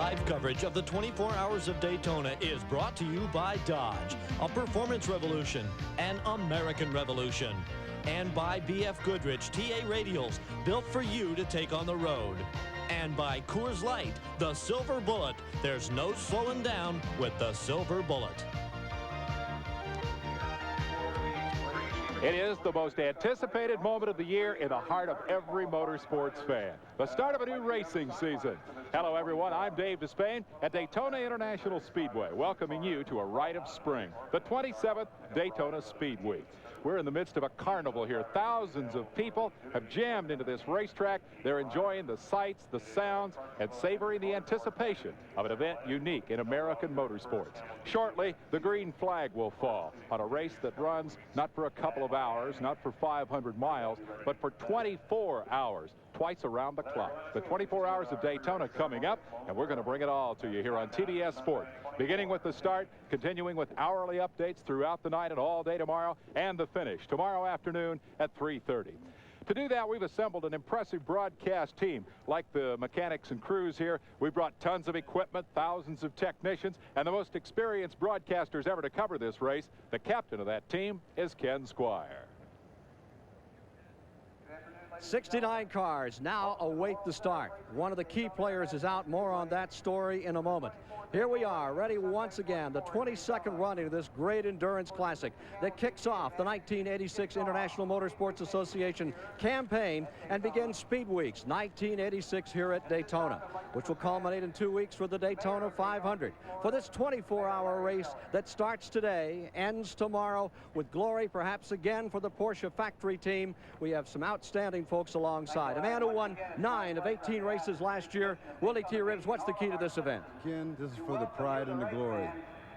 Live coverage of the 24 Hours of Daytona is brought to you by Dodge, a performance revolution, an American revolution, and by BF Goodrich TA Radials, built for you to take on the road. And by Coors Light, the Silver Bullet. There's no slowing down with the Silver Bullet. It is the most anticipated moment of the year in the heart of every motorsports fan. The start of a new racing season. Hello, everyone. I'm Dave Despain at Daytona International Speedway, welcoming you to a rite of spring, the 27th Daytona Speed Week. We're in the midst of a carnival here. Thousands of people have jammed into this racetrack. They're enjoying the sights, the sounds, and savoring the anticipation of an event unique in American motorsports. Shortly, the green flag will fall on a race that runs not for a couple of hours, not for 500 miles, but for 24 hours, twice around the clock. The 24 Hours of Daytona coming up, and we're going to bring it all to you here on TBS Sport. Beginning with the start, continuing with hourly updates throughout the night and all day tomorrow, and the finish tomorrow afternoon at 3:30. To do that, we've assembled an impressive broadcast team. Like the mechanics and crews here, we brought tons of equipment, thousands of technicians, and the most experienced broadcasters ever to cover this race. The captain of that team is Ken Squire. 69 cars now await the start. One of the key players is out. More on that story in a moment. Here we are, ready once again, the 22nd running of this great endurance classic that kicks off the 1986 International Motorsports Association campaign and begins Speed Weeks 1986 here at Daytona, which will culminate in 2 weeks for the Daytona 500. For this 24-hour race that starts today, ends tomorrow, with glory perhaps again for the Porsche factory team. We have some outstanding folks alongside. A man who won 9 of 18 races last year, Willie T. Ribbs. What's the key to this event? Ken, this is for the pride and the glory.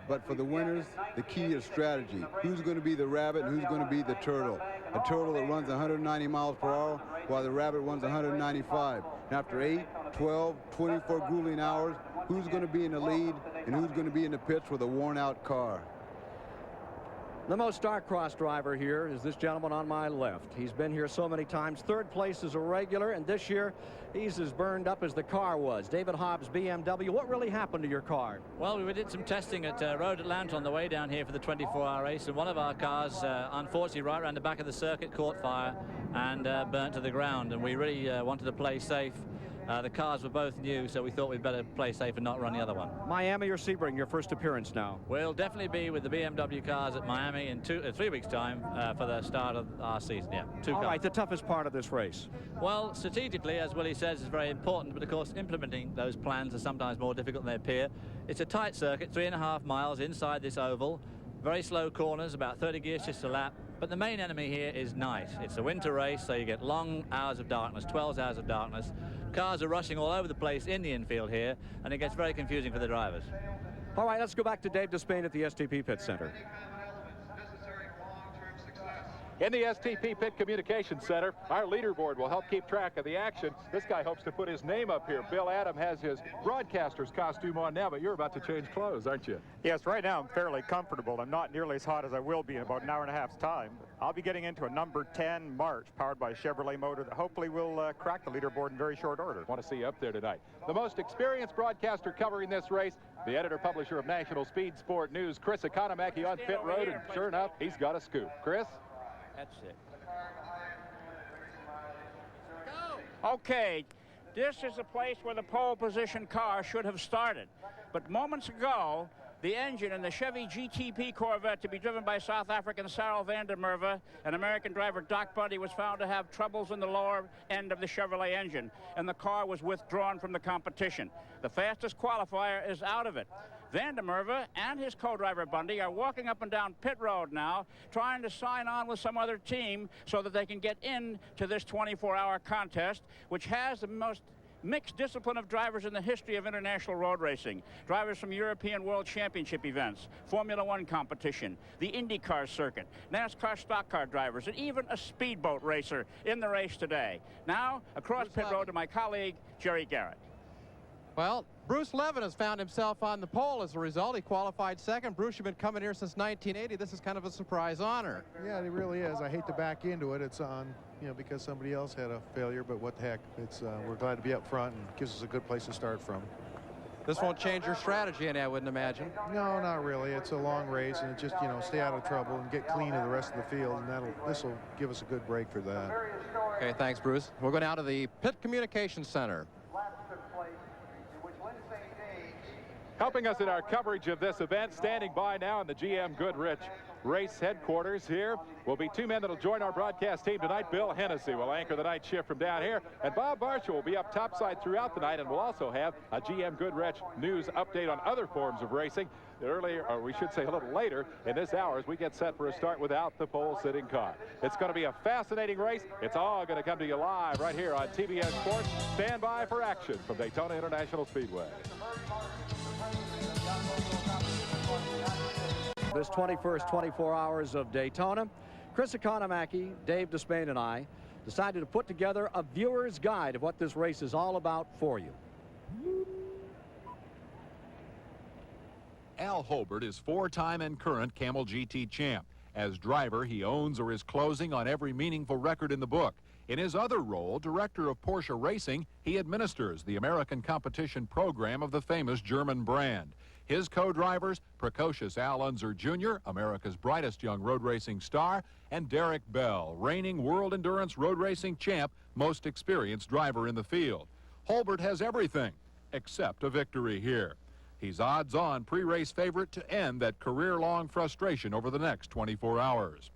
But for the winners, the key is strategy. Who's going to be the rabbit and who's going to be the turtle? A turtle that runs 190 miles per hour while the rabbit runs 195. And after 8, 12, 24 grueling hours, who's going to be in the lead and who's going to be in the pits with a worn-out car? The most star-crossed driver here is this gentleman on my left. He's been here so many times. Third place is a regular, and this year he's as burned up as the car was. David Hobbs, BMW. What really happened to your car? Well, we did some testing at Road Atlanta on the way down here for the 24-hour race, and one of our cars, unfortunately, right around the back of the circuit, caught fire and burnt to the ground, and we really wanted to play safe. The cars were both new, so we thought we'd better play safe and not run the other one. Miami or Sebring, your first appearance now? We'll definitely be with the BMW cars at Miami in 3 weeks' time for the start of our season. Yeah, 2 cars. All right, the toughest part of this race? Well, strategically, as Willie says, is very important, but of course implementing those plans are sometimes more difficult than they appear. It's a tight circuit, 3.5 miles inside this oval. Very slow corners, about 30 gears just a lap. But the main enemy here is night. It's a winter race, so you get long hours of darkness, 12 hours of darkness. Cars are rushing all over the place in the infield here, and it gets very confusing for the drivers. All right, let's go back to Dave Despain at the STP Pit Center. In the STP Pit Communications Center, our leaderboard will help keep track of the action. This guy hopes to put his name up here. Bill Adam has his broadcaster's costume on now, but you're about to change clothes, aren't you? Yes, right now I'm fairly comfortable. I'm not nearly as hot as I will be in about an hour and a half's time. I'll be getting into a number 10 March powered by a Chevrolet motor that hopefully will crack the leaderboard in very short order. Want to see you up there tonight. The most experienced broadcaster covering this race, the editor-publisher of National Speed Sport News, Chris Economaki on pit road, and sure enough, he's got a scoop. Chris? That's it. Okay, this is the place where the pole position car should have started. But moments ago, the engine in the Chevy GTP Corvette to be driven by South African Sarel van der Merwe and American driver Doc Bundy was found to have troubles in the lower end of the Chevrolet engine, and the car was withdrawn from the competition. The fastest qualifier is out of it. Van der Merwe and his co-driver Bundy are walking up and down pit road now, trying to sign on with some other team so that they can get into this 24-hour contest, which has the most mixed discipline of drivers in the history of international road racing. Drivers from European World Championship events, Formula One competition, the IndyCar circuit, NASCAR stock car drivers, and even a speedboat racer in the race today. Now, across pit road to my colleague, Jerry Garrett. Well, Bruce Levin has found himself on the pole as a result. He qualified second. Bruce, you've been coming here since 1980. This is kind of a surprise honor. Yeah, it really is. I hate to back into it. It's on, because somebody else had a failure, but what the heck. It's we're glad to be up front and gives us a good place to start from. This won't change your strategy any, I wouldn't imagine. No, not really. It's a long race, and it just, stay out of trouble and get clean of the rest of the field, and this will give us a good break for that. Okay, thanks, Bruce. We'll go now to the Pit Communications Center. Helping us in our coverage of this event, standing by now in the GM Goodrich race headquarters here will be two men that will join our broadcast team tonight. Bill Hennessy will anchor the night shift from down here, and Bob Marshall will be up topside throughout the night, and we'll also have a GM Goodrich news update on other forms of racing earlier, or we should say a little later in this hour, as we get set for a start without the pole-sitting car. It's going to be a fascinating race. It's all going to come to you live right here on TBS Sports. Stand by for action from Daytona International Speedway. This 21st 24 hours of Daytona, Chris Economaki, Dave Despain, and I decided to put together a viewer's guide of what this race is all about for you. Al Holbert is four-time and current Camel GT champ. As driver, he owns or is closing on every meaningful record in the book. In his other role, director of Porsche Racing, he administers the American competition program of the famous German brand. His co-drivers, precocious Al Unser Jr., America's brightest young road racing star, and Derek Bell, reigning World Endurance Road Racing champ, most experienced driver in the field. Holbert has everything except a victory here. He's odds-on pre-race favorite to end that career-long frustration over the next 24 hours.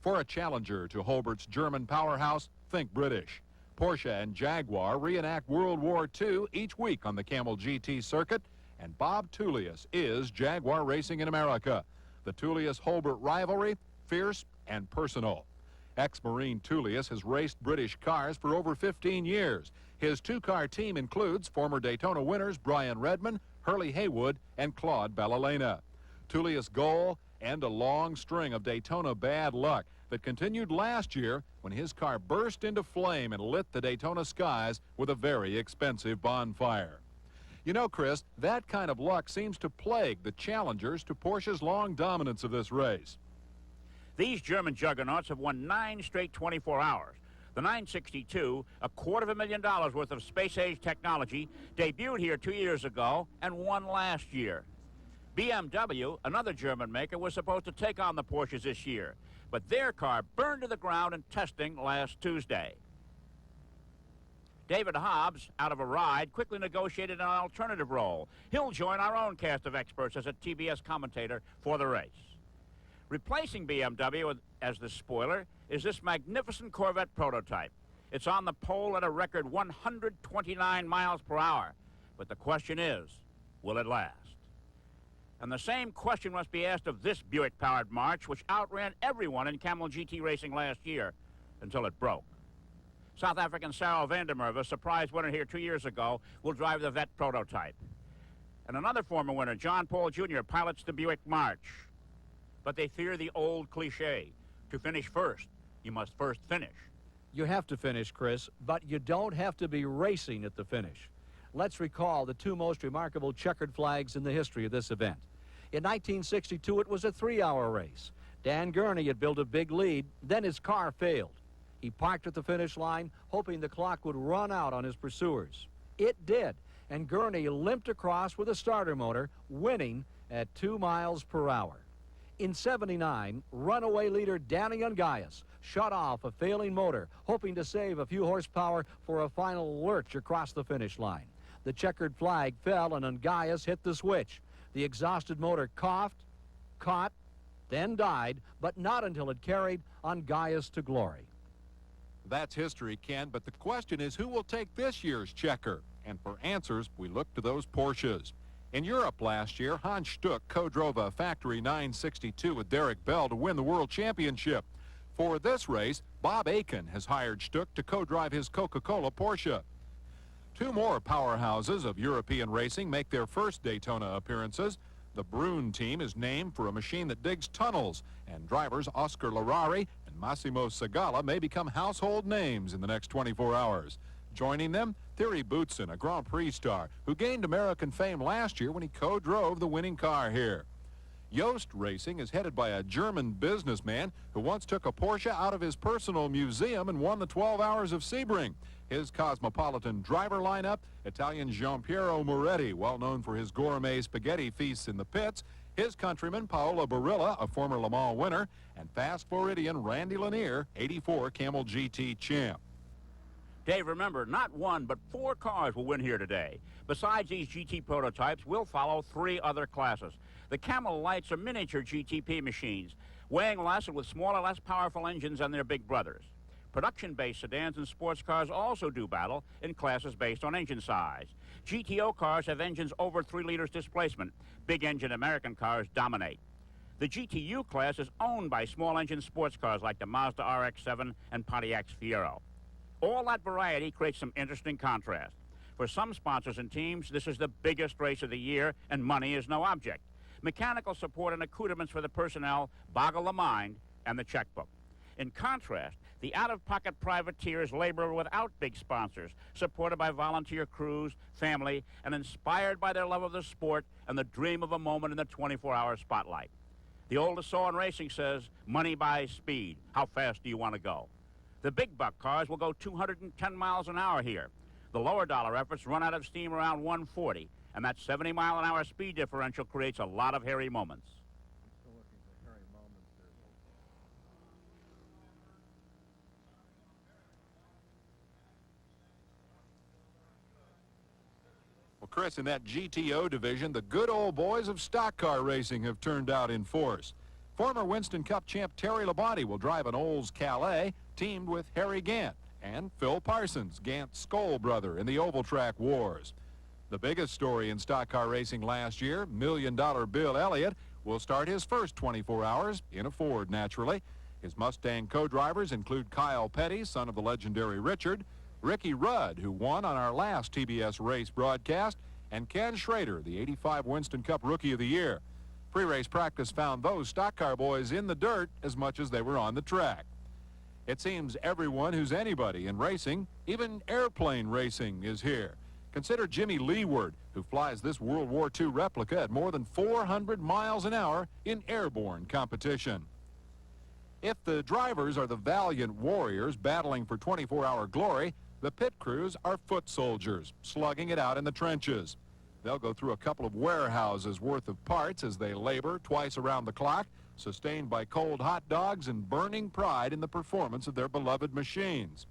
For a challenger to Holbert's German powerhouse, think British. Porsche and Jaguar reenact World War II each week on the Camel GT circuit, and Bob Tullius is Jaguar Racing in America. The Tullius-Holbert rivalry, fierce and personal. Ex-Marine Tullius has raced British cars for over 15 years. His two-car team includes former Daytona winners Brian Redman, Hurley Haywood, and Claude Ballalena. Tullius' goal, end a long string of Daytona bad luck that continued last year when his car burst into flame and lit the Daytona skies with a very expensive bonfire. You know, Chris, that kind of luck seems to plague the challengers to Porsche's long dominance of this race. These German juggernauts have won 9 straight 24 hours. The 962, $250,000 worth of space-age technology, debuted here 2 years ago and won last year. BMW, another German maker, was supposed to take on the Porsches this year, but their car burned to the ground in testing last Tuesday. David Hobbs, out of a ride, quickly negotiated an alternative role. He'll join our own cast of experts as a TBS commentator for the race. Replacing BMW as the spoiler is this magnificent Corvette prototype. It's on the pole at a record 129 miles per hour. But the question is, will it last? And the same question must be asked of this Buick-powered March, which outran everyone in Camel GT racing last year until it broke. South African Sarah van der Merwe, surprise winner here 2 years ago, will drive the Vette prototype. And another former winner, John Paul Jr., pilots the Buick March. But they fear the old cliche. To finish first, you must first finish. You have to finish, Chris, but you don't have to be racing at the finish. Let's recall the two most remarkable checkered flags in the history of this event. In 1962, it was a 3-hour race. Dan Gurney had built a big lead, then his car failed. He parked at the finish line, hoping the clock would run out on his pursuers. It did, and Gurney limped across with a starter motor, winning at 2 miles per hour. In '79, runaway leader Danny Ungaius shut off a failing motor, hoping to save a few horsepower for a final lurch across the finish line. The checkered flag fell and Ungaius hit the switch. The exhausted motor coughed, caught, then died, but not until it carried Ungaius to glory. That's history, Ken, but the question is who will take this year's checker? And for answers, we look to those Porsches. In Europe last year, Hans Stuck co-drove a factory 962 with Derek Bell to win the World Championship. For this race, Bob Aiken has hired Stuck to co-drive his Coca-Cola Porsche. Two more powerhouses of European racing make their first Daytona appearances. The Brune team is named for a machine that digs tunnels, and drivers Oscar Larari and Massimo Segala may become household names in the next 24 hours. Joining them, Thierry Boutsen, a Grand Prix star who gained American fame last year when he co-drove the winning car here. Yost Racing is headed by a German businessman who once took a Porsche out of his personal museum and won the 12 Hours of Sebring. His cosmopolitan driver lineup, Italian Giampiero Moretti, well known for his gourmet spaghetti feasts in the pits, his countryman Paolo Barilla, a former Le Mans winner, and fast Floridian Randy Lanier, 84 Camel GT champ. Dave, remember, not one, but 4 cars will win here today. Besides these GT prototypes, we'll follow 3 other classes. The Camel Lights are miniature GTP machines, weighing less and with smaller, less powerful engines than their big brothers. Production-based sedans and sports cars also do battle in classes based on engine size. GTO cars have engines over 3 liters displacement. Big engine American cars dominate. The GTU class is owned by small engine sports cars like the Mazda RX-7 and Pontiac's Fiero. All that variety creates some interesting contrast. For some sponsors and teams, this is the biggest race of the year, and money is no object. Mechanical support and accoutrements for the personnel boggle the mind and the checkbook. In contrast, the out-of-pocket privateers labor without big sponsors, supported by volunteer crews, family, and inspired by their love of the sport and the dream of a moment in the 24-hour spotlight. The oldest saw in racing says, money buys speed. How fast do you want to go? The big buck cars will go 210 miles an hour here. The lower dollar efforts run out of steam around 140, and that 70-mile-an-hour speed differential creates a lot of hairy moments. Well, Chris, in that GTO division, the good old boys of stock car racing have turned out in force. Former Winston Cup champ Terry Labonte will drive an Olds Calais, teamed with Harry Gant and Phil Parsons, Gant's Skoll brother, in the oval track wars. The biggest story in stock car racing last year, $1 Million Bill Elliott, will start his first 24 hours in a Ford, naturally. His Mustang co-drivers include Kyle Petty, son of the legendary Richard, Ricky Rudd, who won on our last TBS race broadcast, and Ken Schrader, the '85 Winston Cup Rookie of the Year. Pre-race practice found those stock car boys in the dirt as much as they were on the track. It seems everyone who's anybody in racing, even airplane racing, is here. Consider Jimmy Leeward, who flies this World War II replica at more than 400 miles an hour in airborne competition. If the drivers are the valiant warriors battling for 24-hour glory, the pit crews are foot soldiers, slugging it out in the trenches. They'll go through a couple of warehouses worth of parts as they labor twice around the clock, sustained by cold hot dogs and burning pride in the performance of their beloved machines.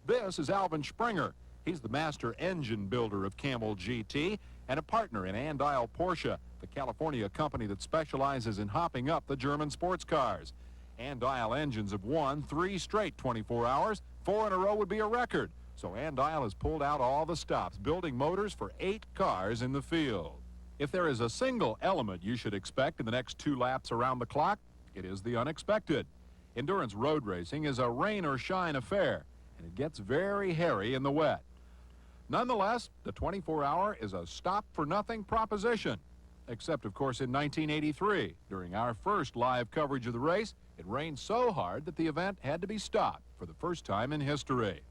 This is Alvin Springer. He's the master engine builder of Camel GT and a partner in Andile Porsche, the California company that specializes in hopping up the German sports cars. Andile engines have won 3 straight 24 hours. 4 in a row would be a record. So Andile has pulled out all the stops, building motors for 8 cars in the field. If there is a single element you should expect in the next 2 laps around the clock, it is the unexpected. Endurance road racing is a rain or shine affair, and it gets very hairy in the wet. Nonetheless, the 24-hour is a stop-for-nothing proposition. Except, of course, in 1983. During our first live coverage of the race, it rained so hard that the event had to be stopped for the first time in history.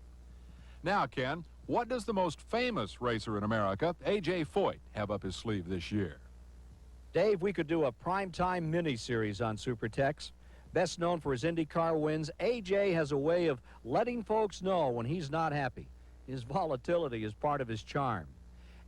Now, Ken, what does the most famous racer in America, A.J. Foyt, have up his sleeve this year? Dave, we could do a primetime mini-series on Supertex. Best known for his IndyCar wins, A.J. has a way of letting folks know when he's not happy. His volatility is part of his charm.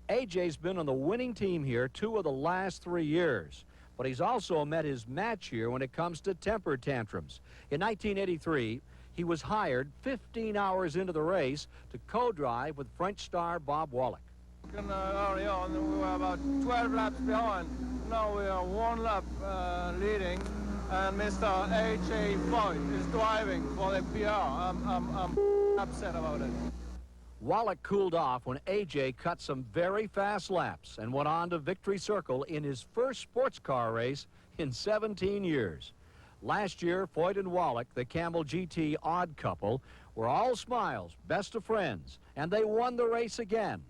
A.J.'s been on the winning team here 2 of the last 3 years, but he's also met his match here when it comes to temper tantrums. In 1983, he was hired 15 hours into the race to co-drive with French star Bob Wallach. Early on, we were about 12 laps behind. Now we are 1 lap leading, and Mr. A.J. Foyt is driving for the PR. I'm upset about it. Wallach cooled off when A.J. cut some very fast laps and went on to victory circle in his first sports car race in 17 years. Last year, Foyt and Wallach, the Camel GT odd couple, were all smiles, best of friends, and they won the race again.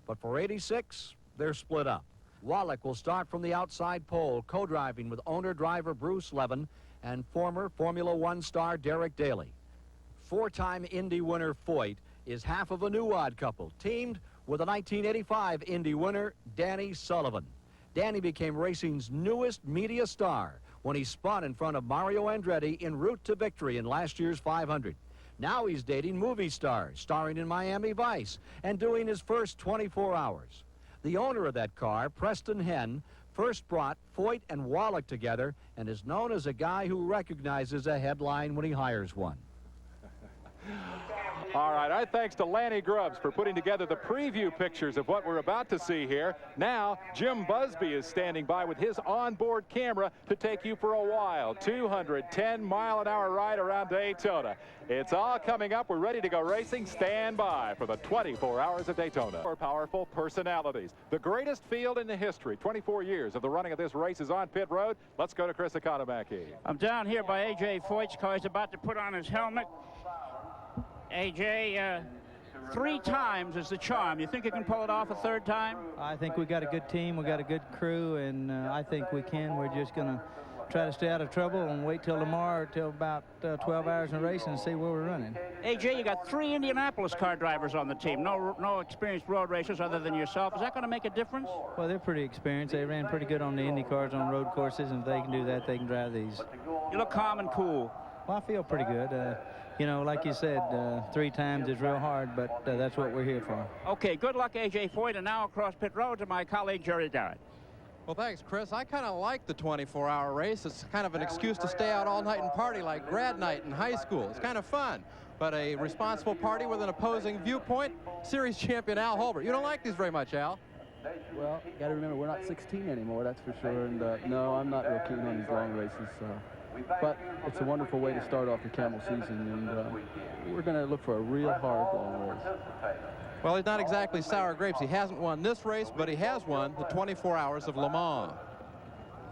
But for 86, they're split up. Wallach will start from the outside pole, co-driving with owner-driver Bruce Levin and former Formula One star Derek Daly. 4-time Indy winner Foyt is half of a new odd couple, teamed with a 1985 Indy winner, Danny Sullivan. Danny became racing's newest media star when he spun in front of Mario Andretti en route to victory in last year's 500. Now he's dating movie stars, starring in Miami Vice, and doing his first 24 hours. The owner of that car, Preston Henn, first brought Foyt and Wallach together and is known as a guy who recognizes a headline when he hires one. All right, our thanks to Lanny Grubbs for putting together the preview pictures of what we're about to see here. Now, Jim Busby is standing by with his onboard camera to take you for a wild 210-mile-an-hour ride around Daytona. It's all coming up. We're ready to go racing. Stand by for the 24 hours of Daytona. For powerful personalities. The greatest field in the history. 24 years of the running of this race is on pit road. Let's go to Chris Economaki. I'm down here by A.J. Foyt's car. He's about to put on his helmet. AJ, 3 times is the charm. You think you can pull it off a 3rd time? I think we got a good team, we got a good crew, and I think we can. We're just going to try to stay out of trouble and wait till tomorrow, till about 12 hours in race, and see where we're running. AJ, you got 3 Indianapolis car drivers on the team. No experienced road racers other than yourself. Is that going to make a difference? Well, they're pretty experienced. They ran pretty good on the Indy cars on road courses, and if they can do that, they can drive these. You look calm and cool. Well, I feel pretty good. You know, like you said, 3 times is real hard, but that's what we're here for. Okay, good luck, A.J. Foyt, and now across pit road to my colleague, Jerry Garrett. Well, thanks, Chris. I kind of like the 24-hour race. It's kind of an excuse to stay out all night and party like grad night in high school. It's kind of fun. But a responsible party with an opposing viewpoint, series champion Al Holbert. You don't like these very much, Al. Well, you got to remember, we're not 16 anymore, that's for sure. And no, I'm not real keen on these long races. But it's a wonderful way to start off the Camel season, and we're going to look for a real hard long race. Well, he's not exactly sour grapes. He hasn't won this race, but he has won the 24 Hours of Le Mans.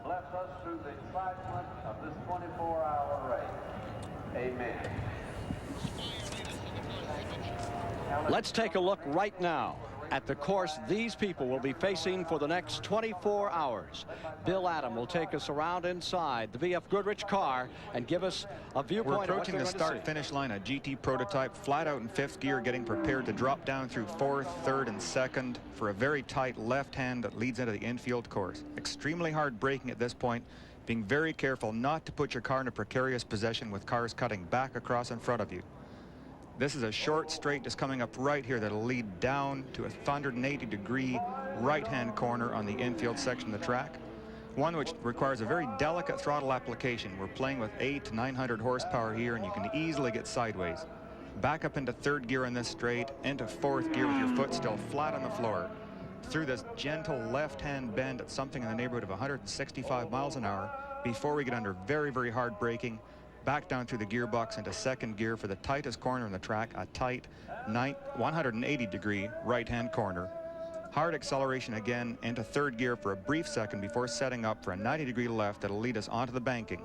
Bless us through the excitement of this 24-hour race. Amen. Let's take a look right now at the course these people will be facing for the next 24 hours. Bill Adam will take us around inside the VF Goodrich car and give us a viewpoint. We're approaching the start-finish line, a GT prototype, flat out in 5th gear, getting prepared to drop down through 4th, 3rd, and 2nd for a very tight left hand that leads into the infield course. Extremely hard braking at this point, being very careful not to put your car in a precarious position with cars cutting back across in front of you. This is a short straight just coming up right here that'll lead down to a 180-degree right-hand corner on the infield section of the track. One which requires a very delicate throttle application. We're playing with 800 to 900 horsepower here, and you can easily get sideways. Back up into 3rd gear in this straight, into 4th gear with your foot still flat on the floor. Through this gentle left-hand bend at something in the neighborhood of 165 miles an hour before we get under very, very hard braking. Back down through the gearbox into 2nd gear for the tightest corner in the track, a tight 180-degree right-hand corner. Hard acceleration again into 3rd gear for a brief second before setting up for a 90-degree left that'll lead us onto the banking.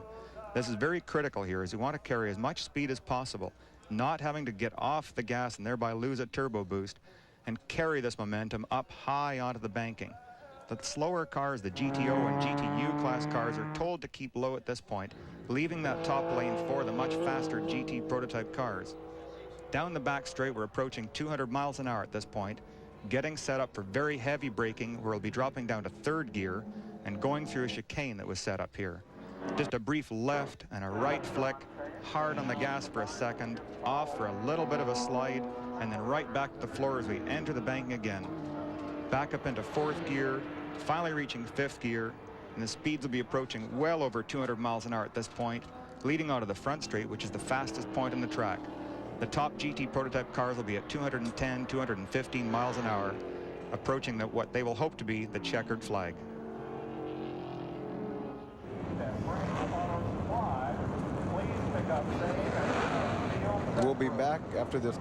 This is very critical here, as we want to carry as much speed as possible, not having to get off the gas and thereby lose a turbo boost, and carry this momentum up high onto the banking. The slower cars, the GTO and GTU class cars, are told to keep low at this point, leaving that top lane for the much faster GT prototype cars. Down the back straight, we're approaching 200 miles an hour at this point, getting set up for very heavy braking, where we'll be dropping down to 3rd gear and going through a chicane that was set up here. Just a brief left and a right flick, hard on the gas for a second, off for a little bit of a slide, and then right back to the floor as we enter the banking again. Back up into 4th gear, finally reaching 5th gear, and the speeds will be approaching well over 200 miles an hour at this point, leading onto the front straight, which is the fastest point on the track. The top GT prototype cars will be at 210, 215 miles an hour, approaching what they will hope to be the checkered flag. We'll be back after this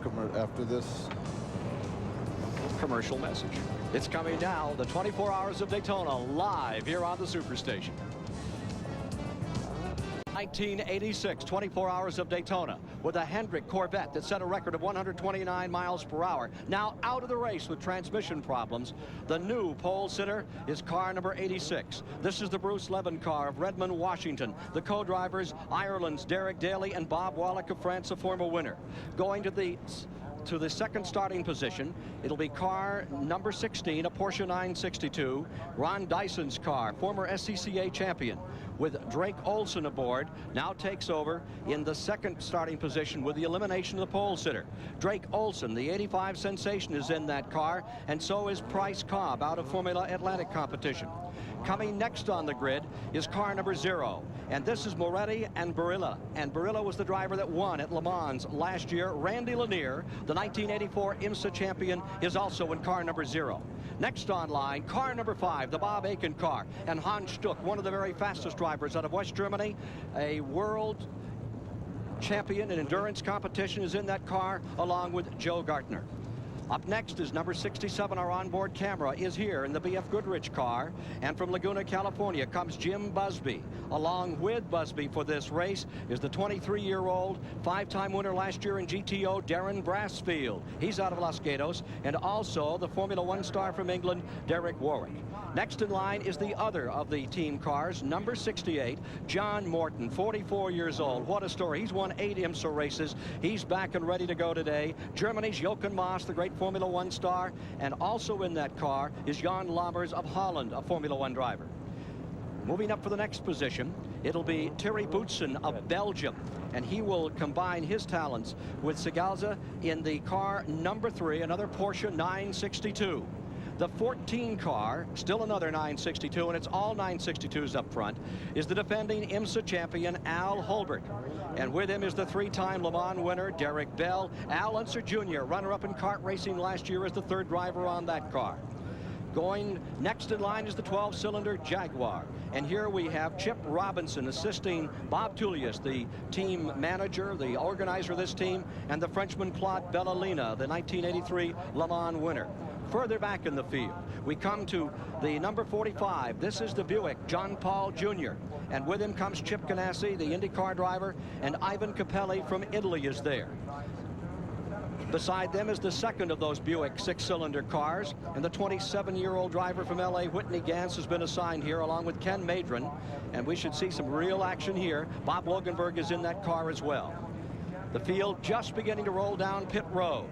commercial message. It's coming now, the 24 Hours of Daytona, live here on the Superstation. 1986, 24 Hours of Daytona, with a Hendrick Corvette that set a record of 129 miles per hour. Now out of the race with transmission problems. The new pole sitter is car number 86. This is the Bruce Levin car of Redmond, Washington. The co-drivers, Ireland's Derek Daly and Bob Wallach of France, a former winner. Going to the to the second starting position. It'll be car number 16, a Porsche 962, Ron Dyson's car, former SCCA champion, with Drake Olson aboard, now takes over in the second starting position with the elimination of the pole sitter. Drake Olson, the 85 sensation, is in that car, and so is Price Cobb out of Formula Atlantic competition. Coming next on the grid is car number 0, and this is Moretti and Barilla. And Barilla was the driver that won at Le Mans last year. Randy Lanier, the 1984 IMSA champion, is also in car number 0. Next on line, car number 5, the Bob Aiken car, and Hans Stuck, one of the very fastest drivers out of West Germany, a world champion in endurance competition, is in that car along with Joe Gartner. Up next is number 67. Our onboard camera is here in the BF Goodrich car. And from Laguna, California comes Jim Busby. Along with Busby for this race is the 23-year-old, 5-time winner last year in GTO, Darren Brassfield. He's out of Los Gatos. And also the Formula One star from England, Derek Warwick. Next in line is the other of the team cars, number 68, John Morton, 44 years old. What a story. He's won 8 IMSA races. He's back and ready to go today. Germany's Jochen Maas, the great Formula One star. And also in that car is Jan Lammers of Holland, a Formula One driver. Moving up for the next position, it'll be Thierry Boutsen of Belgium. And he will combine his talents with Segalza in the car number 3, another Porsche 962. The 14 car, still another 962, and it's all 962s up front, is the defending IMSA champion, Al Holbert. And with him is the 3-time Le Mans winner, Derek Bell. Al Unser Jr., runner-up in kart racing last year, is the 3rd driver on that car. Going next in line is the 12-cylinder Jaguar. And here we have Chip Robinson assisting Bob Tullius, the team manager, the organizer of this team, and the Frenchman Claude Bellolina, the 1983 Le Mans winner. Further back in the field, we come to the number 45. This is the Buick, John Paul Jr. And with him comes Chip Ganassi, the IndyCar driver, and Ivan Capelli from Italy is there. Beside them is the second of those Buick 6-cylinder cars, and the 27-year-old driver from LA, Whitney Gantz, has been assigned here along with Ken Madron, and we should see some real action here. Bob Loganberg is in that car as well. The field just beginning to roll down pit road.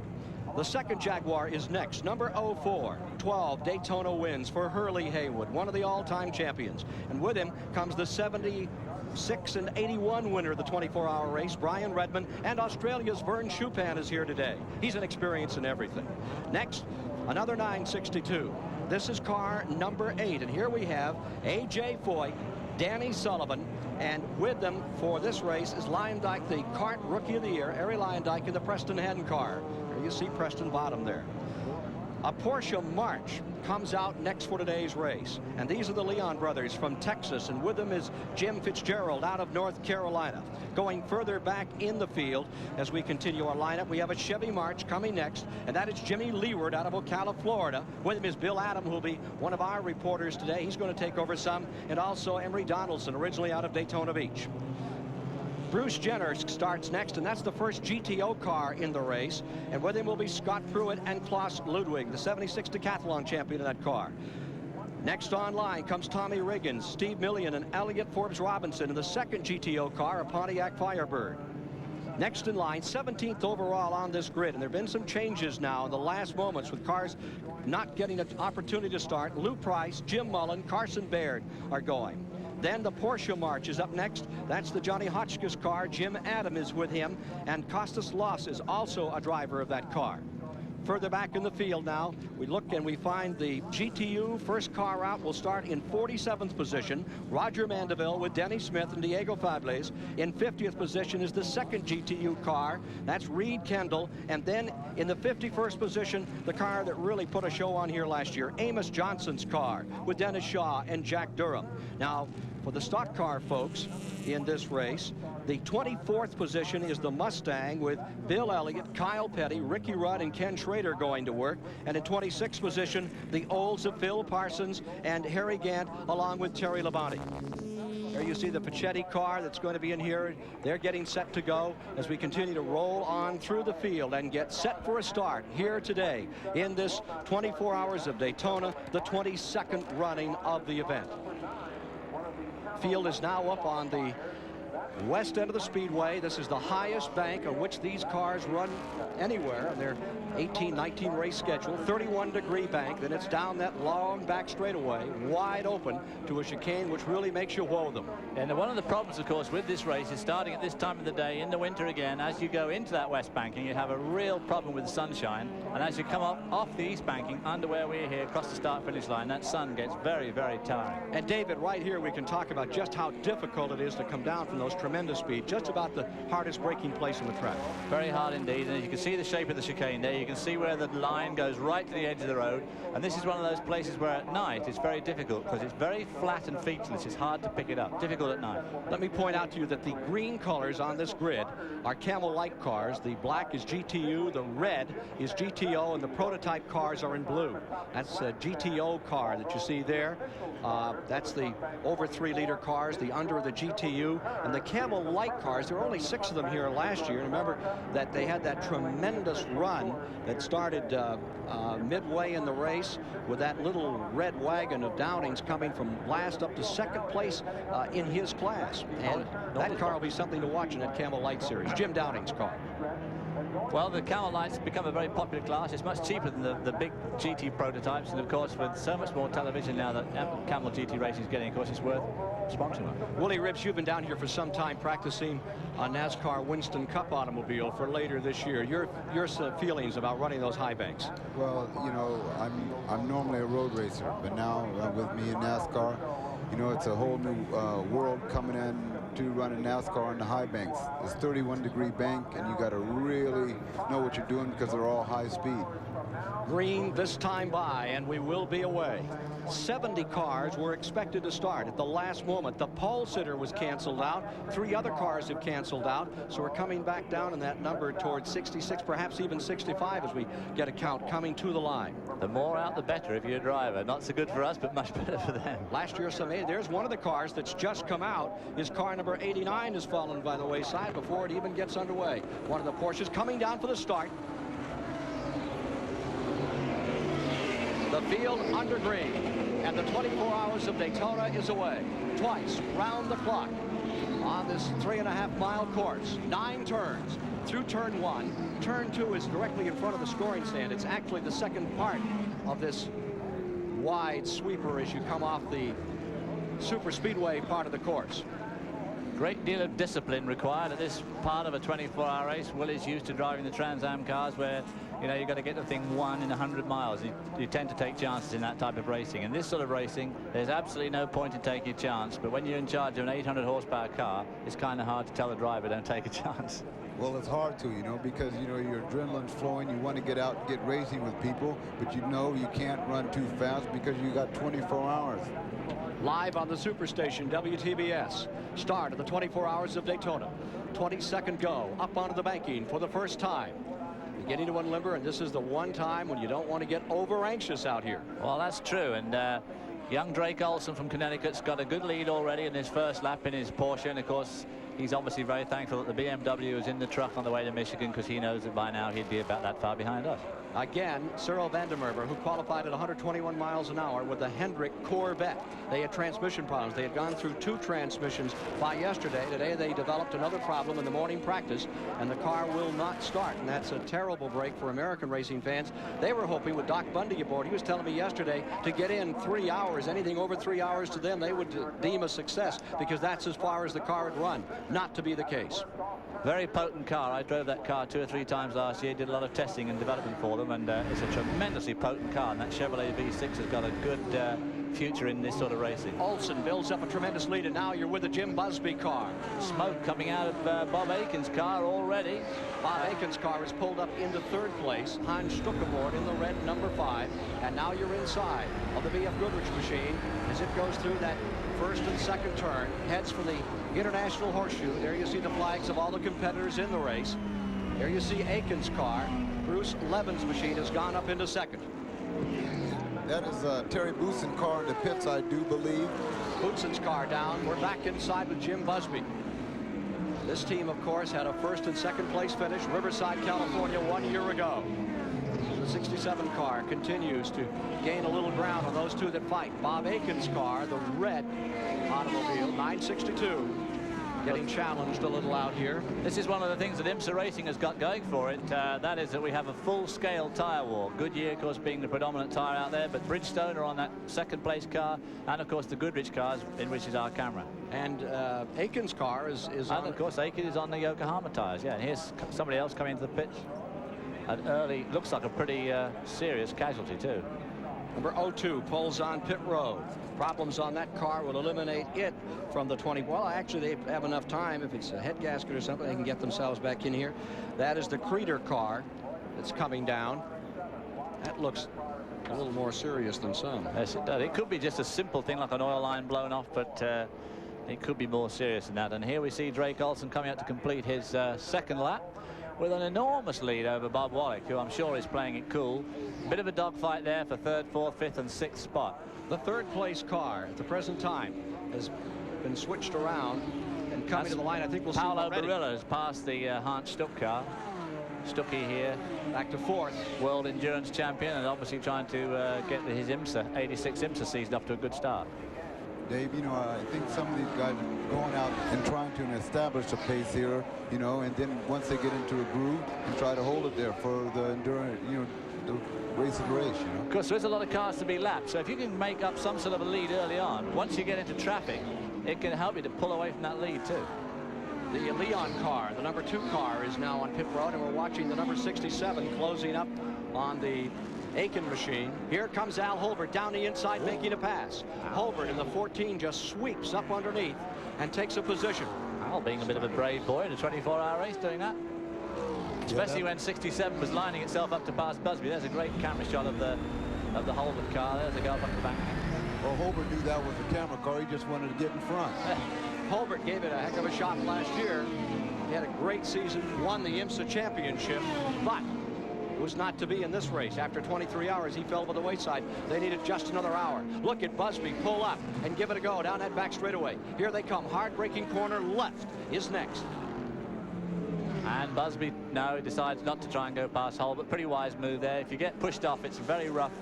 The second Jaguar is next, number 04, 12 Daytona wins for Hurley Haywood, one of the all-time champions. And with him comes the 76 and 81 winner of the 24-hour race, Brian Redman, and Australia's Vern Schupan is here today. He's an experience in everything. Next, another 962. This is car number 8, and here we have A.J. Foyt, Danny Sullivan, and with them for this race is Lyondike, the kart rookie of the year, Ari Lyondike, in the Preston Hen car. There you see Preston bottom there. A Porsche March comes out next for today's race. And these are the Leon brothers from Texas, and with them is Jim Fitzgerald out of North Carolina. Going further back in the field as we continue our lineup, we have a Chevy March coming next, and that is Jimmy Leeward out of Ocala, Florida. With him is Bill Adam, who will be one of our reporters today. He's going to take over some, and also Emery Donaldson, originally out of Daytona Beach. Bruce Jenner starts next, and that's the first GTO car in the race. And with him will be Scott Pruitt and Klaus Ludwig, the 76 Decathlon champion in that car. Next on line comes Tommy Riggins, Steve Millian, and Elliott Forbes Robinson in the second GTO car, a Pontiac Firebird. Next in line, 17th overall on this grid, and there have been some changes now in the last moments with cars not getting an opportunity to start. Lou Price, Jim Mullen, Carson Baird are going. Then the Porsche March is up next. That's the Johnny Hotchkiss car. Jim Adam is with him, and Costas Loss is also a driver of that car. Further back in the field now, we look and we find the GTU first car out will start in 47th position. Roger Mandeville with Denny Smith and Diego Fables. In 50th position is the second GTU car. That's Reed Kendall. And then in the 51st position, the car that really put a show on here last year, Amos Johnson's car with Dennis Shaw and Jack Durham. Now, for the stock car folks in this race, the 24th position is the Mustang with Bill Elliott, Kyle Petty, Ricky Rudd, and Ken Schrader going to work. And in 26th position, the Olds of Phil Parsons and Harry Gant, along with Terry Labonte. There you see the Pachetti car that's going to be in here. They're getting set to go as we continue to roll on through the field and get set for a start here today in this 24 hours of Daytona, the 22nd running of the event. Field is now up on the west end of the speedway. This is the highest bank on which these cars run anywhere on their 18-19 race schedule. 31-degree bank. Then it's down that long back straightaway, wide open to a chicane which really makes you whoa them. And one of the problems, of course, with this race is starting at this time of the day in the winter again. As you go into that west banking, you have a real problem with the sunshine. And as you come up off the east banking, under where we're here, across the start-finish line, that sun gets very, very tiring. And David, right here we can talk about just how difficult it is to come down from those tremendous speeds. Just about the hardest braking place on the track. Very hard indeed. And you can see the shape of the chicane there. You can see where the line goes right to the edge of the road. And this is one of those places where at night it's very difficult because it's very flat and featureless. It's hard to pick it up. Difficult at night. Let me point out to you that the green colors on this grid are Camel Light cars. The black is GTU, the red is GTO, and the prototype cars are in blue. That's a GTO car that you see there. That's the over 3-liter cars, the under the GTU, and the Camel Light cars. There were only 6 of them here last year. And remember that they had that tremendous run that started midway in the race with that little red wagon of Downing's coming from last up to second place in his class. And that car will be something to watch in that Camel Light series. Jim Downing's car. Well, the Camel Light's become a very popular class. It's much cheaper than the big GT prototypes, and of course with so much more television now that Camel GT Racing is getting, of course it's worth sponsoring. Willie Ribbs, you've been down here for some time practicing a NASCAR Winston Cup automobile for later this year. Your feelings about running those high banks? Well, you know, I'm normally a road racer, but now with me in NASCAR, you know, it's a whole new world coming in to running NASCAR on the high banks. It's 31-degree bank, and you got to really know what you're doing because they're all high speed. Green this time by, and we will be away. 70 cars were expected to start at the last moment. The pole sitter was canceled out. 3 other cars have canceled out, so we're coming back down in that number towards 66, perhaps even 65 as we get a count coming to the line. The more out, the better if you're a driver. Not so good for us, but much better for them. Last year, there's one of the cars that's just come out. His car number 89 has fallen by the wayside before it even gets underway. One of the Porsches coming down for the start. The field under green, and the 24 hours of Daytona is away. Twice round the clock on this 3.5-mile course. 9 turns through turn 1. Turn 2 is directly in front of the scoring stand. It's actually the second part of this wide sweeper as you come off the super speedway part of the course. Great deal of discipline required at this part of a 24-hour race. Willie's used to driving the Trans Am cars where, you know, you've got to get the thing 1 in 100 miles. You tend to take chances in that type of racing. In this sort of racing, there's absolutely no point in taking a chance. But when you're in charge of an 800 horsepower car, it's kind of hard to tell the driver, don't take a chance. Well, it's hard to, you know, because, you know, your adrenaline's flowing. You want to get out and get racing with people, but you know you can't run too fast because you got 24 hours. Live on the Superstation, WTBS. Start of the 24 hours of Daytona. 22nd go, up onto the banking for the first time. Beginning to unlimber, and this is the one time when you don't want to get over anxious out here. Well, that's true, and young Drake Olson from Connecticut's got a good lead already in his first lap in his Porsche, and of course he's obviously very thankful that the BMW is in the truck on the way to Michigan, because he knows that by now he'd be about that far behind us. Again, Cyril Vandermerwe, who qualified at 121 miles an hour with the Hendrick Corvette. They had transmission problems. They had gone through 2 transmissions by yesterday. Today they developed another problem in the morning practice, and the car will not start. And that's a terrible break for American racing fans. They were hoping with Doc Bundy aboard, he was telling me yesterday, to get in 3 hours. Anything over 3 hours to them, they would deem a success, because that's as far as the car had run. Not to be the case. Very potent car. I drove that car 2 or 3 times last year, did a lot of testing and development for them, and it's a tremendously potent car, and that Chevrolet V6 has got a good future in this sort of racing. Olson builds up a tremendous lead, and now you're with the Jim Busby car. Smoke coming out of Bob Aiken's car already. Bob Aiken's car is pulled up into 3rd place. Hans Stuck aboard in the red number 5, and now you're inside of the BF Goodrich machine as it goes through that 1st and 2nd turn, heads for the International Horseshoe. There you see the flags of all the competitors in the race. There you see Aiken's car. Bruce Levin's machine has gone up into 2nd. That is Terry Booson's car in the pits, I do believe. Booson's car down. We're back inside with Jim Busby. This team, of course, had a 1st and 2nd place finish, Riverside, California, 1 year ago. The 67 car continues to gain a little ground on those 2 that fight. Bob Aiken's car, the red automobile, 962, getting challenged a little out here. This is one of the things that IMSA Racing has got going for it. That is that we have a full-scale tyre war. Goodyear, of course, being the predominant tyre out there, but Bridgestone are on that second-place car, and, of course, the Goodrich cars, in which is our camera. And Aiken's car is and on... of course, Aiken is on the Yokohama tyres. Yeah, and here's somebody else coming into the pits. An early, looks like a pretty serious casualty, too. Number 02 pulls on pit road. Problems on that car will eliminate it from the 20. Well, actually, they have enough time. If it's a head gasket or something, they can get themselves back in here. That is the Creeder car that's coming down. That looks a little more serious than some. Yes, it does. It could be just a simple thing like an oil line blown off, but it could be more serious than that. And here we see Drake Olsen coming out to complete his second lap with an enormous lead over Bob Wallach, who I'm sure is playing it cool. Bit of a dogfight there for third, fourth, fifth, and sixth spot. The third place car at the present time has been switched around and coming to the line. I think we'll see Paolo already. Barilla has passed the Hans Stuck car. Stuckey here, back to fourth, world endurance champion, and obviously trying to get his IMSA 86 IMSA season off to a good start. Dave, you know, I think some of these guys are going out and trying to establish a pace here, you know, and then once they get into a groove and try to hold it there for the endurance, you know, the race of the race, you know. Of course, there is a lot of cars to be lapped, so if you can make up some sort of a lead early on, once you get into traffic, it can help you to pull away from that lead too. The Leon car, the number 2 car, is now on pit road, and we're watching the number 67 closing up on the Aiken machine. Here comes Al Holbert down the inside, making a pass. Holbert in the 14 just sweeps up underneath and takes a position. Al being a bit of a brave boy in a 24-hour race doing that. Especially when 67 was lining itself up to pass Busby. There's a great camera shot of the Holbert car. There's a guy up the back. Well, Holbert knew that was a camera car. He just wanted to get in front. Holbert gave it a heck of a shot last year. He had a great season, won the IMSA championship, but was not to be in this race. After 23 hours, he fell by the wayside. They needed just another hour. Look at Busby pull up and give it a go down that back straightaway. Here they come. Hard braking corner left is next. And Busby now decides not to try and go past Holbert. Pretty wise move there. If you get pushed off, it's very rough.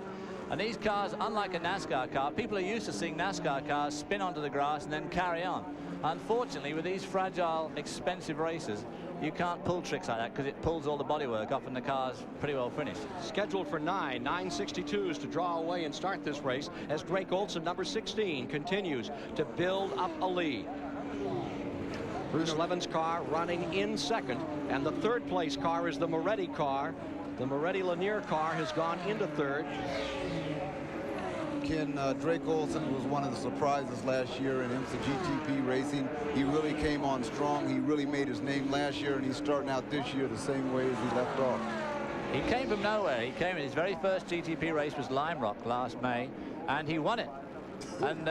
And these cars, unlike a NASCAR car, people are used to seeing NASCAR cars spin onto the grass and then carry on. Unfortunately, with these fragile, expensive races, you can't pull tricks like that because it pulls all the bodywork off and the car's pretty well finished. Scheduled for 962s to draw away and start this race as Drake Olsen, number 16, continues to build up a lead. Bruce Levin's car running in second, and the third place car is the Moretti car. The Moretti Lanier car has gone into third. Ken, Drake Olsen was one of the surprises last year in IMSA GTP racing. He really came on strong. He really made his name last year, and he's starting out this year the same way as he left off. He came from nowhere. He came in his very first GTP race was Lime Rock last May, and he won it. And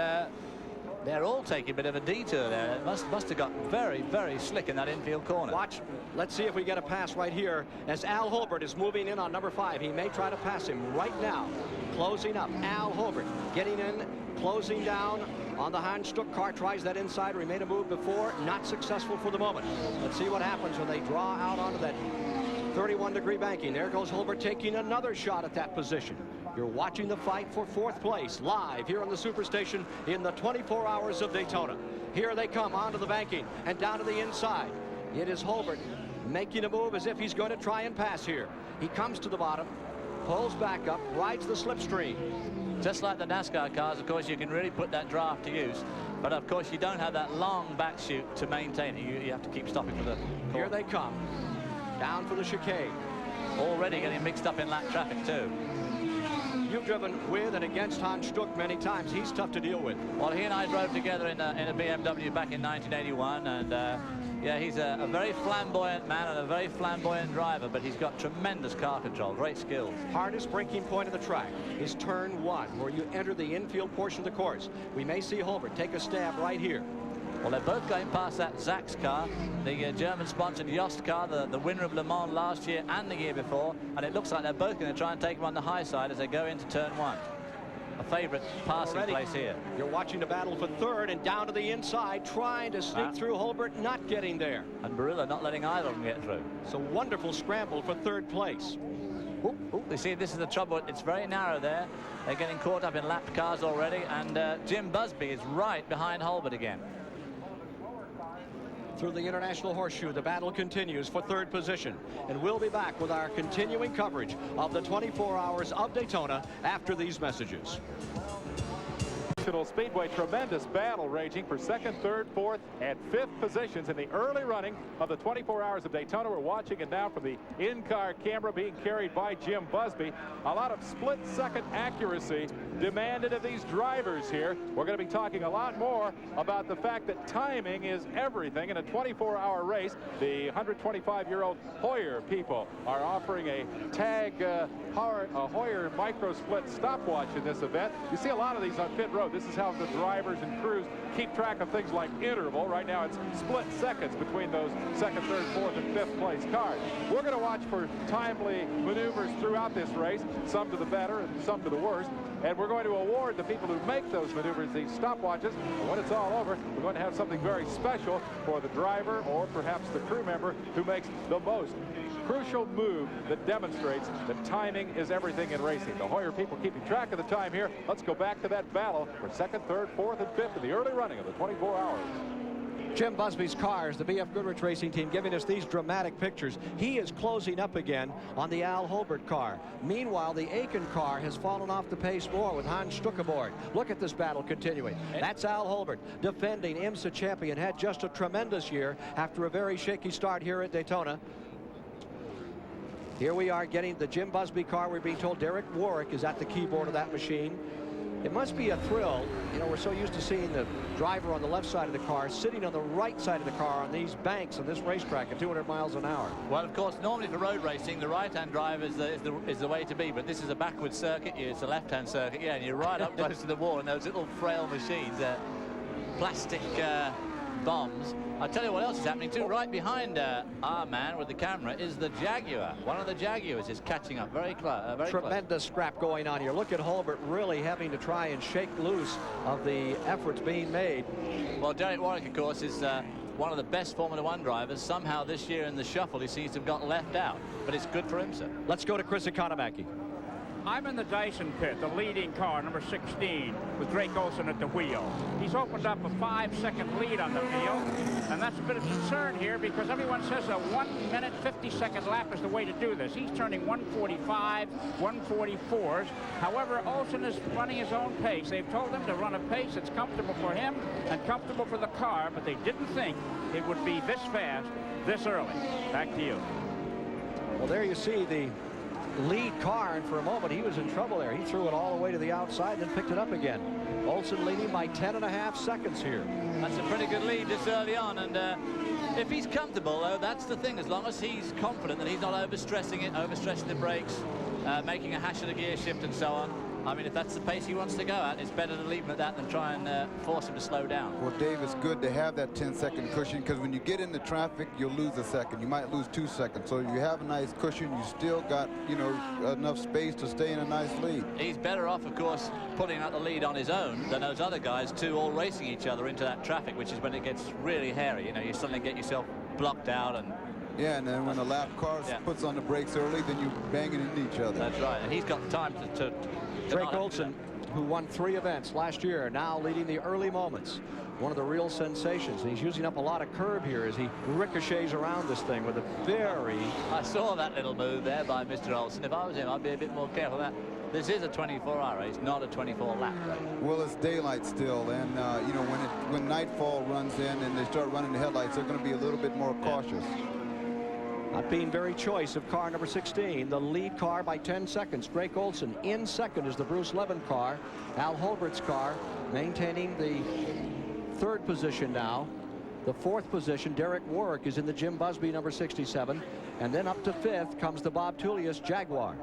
they're all taking a bit of a detour there. It must have got very, very slick in that infield corner. Watch. Let's see if we get a pass right here as Al Holbert is moving in on number 5. He may try to pass him right now. Closing up. Al Holbert getting in, closing down on the Hans Stuck car. Tries that inside. He made a move before. Not successful for the moment. Let's see what happens when they draw out onto that 31-degree banking. There goes Holbert taking another shot at that position. You're watching the fight for fourth place live here on the Superstation in the 24 hours of Daytona. Here they come onto the banking and down to the inside. It is Holbert making a move as if he's going to try and pass here. He comes to the bottom, pulls back up, rides the slipstream. Just like the NASCAR cars, of course, you can really put that draft to use. But, of course, you don't have that long back chute to maintain it. You have to keep stopping for the corner. Here they come. Down for the chicane. Already getting mixed up in lap traffic, too. You've driven with and against Hans Stuck many times. He's tough to deal with. Well, he and I drove together in a BMW back in 1981, and yeah, he's a very flamboyant man and a very flamboyant driver, but he's got tremendous car control, great skills. Hardest braking point of the track is turn 1, where you enter the infield portion of the course. We may see Holbert take a stab right here. Well, they're both going past that Zach's car, the German-sponsored Yost car, the winner of Le Mans last year and the year before, and it looks like they're both going to try and take him on the high side as they go into turn 1. A favorite passing place here. You're watching the battle for third and down to the inside, trying to sneak through Holbert, not getting there. And Barilla not letting either of them get through. It's a wonderful scramble for third place. You see, this is the trouble. It's very narrow there. They're getting caught up in lapped cars already, and Jim Busby is right behind Holbert again. through the International Horseshoe. The battle continues for third position. And we'll be back with our continuing coverage of the 24 Hours of Daytona after these messages. Speedway, tremendous battle raging for second, third, fourth, and fifth positions in the early running of the 24 Hours of Daytona. We're watching it now from the in-car camera being carried by Jim Busby. A lot of split-second accuracy demanded of these drivers here. We're going to be talking a lot more about the fact that timing is everything in a 24-hour race. The 125-year-old Hoyer people are offering a tag Hoyer micro-split stopwatch in this event. You see a lot of these on pit road. This is how the drivers and crews keep track of things like interval. Right now it's split seconds between those second, third, fourth, and fifth place cars. We're going to watch for timely maneuvers throughout this race, some to the better and some to the worst. And we're going to award the people who make those maneuvers these stopwatches. And when it's all over, we're going to have something very special for the driver or perhaps the crew member who makes the most crucial move that demonstrates that timing is everything in racing. The Hoyer people keeping track of the time here. Let's go back to that battle for second, third, fourth, and fifth in the early running of the 24 Hours. Jim Busby's cars, the B.F. Goodrich Racing Team, giving us these dramatic pictures. He is closing up again on the Al Holbert car. Meanwhile, the Aiken car has fallen off the pace more with Hans Stuck aboard. Look at this battle continuing. That's Al Holbert, defending IMSA champion, had just a tremendous year after a very shaky start here at Daytona. Here we are getting the Jim Busby car. We're being told Derek Warwick is at the keyboard of that machine. It must be a thrill. You know, we're so used to seeing the driver on the left side of the car sitting on the right side of the car on these banks on this racetrack at 200 miles an hour. Well, of course, normally for road racing, the right-hand drive is the way to be, but this is a backwards circuit. It's a left-hand circuit, yeah, and you're right up close to the wall, and those little frail machines, plastic bombs. I'll tell you what else is happening too. Right behind our man with the camera is the Jaguar. One of the Jaguars is catching up very close. Tremendous scrap going on here. Look at Holbert really having to try and shake loose of the efforts being made. Well, Derek Warwick, of course, is one of the best Formula One drivers. Somehow this year in the shuffle, he seems to have got left out. But it's good for him, sir. Let's go to Chris Economaki. I'm in the Dyson pit, the leading car, number 16, with Drake Olson at the wheel. He's opened up a 5-second lead on the field, and that's a bit of concern here because everyone says a 1 minute 50-second lap is the way to do this. He's turning 145, 144s. However, Olson is running his own pace. They've told him to run a pace that's comfortable for him and comfortable for the car, but they didn't think it would be this fast, this early. Back to you. Well, there you see the lead car, and for a moment he was in trouble there. He threw it all the way to the outside, then picked it up again. Olson leading by 10.5 seconds here. That's a pretty good lead this early on, and if he's comfortable, though, that's the thing. As long as he's confident that he's not overstressing it, overstressing the brakes, making a hash of the gear shift and so on. I mean, if that's the pace he wants to go at, it's better to leave him at that than try and force him to slow down. Well, Dave, it's good to have that 10-second cushion because when you get into traffic, you'll lose a second. You might lose 2 seconds. So you have a nice cushion. You still got, you know, enough space to stay in a nice lead. He's better off, of course, putting out the lead on his own than those other guys, too, all racing each other into that traffic, which is when it gets really hairy. You know, you suddenly get yourself blocked out and... Yeah, and then when the lap car puts on the brakes early, then you're banging into each other. That's right, and he's got time to Drake Olson, who won 3 events last year, now leading the early moments. One of the real sensations. And he's using up a lot of curb here as he ricochets around this thing with a very... I saw that little move there by Mr. Olson. If I was him, I'd be a bit more careful of that. This is a 24-hour race, not a 24-lap race. Well, it's daylight still, and you know, when nightfall runs in and they start running the headlights, they're going to be a little bit more cautious. Not being very choice of car number 16, the lead car by 10 seconds. Drake Olson in second is the Bruce Levin car. Al Holbert's car maintaining the 3rd position now. The 4th position, Derek Warwick, is in the Jim Busby number 67. And then up to 5th comes the Bob Tullius Jaguar.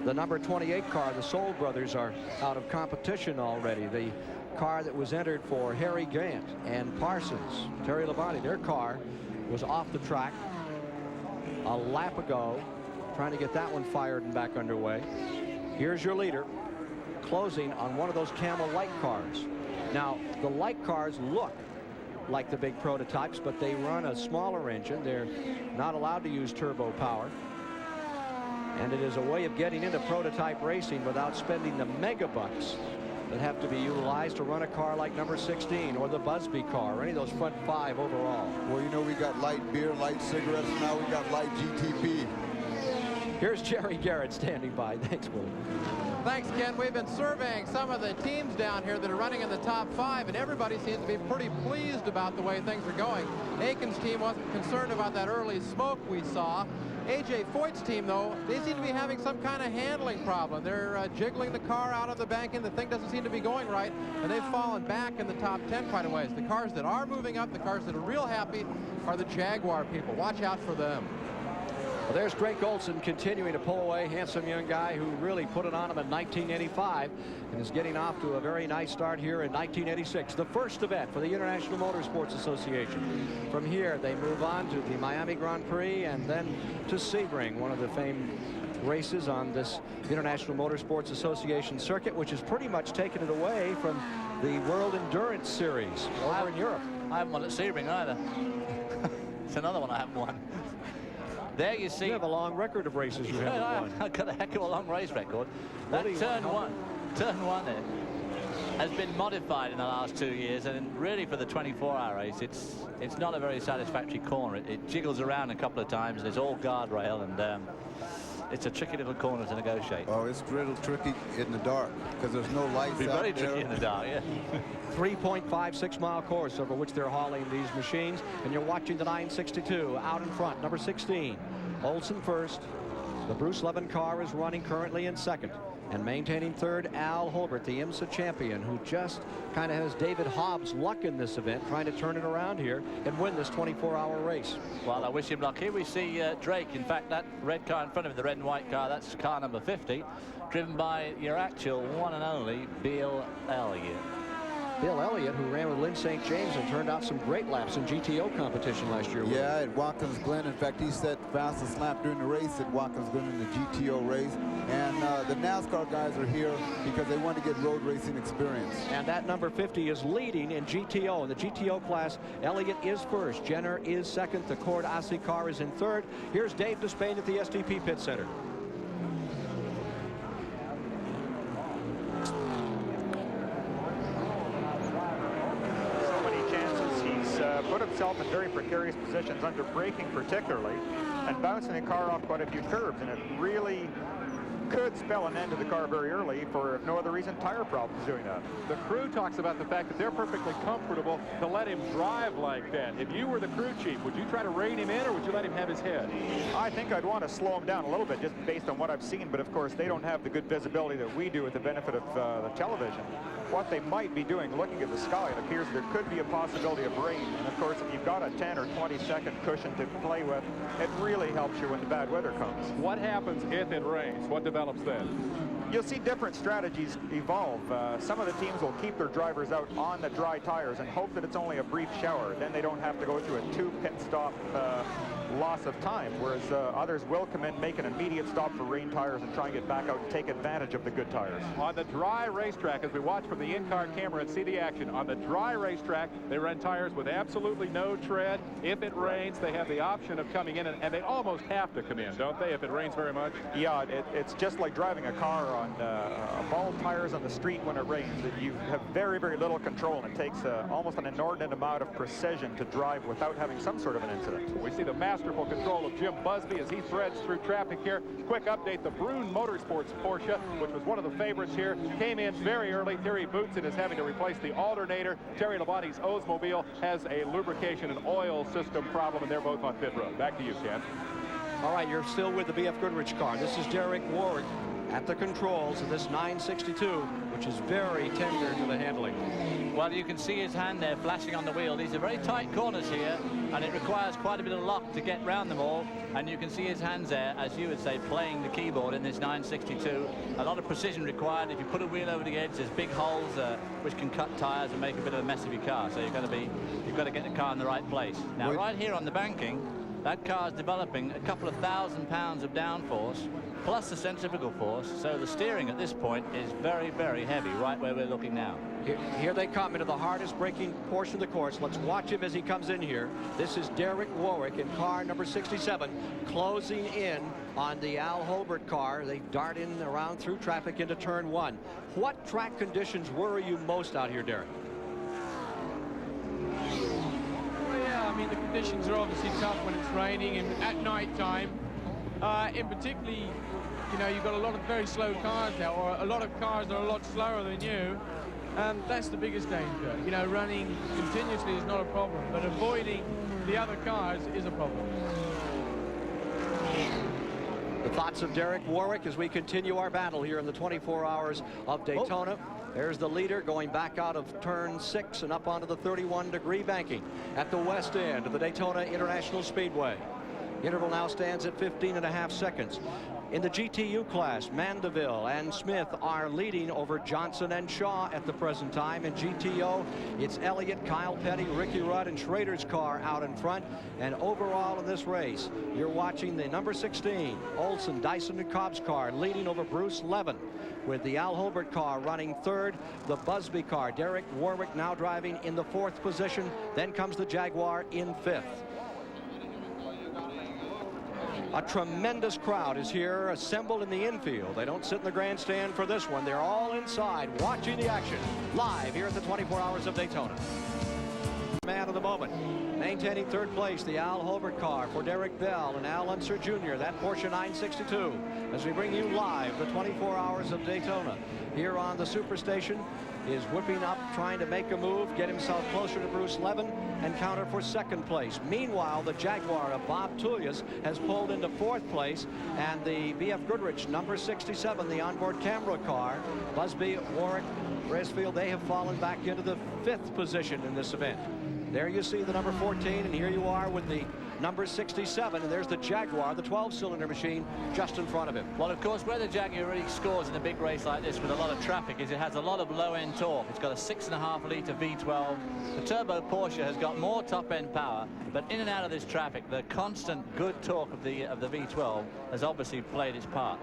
The number 28 car, the Soul brothers, are out of competition already. The car that was entered for Harry Gant and Parsons, Terry Labonte, their car was off the track a lap ago, trying to get that one fired and back underway. Here's your leader closing on one of those Camel light cars. Now, the light cars look like the big prototypes, but they run a smaller engine. They're not allowed to use turbo power. And it is a way of getting into prototype racing without spending the mega bucks that have to be utilized to run a car like number 16 or the Busby car or any of those front 5 overall. Well, you know, we got light beer, light cigarettes, and now we got light GTP. Here's Jerry Garrett standing by. Thanks, Willie. Thanks, Ken. We've been surveying some of the teams down here that are running in the top 5, and everybody seems to be pretty pleased about the way things are going. Aiken's team wasn't concerned about that early smoke we saw. A.J. Foyt's team, though, they seem to be having some kind of handling problem. They're jiggling the car out of the banking. The thing doesn't seem to be going right, and they've fallen back in the top 10 quite a ways. The cars that are moving up, the cars that are real happy, are the Jaguar people. Watch out for them. Well, there's Drake Olson continuing to pull away. Handsome young guy who really put it on him in 1985 and is getting off to a very nice start here in 1986. The first event for the International Motorsports Association. From here, they move on to the Miami Grand Prix and then to Sebring, one of the famed races on this International Motorsports Association circuit, which has pretty much taken it away from the World Endurance Series over in Europe. I haven't won at Sebring either. It's another one I haven't won. There you see. You have a long record of races you haven't won. I've got a heck of a long race record. That turn one there has been modified in the last 2 years, and really for the 24-hour race, it's not a very satisfactory corner. It jiggles around a couple of times, and it's all guardrail, and it's a tricky little corner to negotiate. Oh, it's a little tricky in the dark because there's no lights It'd be out very there. tricky in the dark, yeah. 3.56-mile course over which they're hauling these machines, and you're watching the 962 out in front, number 16. Olson first. The Bruce Levin car is running currently in second, and maintaining third, Al Holbert, the IMSA champion, who just kind of has David Hobbs' luck in this event, trying to turn it around here and win this 24-hour race. Well, I wish him luck. Here we see Drake. In fact, that red car in front of him, the red and white car, that's car number 50, driven by your actual one and only Bill Elliott. Bill Elliott, who ran with Lynn St. James and turned out some great laps in GTO competition last year. Yeah, at Watkins Glen. In fact, he set fastest lap during the race at Watkins Glen in the GTO race. And the NASCAR guys are here because they want to get road racing experience. And that number 50 is leading in GTO. In the GTO class, Elliott is first. Jenner is second. The Cord Aussie car is in third. Here's Dave Despain at the SDP Pit Center. Put himself in very precarious positions under braking particularly, and bouncing the car off quite a few curbs, and it really could spell an end to the car very early for, if no other reason, tire problems doing that. The crew talks about the fact that they're perfectly comfortable to let him drive like that. If you were the crew chief, would you try to rein him in, or would you let him have his head? I think I'd want to slow him down a little bit just based on what I've seen, but of course they don't have the good visibility that we do with the benefit of the television. What they might be doing, looking at the sky, it appears there could be a possibility of rain. And of course, if you've got a 10 or 20-second cushion to play with, it really helps you when the bad weather comes. What happens if it rains? What develops then? You'll see different strategies evolve. Some of the teams will keep their drivers out on the dry tires and hope that it's only a brief shower. Then they don't have to go through a 2-pit stop loss of time, whereas others will come in, make an immediate stop for rain tires and try and get back out and take advantage of the good tires. On the dry racetrack, as we watch from the in-car camera and see the action, on the dry racetrack, they run tires with absolutely no tread. If it rains, they have the option of coming in, and they almost have to come in, don't they, if it rains very much? Yeah, it's just like driving a car on bald tires on the street when it rains. You have very, very little control, and it takes almost an inordinate amount of precision to drive without having some sort of an incident. We see the masterful control of Jim Busby as he threads through traffic here. Quick update, the Brune Motorsports Porsche, which was one of the favorites here, came in very early. Terry Bootson is having to replace the alternator. Terry Labonte's Oldsmobile has a lubrication and oil system problem, and they're both on pit road. Back to you, Ken. All right, you're still with the BF Goodrich car. This is Derek Warwick at the controls of this 962, which is very tender to the handling. Well, you can see his hand there flashing on the wheel. These are very tight corners here, and it requires quite a bit of luck to get round them all. And you can see his hands there, as you would say, playing the keyboard in this 962. A lot of precision required. If you put a wheel over the edge, there's big holes which can cut tires and make a bit of a mess of your car. So you've got to get the car in the right place. Now, right here on the banking, That car is developing a couple of thousand pounds of downforce, plus the centrifugal force, so the steering at this point is very, very heavy, right where we're looking now. Here they come into the hardest braking portion of the course. Let's watch him as he comes in here. This is Derek Warwick in car number 67, closing in on the Al Holbert car. They dart in around through traffic into turn 1. What track conditions worry you most out here, Derek? Well, yeah, I mean, the conditions are obviously tough when it's raining and at night time. In particularly, you know, you've got a lot of very slow cars now, or a lot of cars that are a lot slower than you. And that's the biggest danger. You know, running continuously is not a problem, but avoiding the other cars is a problem. The thoughts of Derek Warwick as we continue our battle here in the 24 hours of Daytona. There's the leader going back out of turn 6 and up onto the 31-degree banking at the west end of the Daytona International Speedway. Interval now stands at 15.5 seconds. In the GTU class, Mandeville and Smith are leading over Johnson and Shaw at the present time. In GTO, it's Elliott, Kyle Petty, Ricky Rudd, and Schrader's car out in front. And overall in this race, you're watching the number 16, Olson, Dyson, and Cobb's car leading over Bruce Levin, with the Al Holbert car running third. The Busby car, Derek Warwick, now driving in the 4th position. Then comes the Jaguar in 5th. A tremendous crowd is here assembled in the infield. They don't sit in the grandstand for this one. They're all inside watching the action live here at the 24 Hours of Daytona. Man of the moment, maintaining 3rd place, the Al Holbert car for Derek Bell and Al Unser Jr. That Porsche 962 as we bring you live the 24 Hours of Daytona here on the Superstation. Is whipping up, trying to make a move, get himself closer to Bruce Levin and counter for 2nd place. Meanwhile, the Jaguar of Bob Tullius has pulled into 4th place, and the BF Goodrich number 67, the onboard camera car, Busby, Warwick, Bracefield, they have fallen back into the 5th position in this event. There you see the number 14, and here you are with the number 67, and there's the Jaguar, the 12-cylinder machine, just in front of him. Well, of course, where the Jaguar really scores in a big race like this with a lot of traffic is it has a lot of low-end torque. It's got a 6.5-litre V12. The turbo Porsche has got more top-end power, but in and out of this traffic, the constant good torque of the V12 has obviously played its part.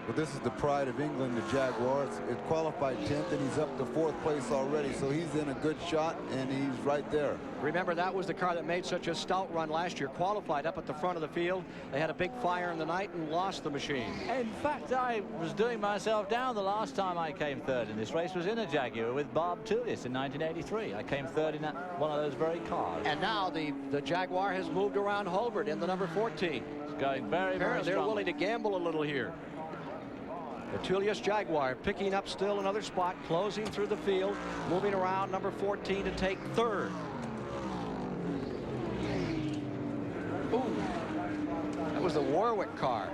Well, this is the pride of England, the Jaguar. It qualified 10th, and he's up to 4th place already, so he's in a good shot, and he's right there. Remember, that was the car that made such a stout run last year, qualified up at the front of the field. They had a big fire in the night and lost the machine. In fact, I was doing myself down the last time I came 3rd in this race was in a Jaguar with Bob Tullius in 1983. I came 3rd in one of those very cars. And now the Jaguar has moved around Holbert in the number 14. It's going very, very strong. They're willing to gamble a little here. The Tullius Jaguar picking up still another spot, closing through the field, moving around number 14 to take 3rd. Ooh, that was the Warwick car,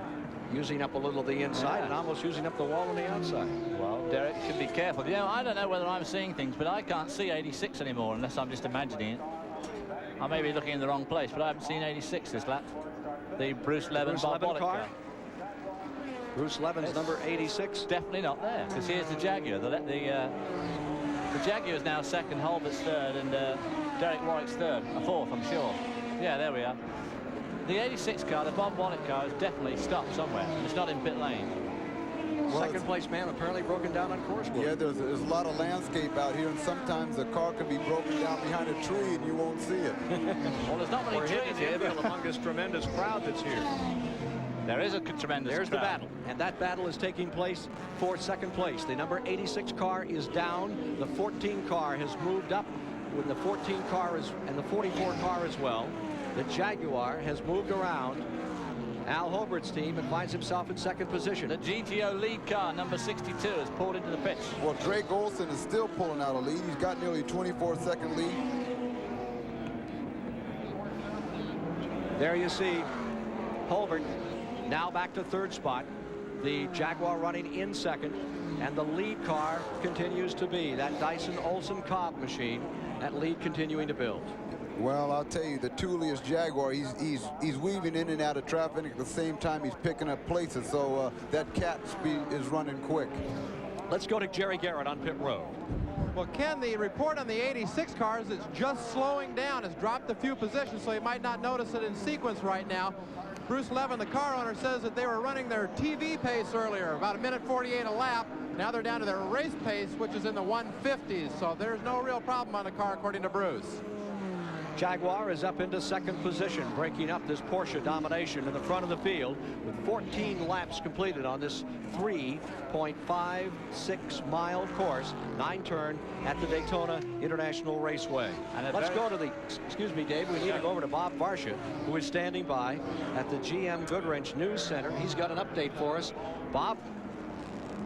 using up a little of the inside and almost using up the wall on the outside. Well, Derek should be careful. You know, I don't know whether I'm seeing things, but I can't see 86 anymore unless I'm just imagining it. I may be looking in the wrong place, but I haven't seen 86 this lap. The Bruce Levin car. Bruce Levin's number 86. Definitely not there, because here's the Jaguar. The Jaguar is now 2nd, Holbert's 3rd, and Derek Warwick's 3rd, 4th, I'm sure. Yeah, there we are. The 86 car, the Bob Wallet car, is definitely stopped somewhere. It's not in pit lane. Well, 2nd place man apparently broken down on course. Yeah, there's a lot of landscape out here, and sometimes the car can be broken down behind a tree and you won't see it. Well, there's not many trees here, but among this tremendous crowd that's here. There is a tremendous There's crowd. The battle, and that battle is taking place for 2nd place. The number 86 car is down. The 14 car has moved up with the 14 car and the 44 car as well. The Jaguar has moved around Al Holbert's team and finds himself in 2nd position. The GTO lead car, number 62, has pulled into the pits. Well, Drake Olson is still pulling out a lead. He's got nearly 24-second lead. There you see Holbert now back to 3rd spot. The Jaguar running in 2nd, and the lead car continues to be that Dyson Olson Cobb machine. That lead continuing to build. Well, I'll tell you, the Tullius Jaguar, he's weaving in and out of traffic at the same time he's picking up places, so that cat speed is running quick. Let's go to Jerry Garrett on pit road. Well, Ken, the report on the 86 cars is just slowing down. Has dropped a few positions, so you might not notice it in sequence right now. Bruce Levin, the car owner, says that they were running their TV pace earlier, about 1:48 a lap. Now they're down to their race pace, which is in the 150s, so there's no real problem on the car, according to Bruce. Jaguar is up into second position, breaking up this Porsche domination in the front of the field with 14 laps completed on this 3.56-mile course, 9-turn at the Daytona International Raceway. Let's go to the, excuse me, Dave, we need to go over to Bob Varsha, who is standing by at the GM Goodwrench News Center. He's got an update for us. Bob?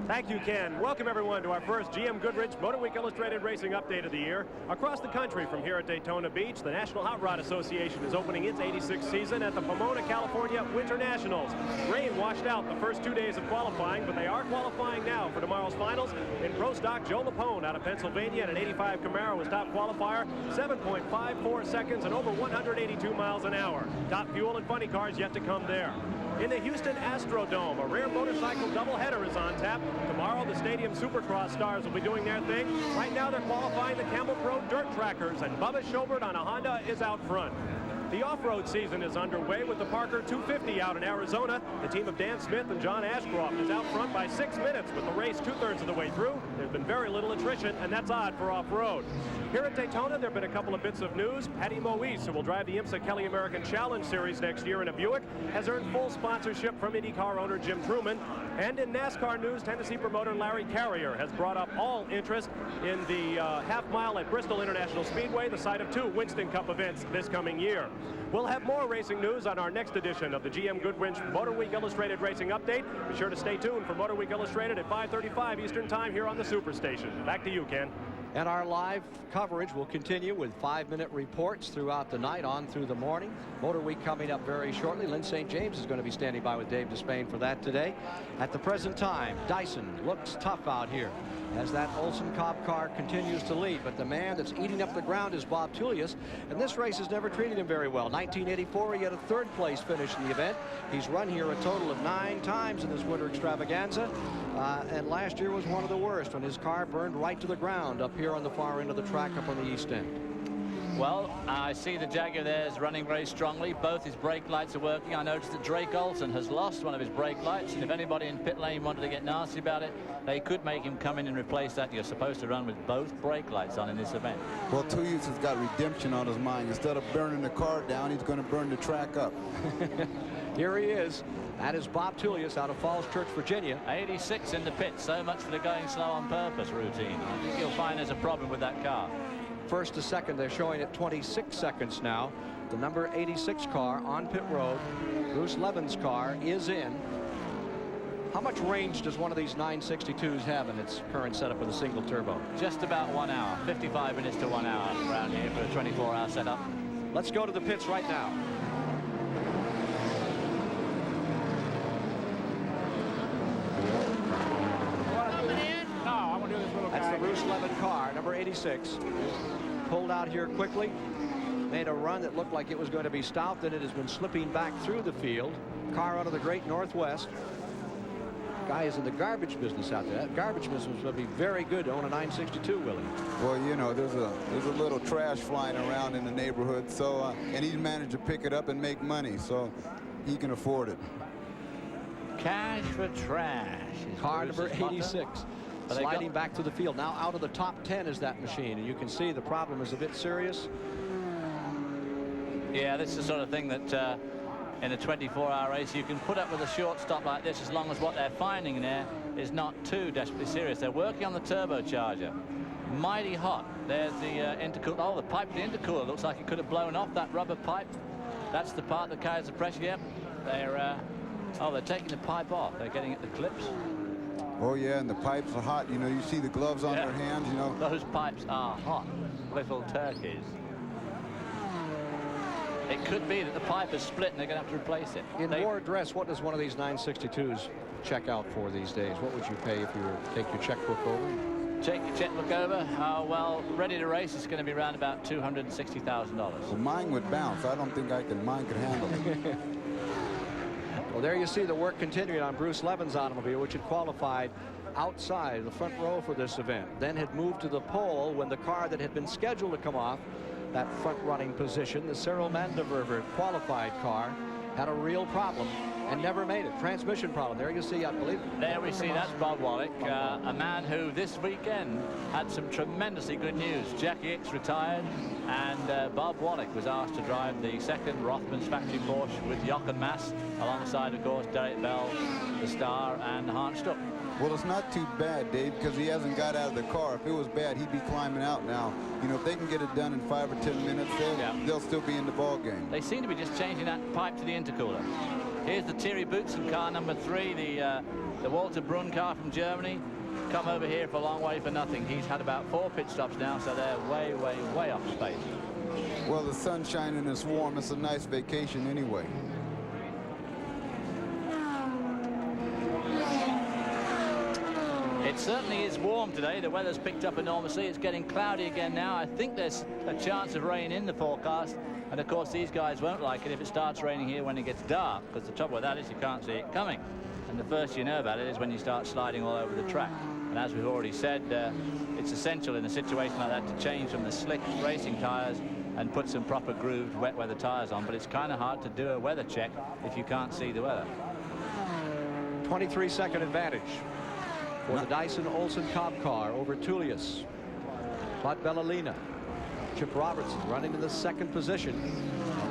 Thank you, Ken. Welcome, everyone, to our first GM Goodwrench Motor Week Illustrated Racing Update of the year. Across the country from here at Daytona Beach, the National Hot Rod Association is opening its 86th season at the Pomona, California Winter Nationals. Rain washed out the first 2 days of qualifying, but they are qualifying now for tomorrow's finals. In Pro Stock, Joe Lapone out of Pennsylvania in an 85 Camaro was top qualifier, 7.54 seconds and over 182 miles an hour. Top fuel and funny cars yet to come there. In the Houston Astrodome, a rare motorcycle doubleheader is on tap. Tomorrow, the Stadium Supercross stars will be doing their thing. Right now, they're qualifying the Camel Pro Dirt Trackers, and Bubba Schobert on a Honda is out front. The off-road season is underway with the Parker 250 out in Arizona. The team of Dan Smith and John Ashcroft is out front by 6 minutes with the race 2/3 of the way through. There's been very little attrition, and that's odd for off-road. Here at Daytona, there have been a couple of bits of news. Patty Moise, who will drive the IMSA Kelly American Challenge Series next year in a Buick, has earned full sponsorship from IndyCar owner Jim Truman. And in NASCAR news, Tennessee promoter Larry Carrier has brought up all interest in the half mile at Bristol International Speedway, the site of 2 Winston Cup events this coming year. We'll have more racing news on our next edition of the GM Goodwrench Motor Week Illustrated Racing Update. Be sure to stay tuned for Motor Week Illustrated at 5:35 Eastern Time here on the Superstation. Back to you, Ken. And our live coverage will continue with 5-minute reports throughout the night on through the morning. Motor Week coming up very shortly. Lynn St. James is going to be standing by with Dave Despain for that today. At the present time, Dyson looks tough out here as that Olson Cobb car continues to lead. But the man that's eating up the ground is Bob Tullius, and this race has never treated him very well. 1984, he had a 3rd place finish in the event. He's run here a total of 9 times in this winter extravaganza, and last year was one of the worst when his car burned right to the ground up here on the far end of the track up on the east end. Well, I see the Jaguar there is running very strongly. Both his brake lights are working. I noticed that Drake Olson has lost one of his brake lights, and if anybody in pit lane wanted to get nasty about it, they could make him come in and replace that. You're supposed to run with both brake lights on in this event. Well, Tullius has got redemption on his mind. Instead of burning the car down, he's going to burn the track up. Here he is. That is Bob Tullius out of Falls Church, Virginia. 86 in the pit. So much for the going slow on purpose routine. I think you'll find there's a problem with that car. First to second, they're showing at 26 seconds now. The number 86 car on pit road. Bruce Levin's car is in. How much range does one of these 962s have in its current setup with a single turbo? Just about 1 hour. 55 minutes to 1 hour around here for a 24-hour setup. Let's go to the pits right now. That's the Bruce Levin car, number 86. Pulled out here quickly. Made a run that looked like it was going to be stopped, and it has been slipping back through the field. Car out of the great Northwest. Guy is in the garbage business out there. That garbage business would be very good to own a 962, Willie. Well, you know, there's a little trash flying around in the neighborhood, so and he's managed to pick it up and make money, so he can afford it. Cash for trash. Car number 86. Sliding back to the field. Now out of the top 10 is that machine, and you can see the problem is a bit serious. Yeah, this is the sort of thing that in a 24-hour race you can put up with a short stop like this as long as what they're finding there is not too desperately serious. They're working on the turbocharger. Mighty hot. There's the intercooler. Oh, the pipe of the intercooler looks like it could have blown off, that rubber pipe. That's the part that carries the pressure. Yep. They're taking the pipe off. They're getting at the clips. Oh, yeah, and the pipes are hot. You know, you see the gloves on their hands, you know. Those pipes are hot, little turkeys. It could be that the pipe is split and they're going to have to replace it. In more address, what does one of these 962s check out for these days? What would you pay if you were to take your checkbook over? Take your checkbook over? Well, ready to race, it's going to be around about $260,000. Well, mine would bounce. I don't think mine could handle it. Well, Well, there you see the work continuing on Bruce Levin's automobile, which had qualified outside the front row for this event, then had moved to the pole when the car that had been scheduled to come off that front running position, the Cyril Mandeverver qualified car, had a real problem and never made it. Transmission problem. There you see, I believe. There we see, that's Bob Wallach, a man who this weekend had some tremendously good news. Jackie Hicks retired, and Bob Wallach was asked to drive the second Rothmans factory Porsche with Jochen Mass, alongside, of course, Derek Bell, the Star, and Hans Stuck. Well, it's not too bad, Dave, because he hasn't got out of the car. If it was bad, he'd be climbing out now. You know, if they can get it done in 5 or 10 minutes, they'll still be in the ball game. They seem to be just changing that pipe to the intercooler. Here's the Thierry Boutsen car, number 3, the Walter Brunn car from Germany. Come over here for a long way for nothing. He's had about 4 pit stops now, so they're way, way, way off space. Well, the sun's shining, it's warm. It's a nice vacation anyway. It certainly is warm today. The weather's picked up enormously. It's getting cloudy again now. I think there's a chance of rain in the forecast. And of course, these guys won't like it if it starts raining here when it gets dark, because the trouble with that is you can't see it coming. And the first you know about it is when you start sliding all over the track. And as we've already said, it's essential in a situation like that to change from the slick racing tires and put some proper grooved wet weather tires on. But it's kind of hard to do a weather check if you can't see the weather. 23-second advantage for the Dyson Olsen Cobb car over Tullius. Bud Bellolina. Chip Robertson running in the second position.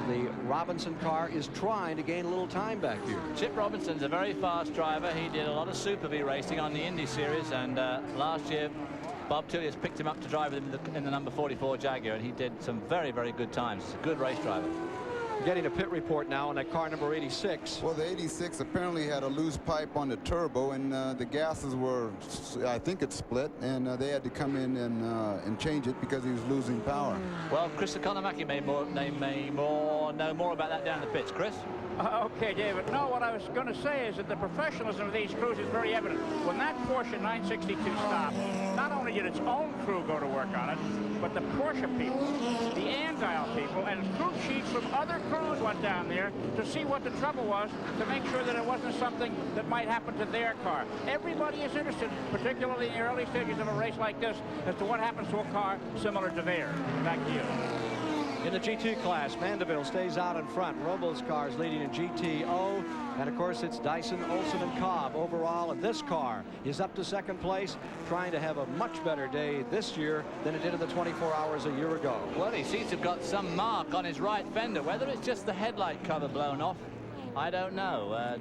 The Robinson car is trying to gain a little time back here. Chip Robinson's a very fast driver. He did a lot of Super V racing on the Indy Series, and last year Bob Tullius picked him up to drive with him in the number 44 Jaguar, and he did some very, very good times. He's a good race driver. Getting a pit report now on that car number 86. Well, the 86 apparently had a loose pipe on the turbo, and the gases were, I think it's split, and they had to come in and change it because he was losing power. Well, Chris Economaki may know more about that down in the pits. Chris? Okay, David. No, what I was going to say is that the professionalism of these crews is very evident. When that Porsche 962 stopped, not only did its own crew go to work on it, but the Porsche people, the Andile people, and crew chiefs from other crews went down there to see what the trouble was, to make sure that it wasn't something that might happen to their car. Everybody is interested, particularly in the early stages of a race like this, as to what happens to a car similar to theirs. Back to you. In the GT class, Mandeville stays out in front. Robles cars leading in GTO. And of course, it's Dyson, Olsen, and Cobb overall. And this car is up to second place, trying to have a much better day this year than it did in the 24 hours a year ago. Well, he seems to have got some mark on his right fender. Whether it's just the headlight cover blown off, I don't know.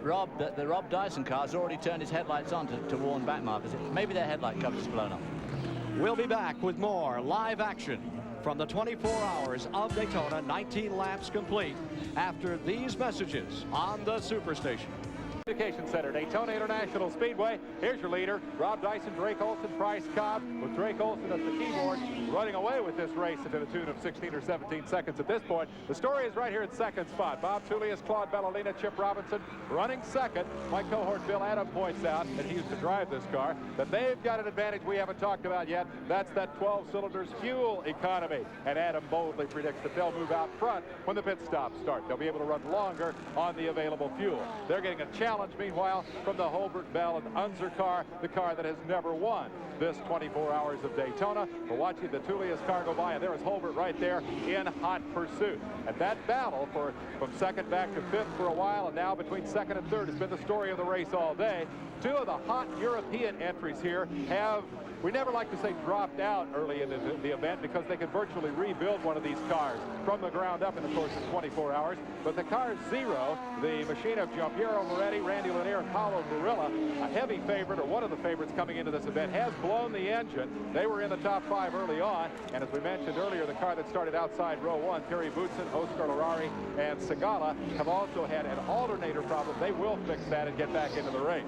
The Rob Dyson car's already turned his headlights on to warn back markers. Maybe their headlight cover's blown off. We'll be back with more live action from the 24 hours of Daytona, 19 laps complete, after these messages on the Superstation. Communication Center, Daytona International Speedway. Here's your leader, Rob Dyson, Drake Olsen, Bryce Cobb, with Drake Olsen at the keyboard, running away with this race to the tune of 16 or 17 seconds at this point. The story is right here at second spot. Bob Tullius, Claude Bellolina, Chip Robinson running second. My cohort Bill Adam points out, and he used to drive this car, that they've got an advantage we haven't talked about yet. That's that 12 cylinders fuel economy. And Adam boldly predicts that they'll move out front when the pit stops start. They'll be able to run longer on the available fuel. They're getting a challenge, meanwhile, from the Holbert Bell and Unser car, the car that has never won this 24 hours of Daytona. We're watching the Tullius car go by, and there is Holbert right there in hot pursuit. And that battle from second back to fifth for a while, and now between second and third has been the story of the race all day. Two of the hot European entries here have, we never like to say dropped out early in the event, because they could virtually rebuild one of these cars from the ground up in the course of 24 hours. But the car zero, the machine of Giampiero Moretti, Randy Lanier, and Paolo Barilla, a heavy favorite, or one of the favorites coming into this event, has blown the engine. They were in the top 5 early on, and as we mentioned earlier, the car that started outside row 1, Terry Boutsen, Oscar Larari, and Segala, have also had an alternator problem. They will fix that and get back into the race.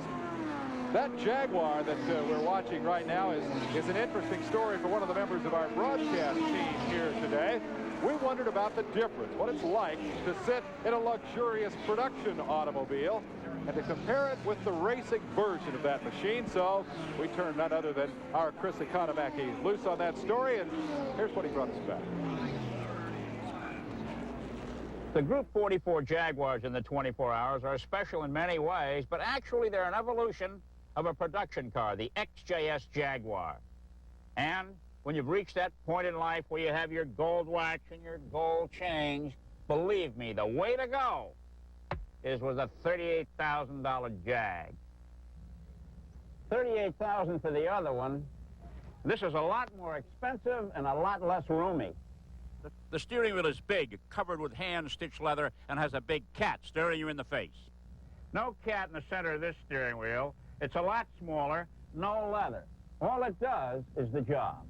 That Jaguar that we're watching right now is an interesting story for one of the members of our broadcast team here today. We wondered about the difference, what it's like to sit in a luxurious production automobile and to compare it with the racing version of that machine. So we turned none other than our Chris Economaki loose on that story, and here's what he brought us back. The Group 44 Jaguars in the 24 hours are special in many ways, but actually they're an evolution of a production car, the XJS Jaguar. And when you've reached that point in life where you have your gold watch and your gold change, believe me, the way to go is with a $38,000 Jag. $38,000 for the other one. This is a lot more expensive and a lot less roomy. The steering wheel is big, covered with hand-stitched leather, and has a big cat staring you in the face. No cat in the center of this steering wheel. It's a lot smaller, no leather. All it does is the job.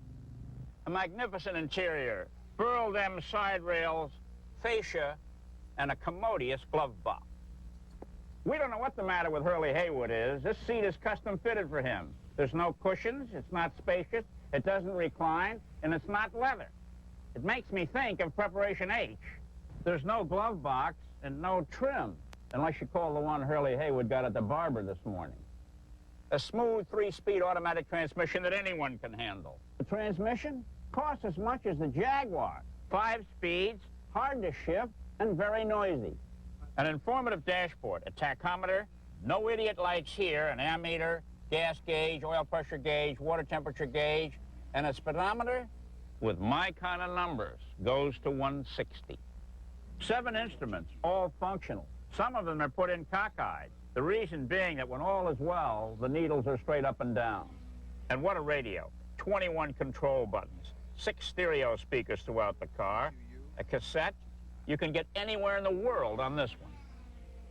A magnificent interior, furled M side rails, fascia, and a commodious glove box. We don't know what the matter with Hurley Haywood is. This seat is custom fitted for him. There's no cushions, it's not spacious, it doesn't recline, and it's not leather. It makes me think of Preparation H. There's no glove box and no trim, unless you call the one Hurley Haywood got at the barber this morning. A smooth 3-speed automatic transmission that anyone can handle. The transmission costs as much as the Jaguar. 5 speeds, hard to shift, and very noisy. An informative dashboard, a tachometer, no idiot lights here, an ammeter, gas gauge, oil pressure gauge, water temperature gauge, and a speedometer with my kind of numbers goes to 160. 7 instruments, all functional. Some of them are put in cockeyed. The reason being that when all is well, the needles are straight up and down. And what a radio. 21 control buttons, 6 stereo speakers throughout the car, a cassette. You can get anywhere in the world on this one.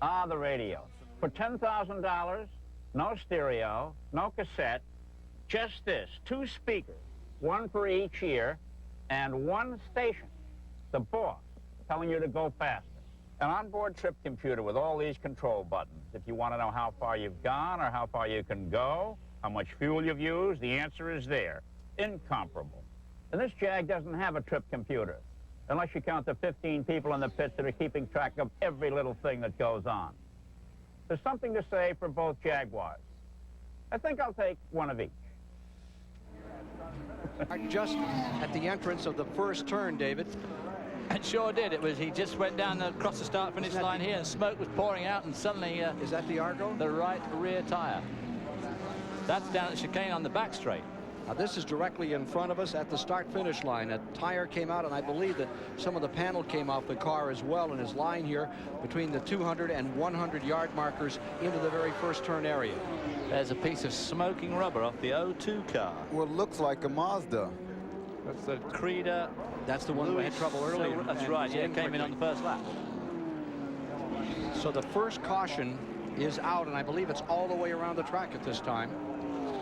Ah, the radio. For $10,000, no stereo, no cassette, just this, 2 speakers, 1 for each ear, and 1 station, the boss, telling you to go faster. An onboard trip computer with all these control buttons. If you want to know how far you've gone or how far you can go, how much fuel you've used, the answer is there. Incomparable. And this Jag doesn't have a trip computer, unless you count the 15 people in the pits that are keeping track of every little thing that goes on. There's something to say for both Jaguars. I think I'll take one of each. Just at the entrance of the first turn, David. It sure did. He just went down across the start-finish line here, and smoke was pouring out, and suddenly... is that the Argo? The right rear tire. That's down at chicane on the back straight. Now, this is directly in front of us at the start-finish line. A tire came out, and I believe that some of the panel came off the car as well, and is lying here between the 200 and 100-yard markers into the very first turn area. There's a piece of smoking rubber off the O2 car. Well, it looks like a Mazda. That's the Creda. That's the one that we had trouble earlier. That's right, yeah, it came in on the first lap. So the first caution is out, and I believe it's all the way around the track at this time,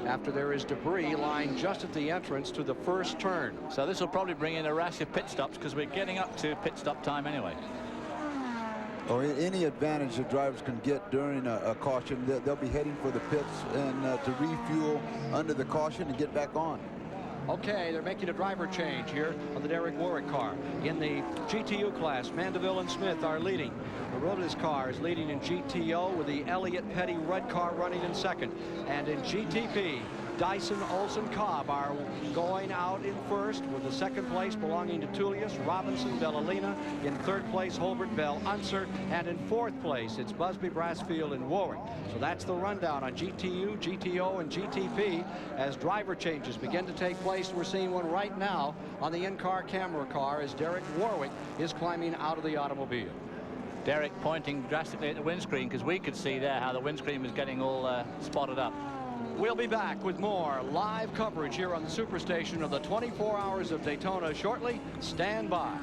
after there is debris lying just at the entrance to the first turn. So this will probably bring in a rash of pit stops, because we're getting up to pit stop time anyway. Or any advantage the drivers can get during a caution, they'll be heading for the pits and to refuel under the caution and get back on. Okay, they're making a driver change here on the Derek Warwick car. In the GTU class, Mandeville and Smith are leading. The Rodas car is leading in GTO with the Elliott Petty red car running in second. And in GTP, Dyson, Olson, Cobb are going out in first, with the second place belonging to Tullius, Robinson, Bellolina. In third place, Holbert, Bell, Unser. And in fourth place, it's Busby, Brassfield, and Warwick. So that's the rundown on GTU, GTO, and GTP as driver changes begin to take place. We're seeing one right now on the in-car camera car as Derek Warwick is climbing out of the automobile. Derek pointing drastically at the windscreen, because we could see there how the windscreen was getting all spotted up. We'll be back with more live coverage here on the Superstation of the 24 Hours of Daytona shortly. Stand by.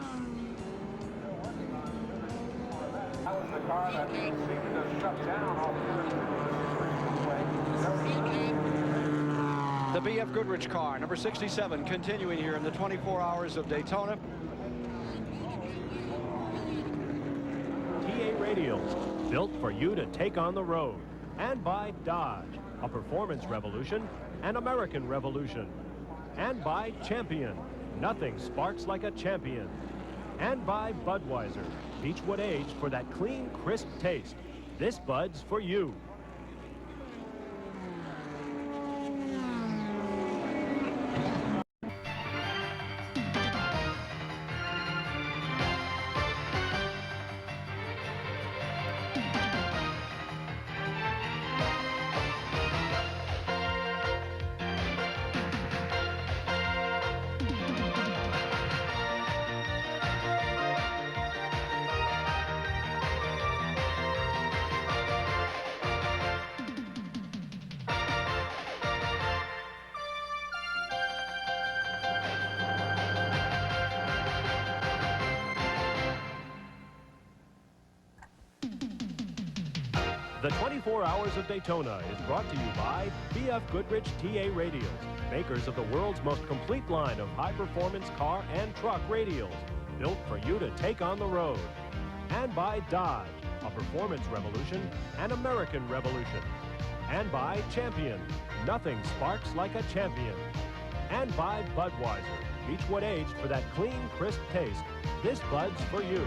The B.F. Goodrich car, number 67, continuing here in the 24 Hours of Daytona. TA radials, built for you to take on the road. And by Dodge, a performance revolution, an American revolution. And by Champion, nothing sparks like a champion. And by Budweiser, Beechwood aged for that clean, crisp taste. This Bud's for you. The 24 Hours of Daytona is brought to you by BF Goodrich TA Radials, makers of the world's most complete line of high-performance car and truck radials, built for you to take on the road. And by Dodge, a performance revolution, an American revolution. And by Champion, nothing sparks like a champion. And by Budweiser, Beechwood aged for that clean, crisp taste. This Bud's for you.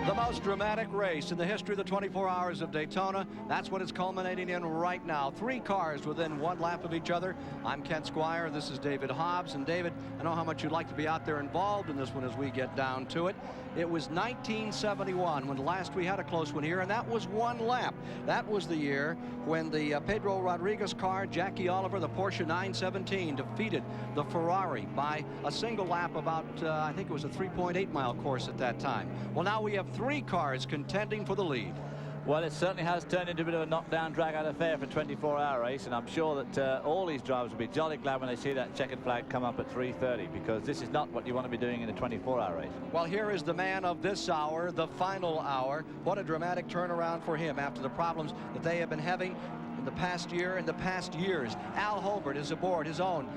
The most dramatic race in the history of the 24 Hours of Daytona. That's what it's culminating in right now. 3 cars within 1 lap of each other. I'm Kent Squire. This is David Hobbs. And David, I know how much you'd like to be out there involved in this one as we get down to it. It was 1971 when last we had a close one here, and that was 1 lap. That was the year when the Pedro Rodriguez car, Jackie Oliver, the Porsche 917, defeated the Ferrari by a single lap about, I think it was a 3.8-mile course at that time. Well, now we have 3 cars contending for the lead. Well, it certainly has turned into a bit of a knockdown, drag-out affair for a 24-hour race, and I'm sure that all these drivers will be jolly glad when they see that checkered flag come up at 3:30, because this is not what you want to be doing in a 24-hour race. Well, here is the man of this hour, the final hour. What a dramatic turnaround for him after the problems that they have been having in the past year and the past years. Al Holbert is aboard his own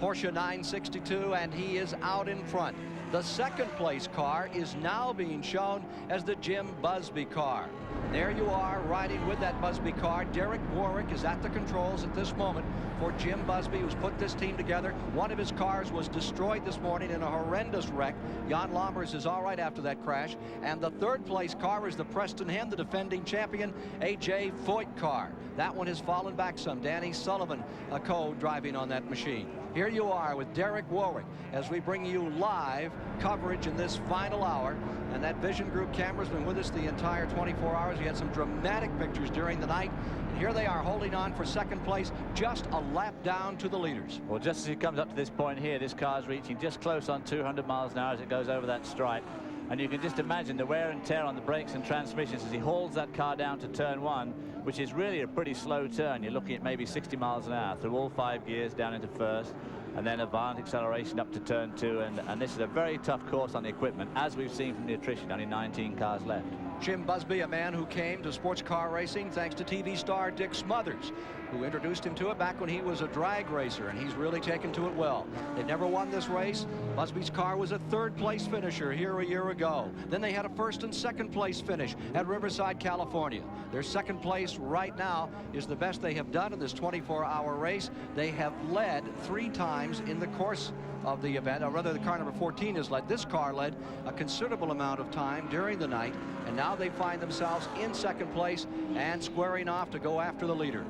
Porsche 962, and he is out in front. The second place car is now being shown as the Jim Busby car. There you are, riding with that Busby car. Derek Warwick is at the controls at this moment for Jim Busby, who's put this team together. One of his cars was destroyed this morning in a horrendous wreck. Jan Lammers is all right after that crash. And the third place car is the Preston Hen, the defending champion, A.J. Foyt car. That one has fallen back some. Danny Sullivan, a co-driving on that machine. Here you are with Derek Warwick as we bring you live coverage in this final hour. And that Vision Group camera's been with us the entire 24 hours. We had some dramatic pictures during the night. And here they are holding on for second place, just a lap down to the leaders. Well, just as he comes up to this point here, this car's reaching just close on 200 miles an hour as it goes over that stripe. And you can just imagine the wear and tear on the brakes and transmissions as he hauls that car down to turn 1, which is really a pretty slow turn. You're looking at maybe 60 miles an hour through all 5 gears down into first, and then a violent acceleration up to turn 2. And this is a very tough course on the equipment, as we've seen from the attrition. Only 19 cars left. Jim Busby, a man who came to sports car racing thanks to TV star Dick Smothers, who introduced him to it back when he was a drag racer, and he's really taken to it well. They never won this race. Busby's car was a third-place finisher here a year ago. Then they had a first and second-place finish at Riverside, California. Their second place right now is the best they have done in this 24-hour race. They have led 3 times in the course of the event, or rather the car number 14 has led. This car led a considerable amount of time during the night, and now they find themselves in second place and squaring off to go after the leader.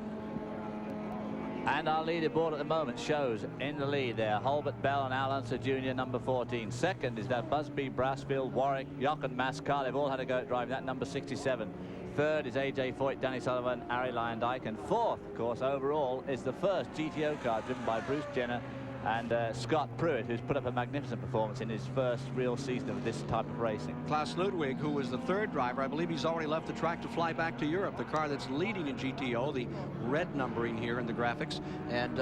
And our leaderboard at the moment shows in the lead there Holbert, Bell and Al Unser Jr. number 14. Second is that Busby, Brassfield, Warwick, Jochen Mascar. They've all had a go at driving that number 67. Third is A.J. Foyt, Danny Sullivan, Arie Luyendyk. And fourth, of course, overall is the first GTO car driven by Bruce Jenner and Scott Pruitt, who's put up a magnificent performance in his first real season of this type of racing. Klaus Ludwig, who was the third driver, I believe he's already left the track to fly back to Europe. The car that's leading in GTO, the red numbering here in the graphics, and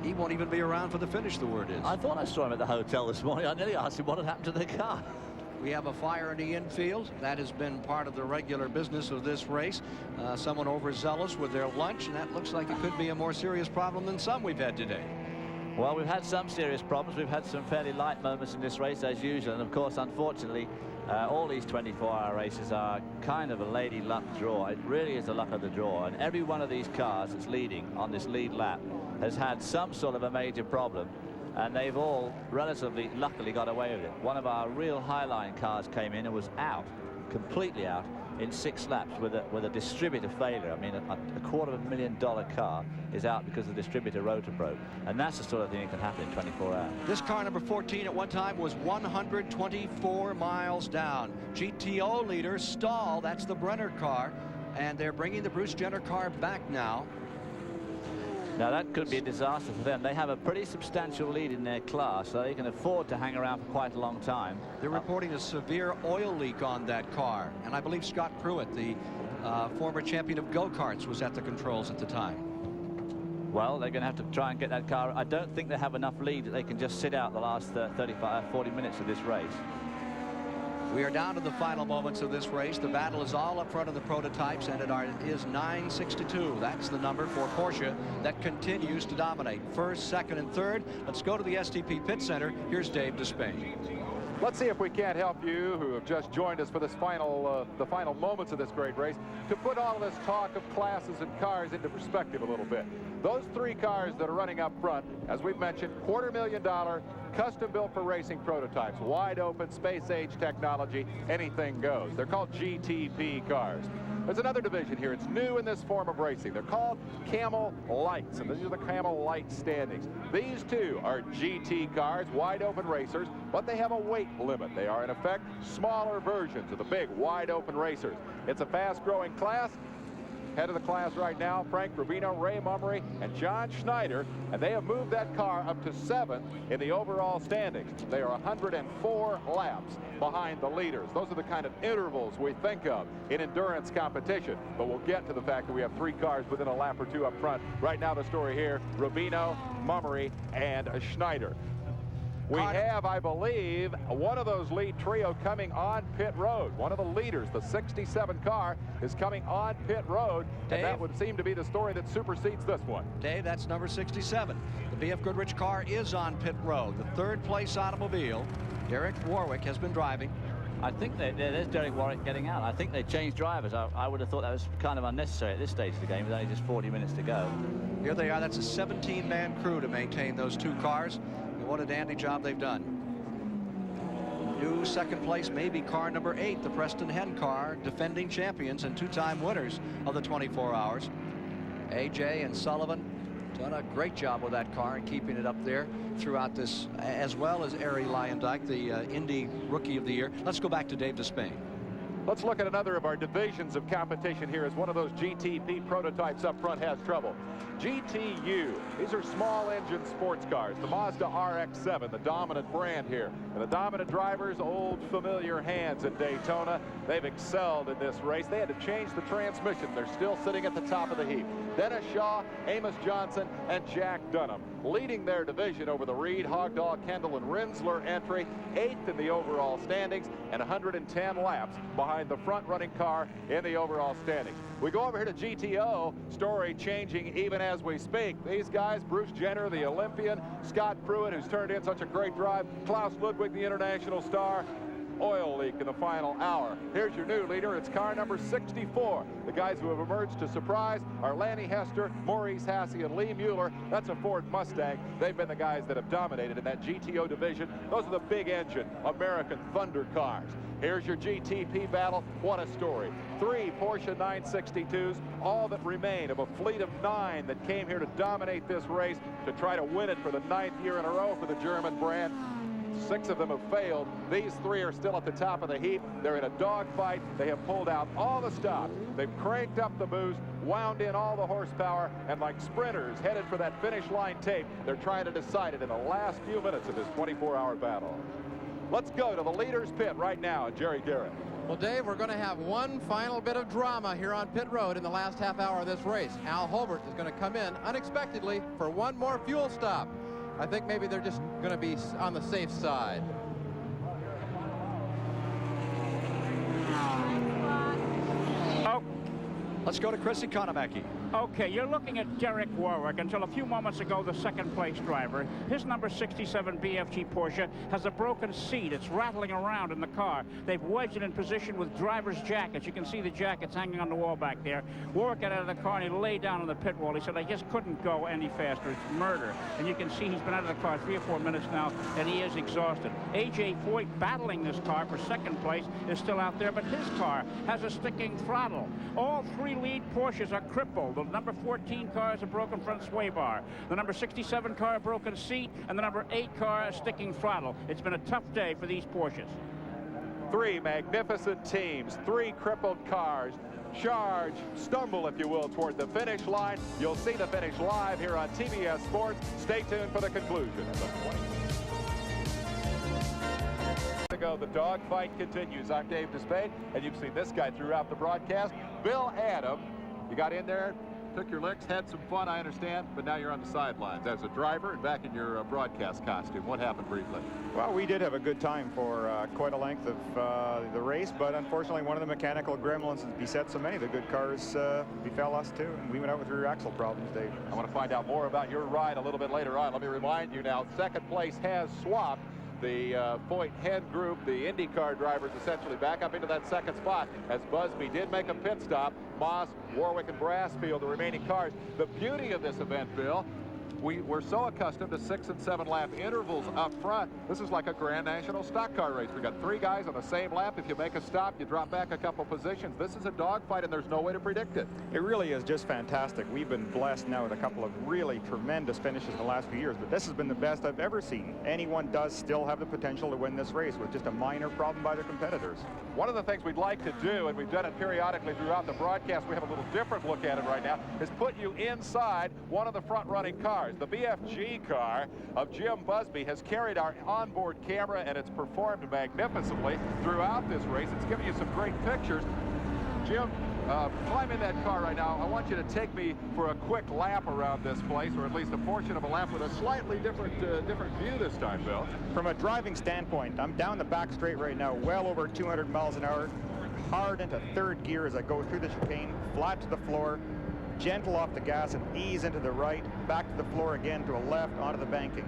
he won't even be around for the finish, the word is. I thought I saw him at the hotel this morning. I nearly asked him what had happened to the car. We have a fire in the infield. That has been part of the regular business of this race. Someone overzealous with their lunch, and that looks like it could be a more serious problem than some we've had today. Well, we've had some serious problems. We've had some fairly light moments in this race, as usual. And, of course, unfortunately, all these 24-hour races are kind of a lady luck draw. It really is the luck of the draw. And every one of these cars that's leading on this lead lap has had some sort of a major problem. And they've all relatively luckily got away with it. One of our real Highline cars came in and was out, completely out, in 6 laps with a distributor failure. I mean, a $250,000 car is out because the distributor rotor broke. And that's the sort of thing that can happen in 24 hours. This car number 14 at one time was 124 miles down. GTO leader Stahl, that's the Brenner car, and they're bringing the Bruce Jenner car back now. Now that could be a disaster for them. They have a pretty substantial lead in their class, so they can afford to hang around for quite a long time. They're reporting a severe oil leak on that car, and I believe Scott Pruitt, the former champion of go-karts, was at the controls at the time. Well, they're going to have to try and get that car. I don't think they have enough lead that they can just sit out the last 40 minutes of this race. We are down to the final moments of this race. The battle is all up front of the prototypes, and it is 962. That's the number for Porsche that continues to dominate. First, second, and third. Let's go to the STP Pit Center. Here's Dave Despain. Let's see if we can't help you who have just joined us for this the final moments of this great race to put all of this talk of classes and cars into perspective a little bit. Those three cars that are running up front, as we've mentioned, $250,000, custom built for racing prototypes, wide open, space age technology, anything goes. They're called GTP cars. There's another division here. It's new in this form of racing. They're called Camel Lights, and these are the Camel Light standings. These two are GT cars, wide open racers, but they have a weight limit. They are, in effect, smaller versions of the big, wide open racers. It's a fast-growing class. Head of the class right now, Frank Rubino, Ray Mummery, and John Schneider, and they have moved that car up to 7th in the overall standings. They are 104 laps behind the leaders. Those are the kind of intervals we think of in endurance competition, but we'll get to the fact that we have three cars within a lap or two up front. Right now, the story here, Rubino, Mummery, and Schneider. We have, I believe, one of those lead trio coming on pit road. One of the leaders, the 67 car, is coming on pit road, Dave, and that would seem to be the story that supersedes this one. Dave, that's number 67. The BF Goodrich car is on pit road. The third place automobile, Derek Warwick, has been driving. I think there's Derek Warwick getting out. I think they changed drivers. I would have thought that was kind of unnecessary at this stage of the game with only just 40 minutes to go. Here they are. That's a 17-man crew to maintain those two cars. What a dandy job they've done. New second place, maybe car number 8, the Preston Hen car, defending champions and two-time winners of the 24 hours. AJ and Sullivan done a great job with that car and keeping it up there throughout this, as well as Ari Lyondike, the Indy Rookie of the Year. Let's go back to Dave Despain. Let's look at another of our divisions of competition here as one of those GTP prototypes up front has trouble. GTU, these are small engine sports cars. The Mazda RX-7, the dominant brand here. And the dominant drivers, old familiar hands at Daytona. They've excelled in this race. They had to change the transmission. They're still sitting at the top of the heap. Dennis Shaw, Amos Johnson, and Jack Dunham leading their division over the Reed, Hogdahl, Kendall, and Rinsler entry, 8th in the overall standings, and 110 laps behind the front-running car in the overall standings. We go over here to GTO, story changing even as we speak. These guys, Bruce Jenner, the Olympian, Scott Pruitt, who's turned in such a great drive, Klaus Ludwig, the international star. Oil leak in the final hour. Here's your new leader. It's car number 64. The guys who have emerged to surprise are Lanny Hester, Maurice Hassey, and Lee Mueller. That's a Ford Mustang. They've been the guys that have dominated in that GTO division. Those are the big engine American Thunder cars. Here's your GTP battle. What a story. 3 Porsche 962s, all that remain of a fleet of 9 that came here to dominate this race to try to win it for the 9th year in a row for the German brand. 6 of them have failed. These 3 are still at the top of the heap. They're in a dogfight. They have pulled out all the stops. They've cranked up the boost, wound in all the horsepower, and like sprinters headed for that finish line tape, they're trying to decide it in the last few minutes of this 24-hour battle. Let's go to the leader's pit right now, Jerry Garrett. Well, Dave, we're going to have one final bit of drama here on pit road in the last half hour of this race. Al Holbert is going to come in unexpectedly for one more fuel stop. I think maybe they're just going to be on the safe side. Oh. Let's go to Chris Economaki. Okay, you're looking at Derek Warwick. Until a few moments ago, the second place driver. His number 67 BFG Porsche has a broken seat. It's rattling around in the car. They've wedged it in position with driver's jackets. You can see the jackets hanging on the wall back there. Warwick got out of the car and he lay down on the pit wall. He said, I just couldn't go any faster. It's murder. And you can see he's been out of the car 3 or 4 minutes now, and he is exhausted. AJ Foyt, battling this car for second place, is still out there, but his car has a sticking throttle. All 3 lead Porsches are crippled. The number 14 car has a broken front sway bar. The number 67 car, a broken seat, and the number 8 car, a sticking throttle. It's been a tough day for these Porsches. 3 magnificent teams, 3 crippled cars. Charge, stumble, if you will, toward the finish line. You'll see the finish live here on TBS Sports. Stay tuned for the conclusion of the 20. The dogfight continues. I'm Dave Despain, and you've seen this guy throughout the broadcast. Bill Adam, you got in there took your licks, had some fun, I understand, but now you're on the sidelines as a driver and back in your broadcast costume. What happened briefly? Well, we did have a good time for quite a length of the race, but unfortunately one of the mechanical gremlins has beset so many of the good cars befell us too, and we went out with rear axle problems, Dave. I want to find out more about your ride a little bit later on. Let me remind you now, second place has swapped. The Foyt Hen group, the IndyCar drivers, essentially back up into that second spot as Busby did make a pit stop. Moss, Warwick, and Brassfield, the remaining cars. The beauty of this event, Bill, we're so accustomed to 6- and 7-lap intervals up front. This is like a Grand National stock car race. We got 3 guys on the same lap. If you make a stop, you drop back a couple positions. This is a dogfight, and there's no way to predict it. It really is just fantastic. We've been blessed now with a couple of really tremendous finishes in the last few years, but this has been the best I've ever seen. Anyone does still have the potential to win this race with just a minor problem by their competitors. One of the things we'd like to do, and we've done it periodically throughout the broadcast, we have a little different look at it right now, is put you inside one of the front-running cars. The BFG car of Jim Busby has carried our onboard camera, and it's performed magnificently throughout this race. It's giving you some great pictures. Jim, climb in that car right now. I want you to take me for a quick lap around this place, or at least a portion of a lap with a slightly different view this time, Bill. From a driving standpoint, I'm down the back straight right now, well over 200 miles an hour, hard into third gear as I go through the chicane, flat to the floor, gentle off the gas and ease into the right, back to the floor again to a left onto the banking.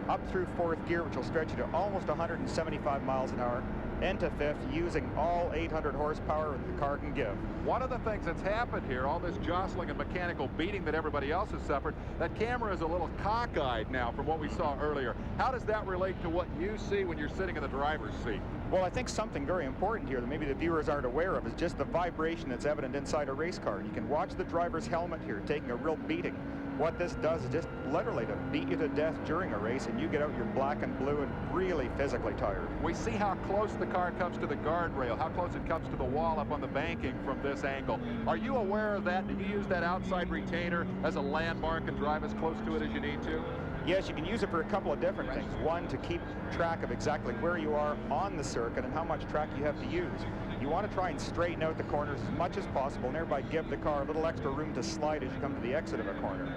Up through fourth gear, which will stretch you to almost 175 miles an hour, into fifth, using all 800 horsepower the car can give. One of the things that's happened here, all this jostling and mechanical beating that everybody else has suffered, that camera is a little cockeyed now from what we saw earlier. How does that relate to what you see when you're sitting in the driver's seat? Well, I think something very important here that maybe the viewers aren't aware of is just the vibration that's evident inside a race car. You can watch the driver's helmet here taking a real beating. What this does is just literally to beat you to death during a race, and you get out your black and blue and really physically tired. We see how close the car comes to the guardrail, how close it comes to the wall up on the banking from this angle. Are you aware of that? Do you use that outside retainer as a landmark and drive as close to it as you need to? Yes, you can use it for a couple of different things. One, to keep track of exactly where you are on the circuit and how much track you have to use. You want to try and straighten out the corners as much as possible and thereby give the car a little extra room to slide as you come to the exit of a corner.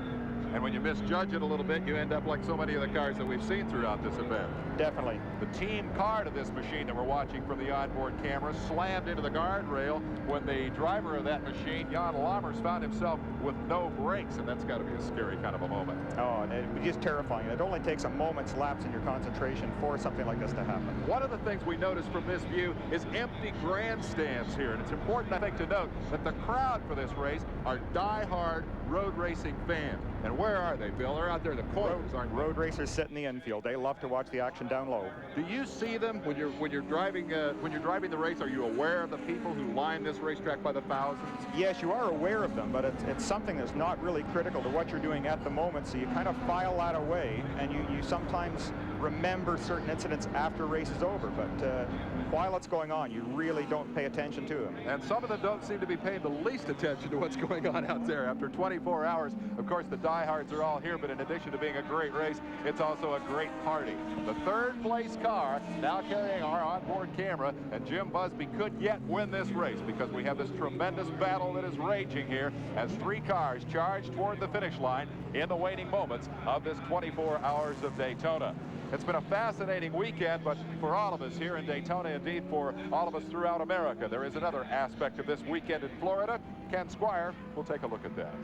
And when you misjudge it a little bit, you end up like so many of the cars that we've seen throughout this event. Definitely. The team car to this machine that we're watching from the onboard camera slammed into the guardrail when the driver of that machine, Jan Lammers, found himself with no brakes, and that's got to be a scary kind of a moment. Oh, and it was just terrifying. It only takes a moment's lapse in your concentration for something like this to happen. One of the things we noticed from this view is empty grandstands here, and it's important, I think, to note that the crowd for this race are die-hard road racing fans. And where are they, Bill? They're out there in the corners, aren't they? Road racers sit in the infield. They love to watch the action down low. Do you see them when you're driving the race? Are you aware of the people who line this racetrack by the thousands? Yes, you are aware of them, but it's something that's not really critical to what you're doing at the moment. So you kind of file that away, and you sometimes remember certain incidents after race is over. But while it's going on, you really don't pay attention to them. And some of them don't seem to be paying the least attention to what's going on out there. After 24 hours, of course, the diehards are all here, but in addition to being a great race, it's also a great party. The third place car now carrying our onboard camera, and Jim Busby could yet win this race because we have this tremendous battle that is raging here as 3 cars charge toward the finish line in the waning moments of this 24 hours of Daytona. It's been a fascinating weekend, but for all of us here in Daytona, indeed for all of us throughout America, there is another aspect of this weekend in Florida. Ken Squire will take a look at that.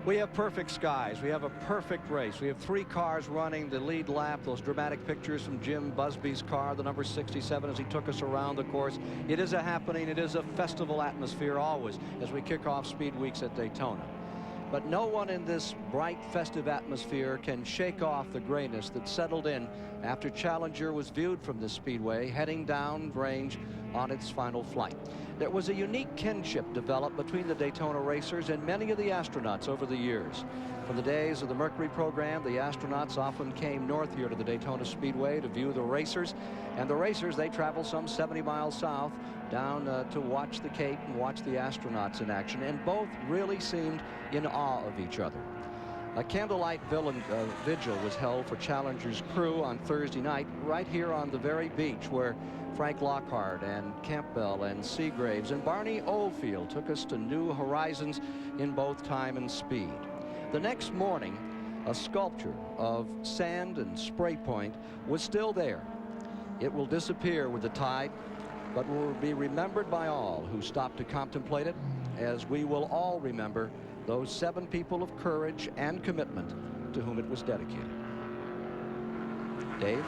We have perfect skies. We have a perfect race. We have 3 cars running the lead lap. Those dramatic pictures from Jim Busby's car, the number 67, as he took us around the course. It is a happening. It is a festival atmosphere always as we kick off Speed Weeks at Daytona. But no one in this bright, festive atmosphere can shake off the grayness that settled in after Challenger was viewed from this speedway heading down range on its final flight. There was a unique kinship developed between the Daytona racers and many of the astronauts over the years. From the days of the Mercury program, the astronauts often came north here to the Daytona Speedway to view the racers. And the racers, they travel some 70 miles south down to watch the Cape and watch the astronauts in action. And both really seemed in awe of each other. A candlelight vigil was held for Challenger's crew on Thursday night right here on the very beach where Frank Lockhart and Campbell and Seagraves and Barney Oldfield took us to new horizons in both time and speed. The next morning, a sculpture of sand and spray paint was still there. It will disappear with the tide, but will be remembered by all who stopped to contemplate it, as we will all remember those 7 people of courage and commitment to whom it was dedicated. Dave?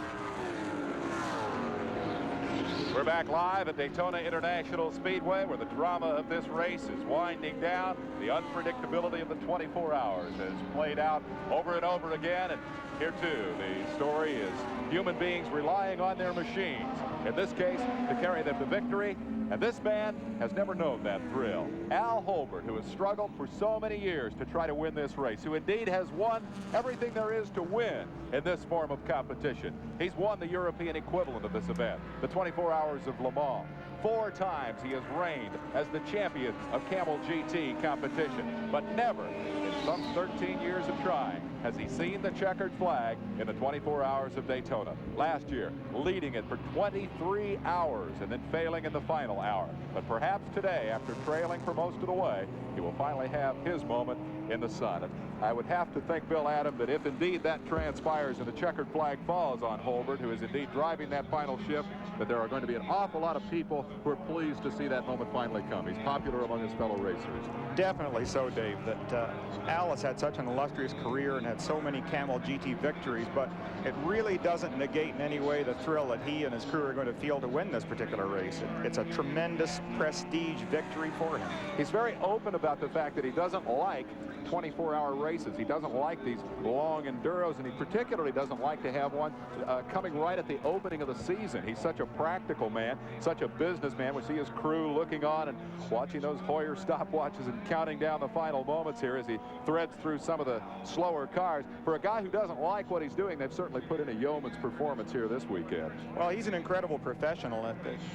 We're back live at Daytona International Speedway, where the drama of this race is winding down. The unpredictability of the 24 hours has played out over and over again. And here, too, the story is human beings relying on their machines, in this case, to carry them to victory. And this man has never known that thrill. Al Holbert, who has struggled for so many years to try to win this race, who indeed has won everything there is to win in this form of competition. He's won the European equivalent of this event, the 24 Hours of Le Mans. 4 times he has reigned as the champion of Camel GT competition, but never in some 13 years of trying has he seen the checkered flag in the 24 Hours of Daytona. Last year, leading it for 23 hours and then failing in the final hour. But perhaps today, after trailing for most of the way, he will finally have his moment in the sun. And I would have to think, Bill Adam, that if indeed that transpires and the checkered flag falls on Holbert, who is indeed driving that final shift, that there are going to be an awful lot of people who are pleased to see that moment finally come. He's popular among his fellow racers. Definitely so, Dave, that Al has had such an illustrious career and had so many Camel GT victories, but it really doesn't negate in any way the thrill that he and his crew are going to feel to win this particular race. It's a tremendous prestige victory for him. He's very open about the fact that he doesn't like 24-hour races. He doesn't like these long enduros, and he particularly doesn't like to have one coming right at the opening of the season. He's such a practical man, such a businessman. We see his crew looking on and watching those Hoyer stopwatches and counting down the final moments here as he threads through some of the slower cars. For a guy who doesn't like what he's doing, they've certainly put in a yeoman's performance here this weekend. Well, he's an incredible professional.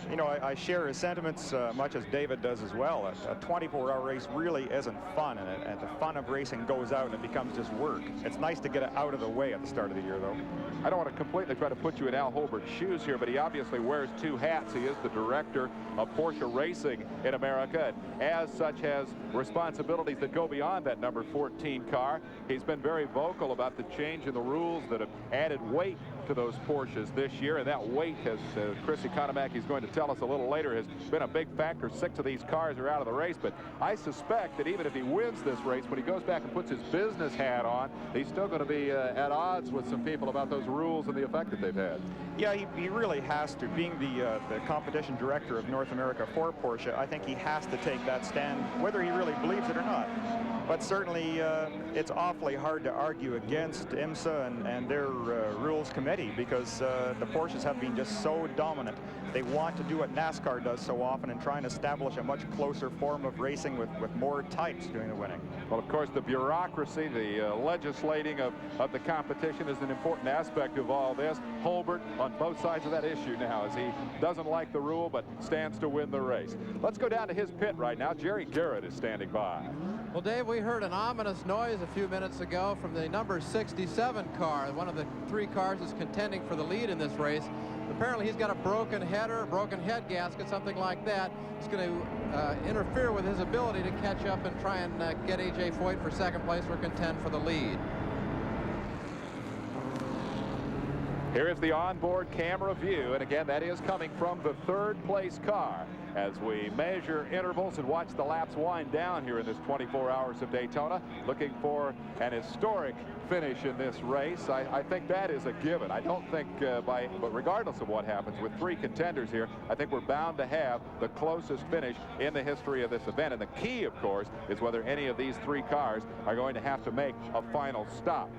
You know, I share his sentiments much as David does as well. A 24-hour race really isn't fun, and the fun of racing goes out and it becomes just work. It's nice to get it out of the way at the start of the year, though. I don't want to completely try to put you in Al Holbert's shoes here, but he obviously wears 2 hats. He is the director of Porsche Racing in America, and as such has responsibilities that go beyond that number 14 car. He's been very vocal about the change in the rules that have added weight to those Porsches this year, and that weight has, Chris Economack is going to tell us a little later, has been a big factor. 6 of these cars are out of the race, but I suspect that even if he wins this race, when he goes back and puts his business hat on, he's still going to be at odds with some people about those rules and the effect that they've had. Yeah, he really has to. Being the competition director of North America for Porsche, I think he has to take that stand, whether he really believes it or not. But certainly, it's awfully hard to argue against IMSA and their rules committee, because the Porsches have been just so dominant. They want to do what NASCAR does so often and try and establish a much closer form of racing with more types doing the winning. Well, of course, the bureaucracy, the legislating of the competition is an important aspect of all this. Holbert on both sides of that issue now, as he doesn't like the rule but stands to win the race. Let's go down to his pit right now. Jerry Garrett is standing by. Well, Dave, we heard an ominous noise a few minutes ago from the number 67 car. One of the 3 cars is contending for the lead in this race. Apparently, he's got a broken header, broken head gasket, something like that. It's going to interfere with his ability to catch up and try and get A.J. Foyt for second place or contend for the lead. Here is the onboard camera view, and again, that is coming from the 3rd place car as we measure intervals and watch the laps wind down here in this 24 Hours of Daytona, looking for an historic finish in this race. I think that is a given. I don't think but regardless of what happens with 3 contenders here, I think we're bound to have the closest finish in the history of this event. And the key, of course, is whether any of these 3 cars are going to have to make a final stop.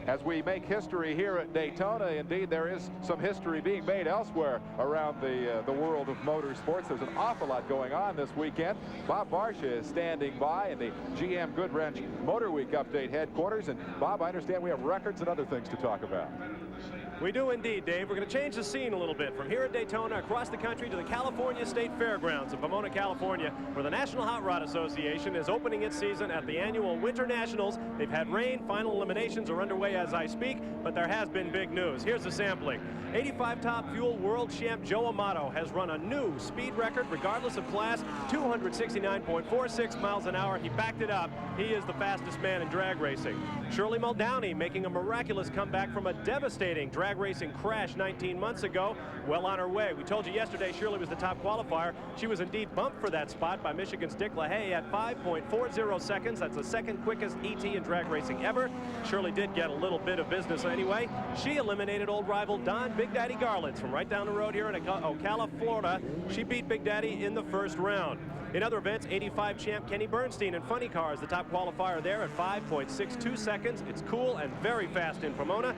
As we make history here at Daytona, indeed, there is some history being made elsewhere around the world of motorsports. There's an awful lot going on this weekend. Bob Barsha is standing by in the GM Goodwrench Motor Week Update headquarters. And Bob, I understand we have records and other things to talk about. We do indeed, Dave. We're going to change the scene a little bit from here at Daytona across the country to the California State Fairgrounds in Pomona, California, where the National Hot Rod Association is opening its season at the annual Winter Nationals. They've had rain. Final eliminations are underway as I speak, but there has been big news. Here's the sampling. 85 Top Fuel world champ Joe Amato has run a new speed record regardless of class, 269.46 miles an hour. He backed it up. He is the fastest man in drag racing. Shirley Muldowney making a miraculous comeback from a devastating drag racing crash 19 months ago. Well on her way. We told you yesterday Shirley was the top qualifier. She was indeed bumped for that spot by Michigan's Dick LaHaye at 5.40 seconds. That's the second quickest ET in drag racing ever. Shirley did get a little bit of business anyway. She eliminated old rival Don Big Daddy Garlands from right down the road here in Ocala, Florida. She beat Big Daddy in the first round. In other events, 85 champ Kenny Bernstein in funny cars, the top qualifier there at 5.62 seconds. It's cool and very fast in Pomona.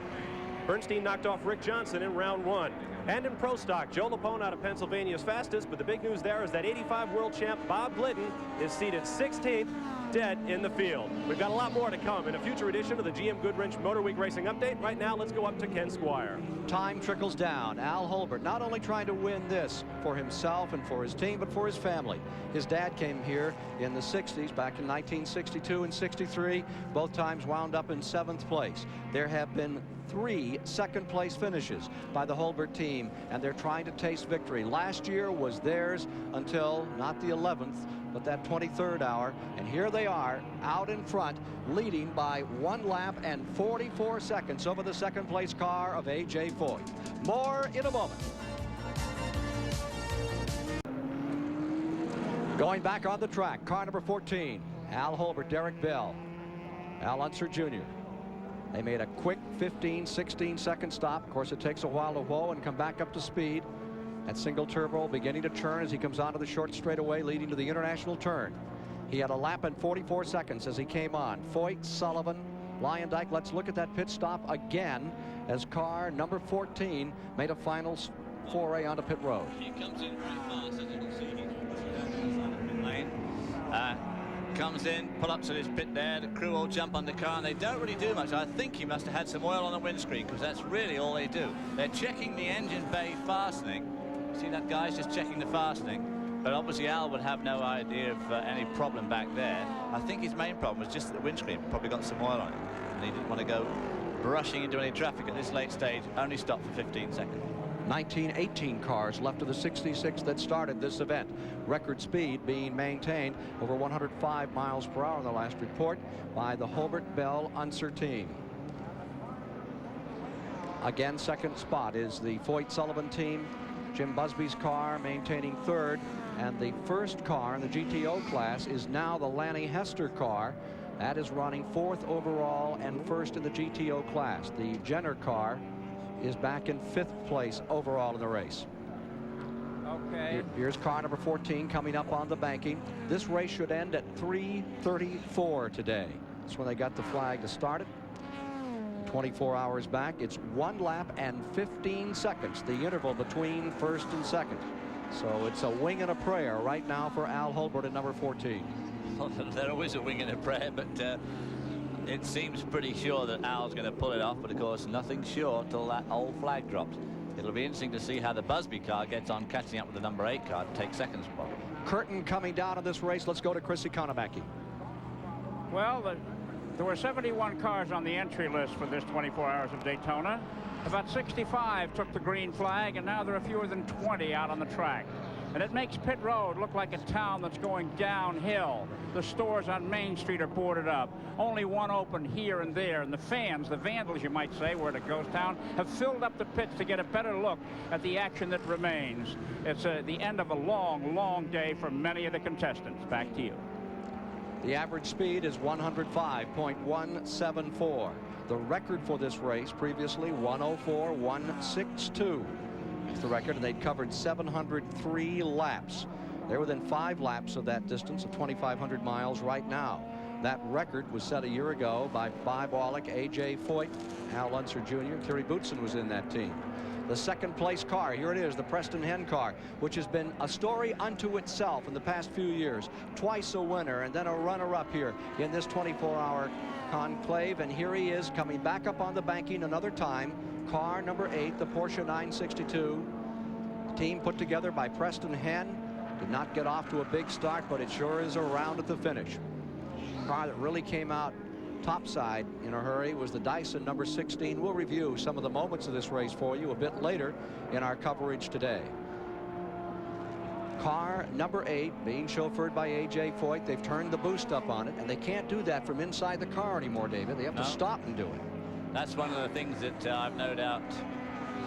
Bernstein knocked off Rick Johnson in round 1. And in pro stock, Joe Lapone out of Pennsylvania is fastest, but the big news there is that 85 world champ Bob Glidden is seated 16th, dead in the field. We've got a lot more to come in a future edition of the GM Goodwrench Motor Week Racing Update. Right now, let's go up to Ken Squire. Time trickles down. Al Holbert not only trying to win this for himself and for his team, but for his family. His dad came here in the 60s, back in 1962 and 63. Both times wound up in 7th place. There have been 3 second-place finishes by the Holbert team, and they're trying to taste victory. Last year was theirs until not the 11th, but that 23rd hour, and here they are out in front, leading by 1 lap and 44 seconds over the second-place car of A.J. Foyt. More in a moment. Going back on the track, car number 14, Al Holbert, Derek Bell, Al Unser Jr. They made a quick 15, 16-second stop. Of course, it takes a while to whoa and come back up to speed. That single turbo beginning to turn as he comes onto the short straightaway leading to the international turn. He had a lap and 44 seconds as he came on. Foyt, Sullivan, Lyondike. Let's look at that pit stop again as car number 14 made a final foray onto pit road. He comes in very fast, as you can see. Lane. Comes in, pull-ups at his pit there. The crew all jump on the car, and they don't really do much. I think he must have had some oil on the windscreen, because that's really all they do. They're checking the engine bay fastening. See that guy's just checking the fastening, but obviously Al would have no idea of any problem back there. I think his main problem was just that the windscreen probably got some oil on it, and he didn't want to go rushing into any traffic at this late stage. Only stopped for 15 seconds. 1918 cars left of the 66 that started this event. Record speed being maintained over 105 miles per hour in the last report by the Holbert Bell Unser team. Again, second spot is the Foyt Sullivan team. Jim Busby's car maintaining 3rd, and the first car in the GTO class is now the Lanny Hester car. That is running 4th overall and 1st in the GTO class. The Jenner car is back in 5th place overall in the race. Okay. Here's car number 14 coming up on the banking. This race should end at 3:34 today. That's when they got the flag to start it. 24 hours back, it's 1 lap and 15 seconds, the interval between 1st and 2nd. So it's a wing and a prayer right now for Al Holbert at number 14. Well, they're always a wing and a prayer, but it seems pretty sure that Al's going to pull it off, but of course nothing's sure till that old flag drops. It'll be interesting to see how the Busby car gets on catching up with the number 8 car to take second spot. Curtain coming down in this race. Let's go to Chris Economaki. Well, there were 71 cars on the entry list for this 24 Hours of Daytona. About 65 took the green flag, and now there are fewer than 20 out on the track. And it makes pit road look like a town that's going downhill. The stores on Main Street are boarded up. Only one open here and there. And the fans, the vandals, you might say, were at a ghost town, have filled up the pits to get a better look at the action that remains. It's the end of a long, long day for many of the contestants. Back to you. The average speed is 105.174. The record for this race previously 104.162. That's the record, and they'd covered 703 laps. They're within 5 laps of that distance of 2,500 miles right now. That record was set a year ago by Bob Wallach, A.J. Foyt, Al Unser Jr. Terry Bootson was in that team. The second place car, here it is, the Preston Hen car, which has been a story unto itself in the past few years. Twice a winner and then a runner-up here in this 24-hour conclave. And here he is coming back up on the banking another time. car number 8, the Porsche 962. Team put together by Preston Henn. Did not get off to a big start, but it sure is around at the finish. Car that really came out topside in a hurry was the Dyson number 16. We'll review some of the moments of this race for you a bit later in our coverage today. Car number 8 being chauffeured by A.J. Foyt. They've turned the boost up on it, and they can't do that from inside the car anymore, David. They have to stop and do it. That's one of the things that I've no doubt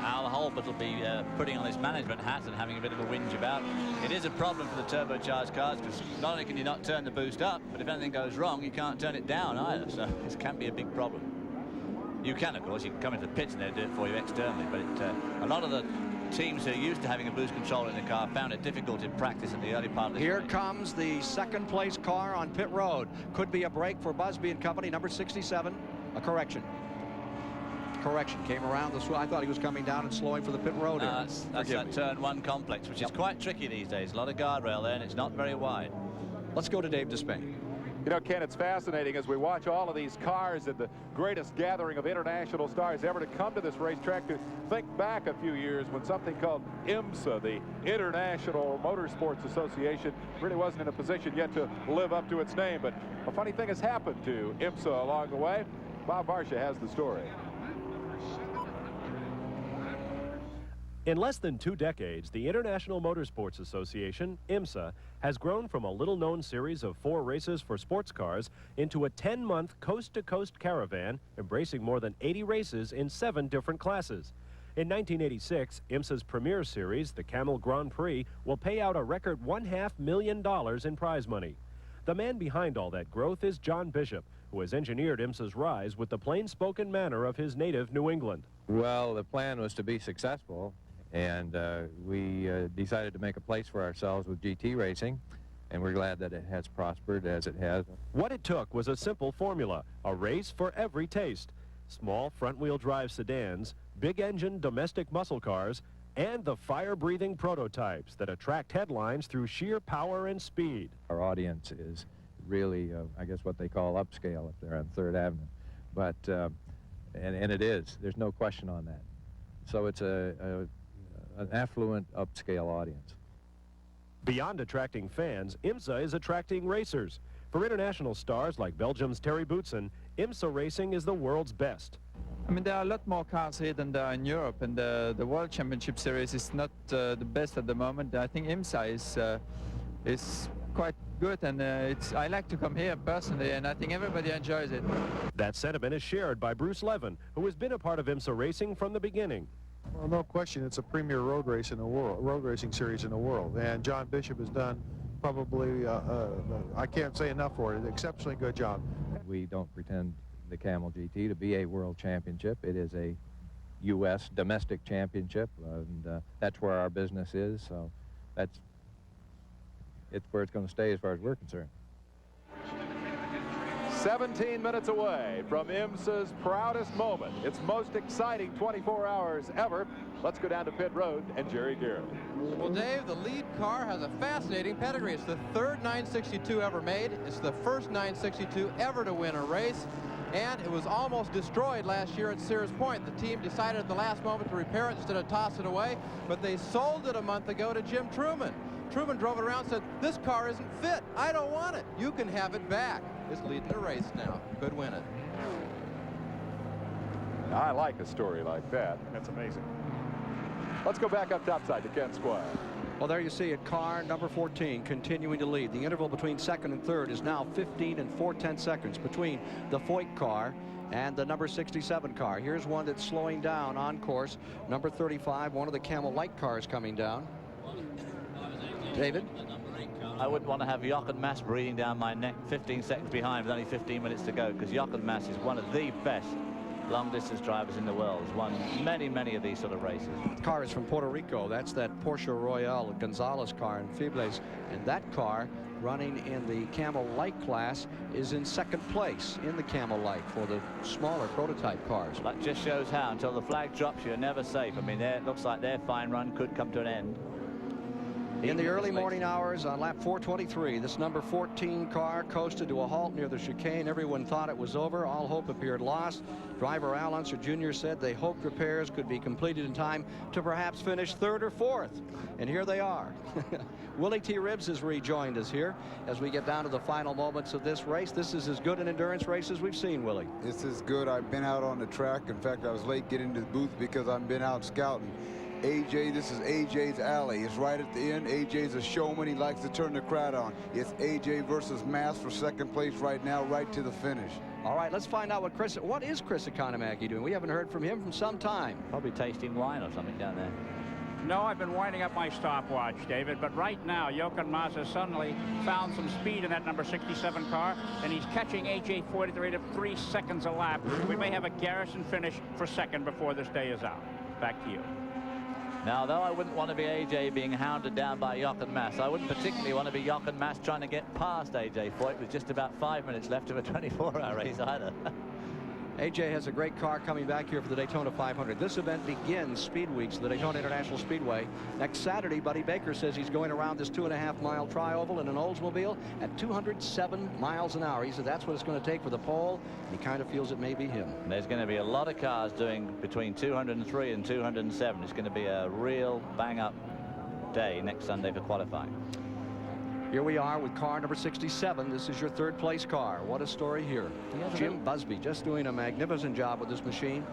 Al Holbert will be putting on his management hat and having a bit of a whinge about. It is a problem for the turbocharged cars because not only can you not turn the boost up, but if anything goes wrong, you can't turn it down either. So this can be a big problem. You can, of course, you can come into the pits and they'll do it for you externally, but a lot of the teams who are used to having a boost controller in the car found it difficult in practice in the early part of this Here race. comes the second place car on pit road. Could be a break for Busby and company, number 67. A correction. Correction came around the. I thought he was coming down and slowing for the pit road. That's that turn 1 complex, which is quite tricky these days. A lot of guardrail there, and it's not very wide. Let's go to Dave Despain. You know, Ken, it's fascinating as we watch all of these cars and the greatest gathering of international stars ever to come to this racetrack to think back a few years when something called IMSA, the International Motorsports Association, really wasn't in a position yet to live up to its name. But a funny thing has happened to IMSA along the way. Bob Varsha has the story. In less than 2 decades, the International Motorsports Association, IMSA, has grown from a little-known series of 4 races for sports cars into a 10-month coast-to-coast caravan embracing more than 80 races in 7 different classes. In 1986, IMSA's premier series, the Camel Grand Prix, will pay out a record $500,000 million in prize money. The man behind all that growth is John Bishop, who has engineered IMSA's rise with the plain-spoken manner of his native New England. Well, the plan was to be successful. And we decided to make a place for ourselves with GT racing, and we're glad that it has prospered as it has. What it took was a simple formula, a race for every taste. Small front-wheel drive sedans, big-engine domestic muscle cars, and the fire-breathing prototypes that attract headlines through sheer power and speed. Our audience is really, I guess, what they call upscale up there on 3rd Avenue. But, and it is. There's no question on that. So it's an affluent, upscale audience. Beyond attracting fans, IMSA is attracting racers. For international stars like Belgium's Terry Boutsen, IMSA racing is the world's best. I mean, there are a lot more cars here than there are in Europe, and the World Championship Series is not the best at the moment. I think IMSA is quite good, and I like to come here personally, and I think everybody enjoys it. That sentiment is shared by Bruce Levin, who has been a part of IMSA racing from the beginning. Well, no question, it's a premier road race in the world, road racing series in the world, and John Bishop has done probably, I can't say enough for it, an exceptionally good job. We don't pretend the Camel GT to be a world championship. It is a U.S. domestic championship, and that's where our business is, so it's where it's going to stay as far as we're concerned. 17 minutes away from IMSA's proudest moment, its most exciting 24 hours ever. Let's go down to pit road and Jerry Garrett. Well, Dave, the lead car has a fascinating pedigree. It's the 3rd 962 ever made. It's the first 962 ever to win a race, and it was almost destroyed last year at Sears Point. The team decided at the last moment to repair it instead of toss it away, but they sold it a month ago to Jim Truman. Truman drove it around and said, "This car isn't fit. I don't want it. You can have it back." It's leading the race now. Could win it. I like a story like that. That's amazing. Let's go back up topside to Ken Squire. Well, there you see it, car number 14 continuing to lead. The interval between 2nd and 3rd is now 15 and 4/10 seconds between the Foyt car and the number 67 car. Here's one that's slowing down on course. Number 35, one of the Camel Light cars coming down. David? I wouldn't want to have Jochen Mass breathing down my neck 15 seconds behind with only 15 minutes to go, because Jochen Mass is one of the best long-distance drivers in the world. He's won many, many of these sort of races. The car is from Puerto Rico. That's that Porsche Royale Gonzalez car in Febles. And that car, running in the Camel Light class, is in 2nd place in the Camel Light for the smaller prototype cars. That just shows how, until the flag drops, you're never safe. I mean, it looks like their fine run could come to an end. In the early morning hours on lap 423, this number 14 car coasted to a halt near the chicane. Everyone thought it was over. All hope appeared lost. Driver Al Unser Jr. said they hoped repairs could be completed in time to perhaps finish 3rd or 4th. And here they are. Willie T. Ribbs has rejoined us here as we get down to the final moments of this race. This is as good an endurance race as we've seen, Willie. It's as good. I've been out on the track. In fact, I was late getting to the booth because I've been out scouting. AJ, this is AJ's alley. It's right at the end. AJ's a showman. He likes to turn the crowd on. It's AJ versus Mass for 2nd place right now, right to the finish. All right, let's find out what is Chris Economaki doing. We haven't heard from him from some time. Probably tasting wine or something down there. No, I've been winding up my stopwatch, David, but right now, Jochen Mass has suddenly found some speed in that number 67 car, and he's catching AJ Foyt at the rate of 3 seconds a lap. We may have a Garrison finish for 2nd before this day is out. Back to you. Now, though I wouldn't want to be AJ being hounded down by Jochen Mass, I wouldn't particularly want to be Jochen Mass trying to get past AJ Foyt with just about 5 minutes left of a 24-hour race either. AJ has a great car coming back here for the Daytona 500. This event begins Speed Weeks at the Daytona International Speedway. Next Saturday, Buddy Baker says he's going around this 2.5-mile tri-oval in an Oldsmobile at 207 miles an hour. He said that's what it's going to take for the pole, and he kind of feels it may be him. And there's going to be a lot of cars doing between 203 and 207. It's going to be a real bang-up day next Sunday for qualifying. Here we are with car number 67. This is your 3rd place car. What a story here. Jim Busby just doing a magnificent job with this machine.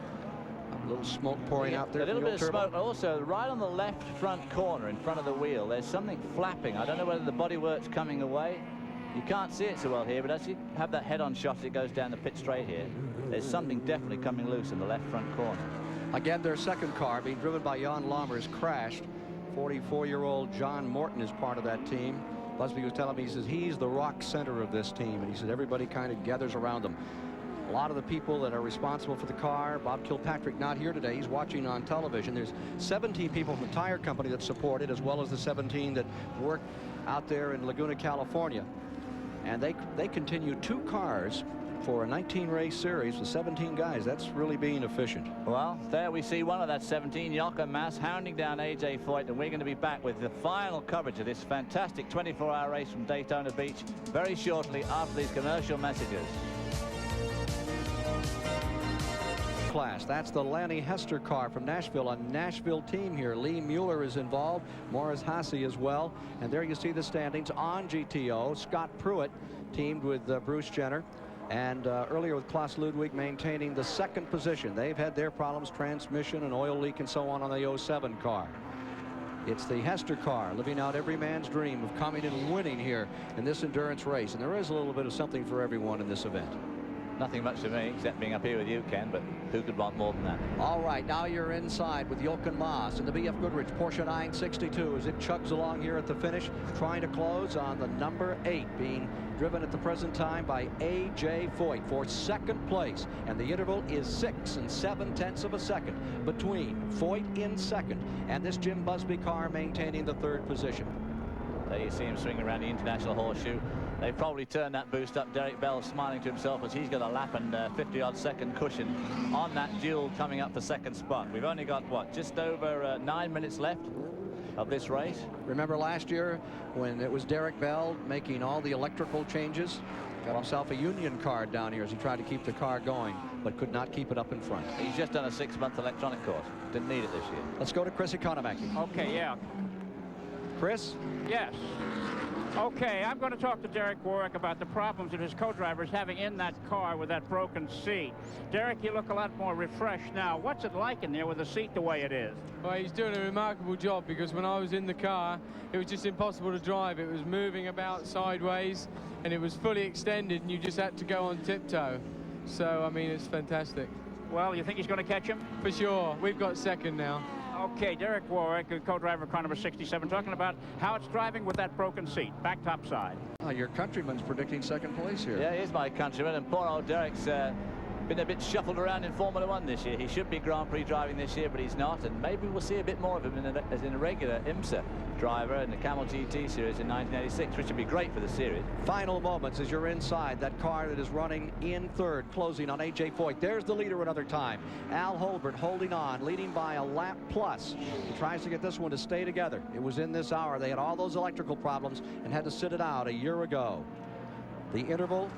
A little smoke pouring out there. A little bit of smoke. Also, right on the left front corner in front of the wheel, there's something flapping. I don't know whether the bodywork's coming away. You can't see it so well here, but as you have that head-on shot as it goes down the pit straight here, there's something definitely coming loose in the left front corner. Again, their 2nd car being driven by Jan Lammers crashed. 44-year-old John Morton is part of that team. Busby was telling me, he says he's the rock center of this team, and he said everybody kind of gathers around him. A lot of the people that are responsible for the car, Bob Kilpatrick not here today, he's watching on television. There's 17 people from the tire company that support it, as well as the 17 that work out there in Laguna, California. And they continue 2 cars for a 19-race series with 17 guys. That's really being efficient. Well, there we see one of that 17, Jochen Mass, hounding down AJ Foyt, and we're going to be back with the final coverage of this fantastic 24-hour race from Daytona Beach very shortly after these commercial messages. Class. That's the Lanny Hester car from Nashville, a Nashville team here. Lee Mueller is involved, Morris Hasse as well. And there you see the standings on GTO. Scott Pruitt teamed with Bruce Jenner. And earlier with Klaus Ludwig maintaining the 2nd position. They've had their problems, transmission and oil leak and so on the 07 car. It's the Hester car living out every man's dream of coming in and winning here in this endurance race. And there is a little bit of something for everyone in this event. Nothing much to me except being up here with you, Ken, but who could want more than that? All right, now you're inside with Jochen Mass and the BF Goodrich Porsche 962 as it chugs along here at the finish, trying to close on the number 8, being driven at the present time by AJ Foyt for 2nd place. And the interval is 6 7/10 of a second between Foyt in 2nd and this Jim Busby car maintaining the 3rd position. There you see him swinging around the International Horseshoe. They probably turned that boost up. Derek Bell smiling to himself as he's got a lap and 50-odd second cushion on that duel coming up for 2nd spot. We've only got, what, just over 9 minutes left of this race. Remember last year when it was Derek Bell making all the electrical changes? Got himself a union card down here as he tried to keep the car going, but could not keep it up in front. He's just done a 6-month electronic course. Didn't need it this year. Let's go to Chris Economaki. Okay, yeah. Chris? Yes. Okay, I'm going to talk to Derek Warwick about the problems that his co-driver is having in that car with that broken seat. Derek, you look a lot more refreshed now. What's it like in there with the seat the way it is? Well, he's doing a remarkable job, because when I was in the car, it was just impossible to drive. It was moving about sideways, and it was fully extended, and you just had to go on tiptoe. So, I mean, it's fantastic. Well, you think he's going to catch him? For sure. We've got 2nd now. Okay, Derek Warwick, co-driver car number 67, talking about how it's driving with that broken seat, back topside. Your countryman's predicting 2nd place here. Yeah, he is my countryman, and poor old Derek's been a bit shuffled around in Formula One this year. He should be Grand Prix driving this year, but he's not, and maybe we'll see a bit more of him as in a regular IMSA driver in the Camel GT series in 1986, which would be great for the series. Final moments as you're inside that car that is running in third, closing on A.J. Foyt. There's the leader another time. Al Holbert holding on, leading by a lap plus. He tries to get this one to stay together. It was in this hour. They had all those electrical problems and had to sit it out a year ago. The interval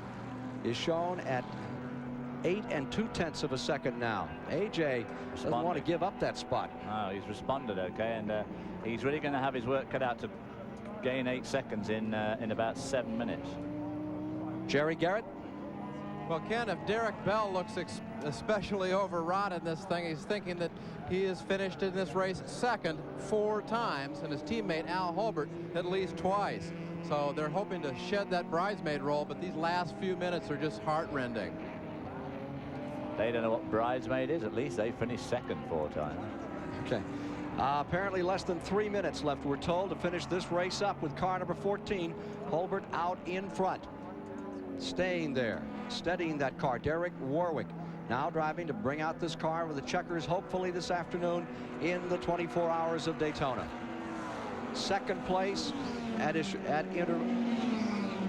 is shown at 8 2/10 of a second now. AJ doesn't want to give up that spot. No, he's responded okay, and he's really going to have his work cut out to gain 8 seconds in about 7 minutes. Jerry Garrett? Well, Ken, if Derek Bell looks especially overwrought in this thing, he's thinking that he has finished in this race second 4 times, and his teammate Al Holbert at least twice. So they're hoping to shed that bridesmaid role, but these last few minutes are just heart-rending. They don't know what bridesmaid is. At least they finished second 4 times. Okay. Apparently less than 3 minutes left, we're told, to finish this race up with car number 14. Holbert out in front. Staying there, steadying that car. Derek Warwick now driving to bring out this car with the checkers, hopefully this afternoon in the 24 hours of Daytona. Second place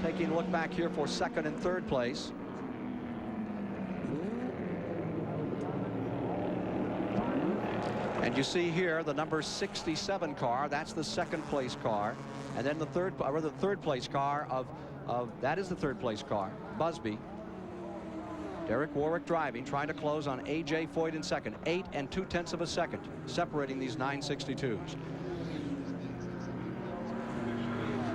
taking a look back here for second and third place. And you see here the number 67 car. That's the second place car, and then the third place car that is the third place car, Busby. Derek Warwick driving, trying to close on A.J. Foyt in second. 8 2/10 of a second separating these 962s.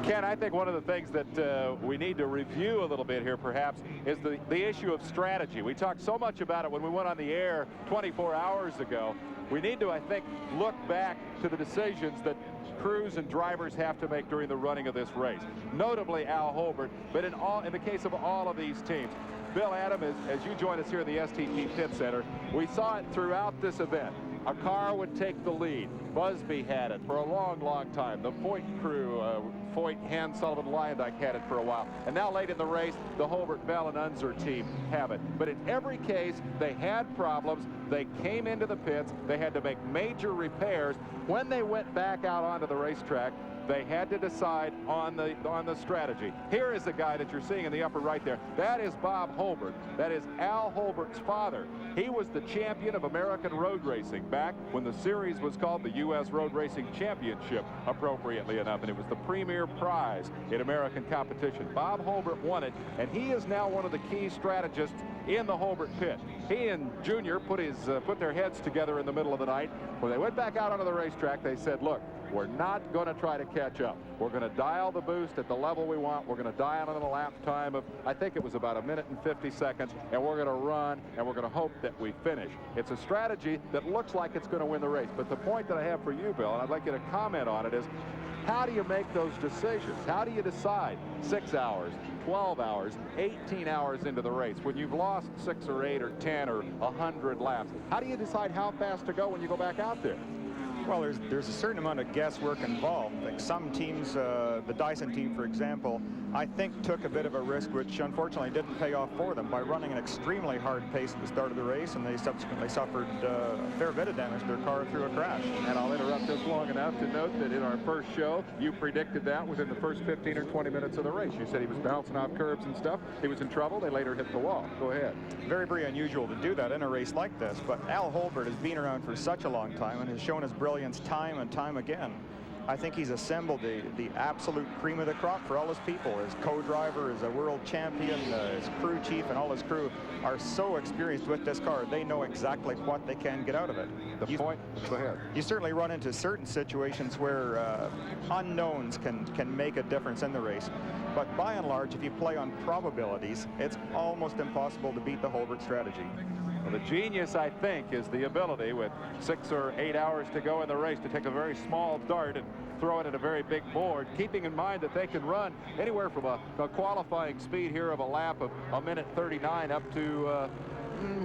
Ken, I think one of the things that we need to review a little bit here perhaps is the issue of strategy. We talked so much about it when we went on the air 24 hours ago. We need to, I think, look back to the decisions that crews and drivers have to make during the running of this race. Notably Al Holbert, but in the case of all of these teams. Bill Adam, as you join us here in the STT Pit Center, we saw it throughout this event. A car would take the lead. Busby had it for a long, long time. The Foyt crew, Foyt, Hand, Sullivan, Lyondike had it for a while. And now late in the race, the Holbert, Bell, and Unser team have it. But in every case, they had problems. They came into the pits. They had to make major repairs. When they went back out onto the racetrack, they had to decide on the strategy. Here is the guy that you're seeing in the upper right there. That is Bob Holbert. That is Al Holbert's father. He was the champion of American road racing back when the series was called the U.S. Road Racing Championship, appropriately enough, and it was the premier prize in American competition. Bob Holbert won it, and he is now one of the key strategists in the Holbert pit. He and Junior put their heads together in the middle of the night. When they went back out onto the racetrack, they said, look, we're not going to try to catch up. We're going to dial the boost at the level we want. We're going to dial in a lap time of, I think it was about 1 minute and 50 seconds, and we're going to run, and we're going to hope that we finish. It's a strategy that looks like it's going to win the race. But the point that I have for you, Bill, and I'd like you to comment on it, is how do you make those decisions? How do you decide 6 hours, 12 hours, 18 hours into the race when you've lost 6 or 8 or 10 or 100 laps? How do you decide how fast to go when you go back out there? Well, there's a certain amount of guesswork involved. Like some teams, the Dyson team, for example, I think took a bit of a risk, which unfortunately didn't pay off for them by running an extremely hard pace at the start of the race, and they subsequently suffered a fair bit of damage to their car through a crash. And I'll interrupt just long enough to note that in our first show, you predicted that within the first 15 or 20 minutes of the race. You said he was bouncing off curbs and stuff. He was in trouble. They later hit the wall. Go ahead. Very, very unusual to do that in a race like this, but Al Holbert has been around for such a long time and has shown his brilliance time and time again. I think he's assembled the absolute cream of the crop for all his people. His co-driver is a world champion, his crew chief and all his crew are so experienced with this car. They know exactly what they can get out of it. Go ahead. You certainly run into certain situations where unknowns can make a difference in the race. But by and large, if you play on probabilities, it's almost impossible to beat the Holbert strategy. Well, the genius, I think, is the ability with 6 or 8 hours to go in the race to take a very small dart and throw it at a very big board, keeping in mind that they can run anywhere from a qualifying speed here of a lap of 1:39 up to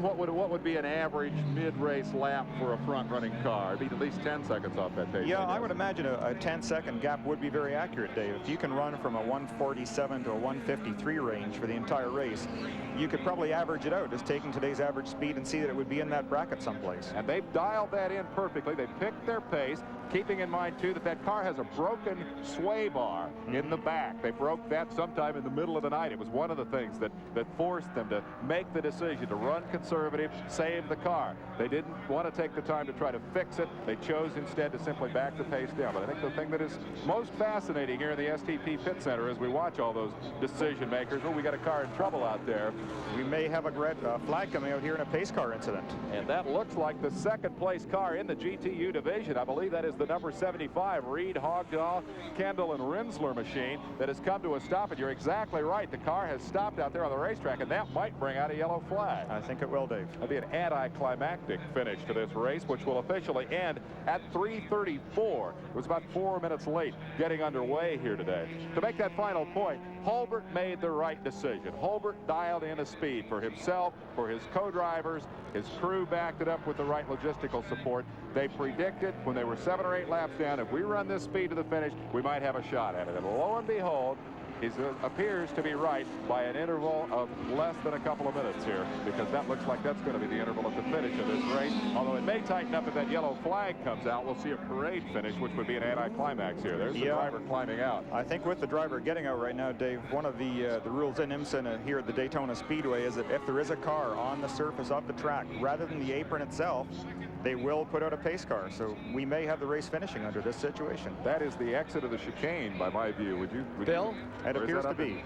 what would be an average mid-race lap for a front-running car? It'd be at least 10 seconds off that pace. Yeah, I would imagine a 10-second gap would be very accurate, Dave. If you can run from a 1:47 to a 1:53 range for the entire race, you could probably average it out, just taking today's average speed and see that it would be in that bracket someplace. And they've dialed that in perfectly. They picked their pace, keeping in mind, too, that that car has a broken sway bar in the back. They broke that sometime in the middle of the night. It was one of the things that forced them to make the decision to run conservative, save the car. They didn't want to take the time to try to fix it. They chose instead to simply back the pace down. But I think the thing that is most fascinating here in the STP Pit Center as we watch all those decision makers, we got a car in trouble out there. We may have a red flag coming out here in a pace car incident. And that looks like the second place car in the GTU division. I believe that is the number 75 Reed, Hogdahl, Kendall, and Rinsler machine that has come to a stop. And you're exactly right. The car has stopped out there on the racetrack, and that might bring out a yellow flag. I think it will, Dave. That'd be an anticlimactic finish to this race, which will officially end at 3:34. It was about 4 minutes late getting underway here today. To make that final point, Hulbert made the right decision. Hulbert dialed in a speed for himself, for his co-drivers. His crew backed it up with the right logistical support. They predicted when they were 7 or 8 laps down, if we run this speed to the finish, we might have a shot at it. And lo and behold, he appears to be right by an interval of less than a couple of minutes here, because that looks like that's going to be the interval at the finish of this race. Although it may tighten up if that yellow flag comes out. We'll see a parade finish, which would be an anticlimax here. There's the driver climbing out. I think with the driver getting out right now, Dave, one of the rules in IMSA here at the Daytona Speedway is that if there is a car on the surface of the track, rather than the apron itself, they will put out a pace car. So we may have the race finishing under this situation. That is the exit of the chicane, by my view. Would you Bill? It appears to be.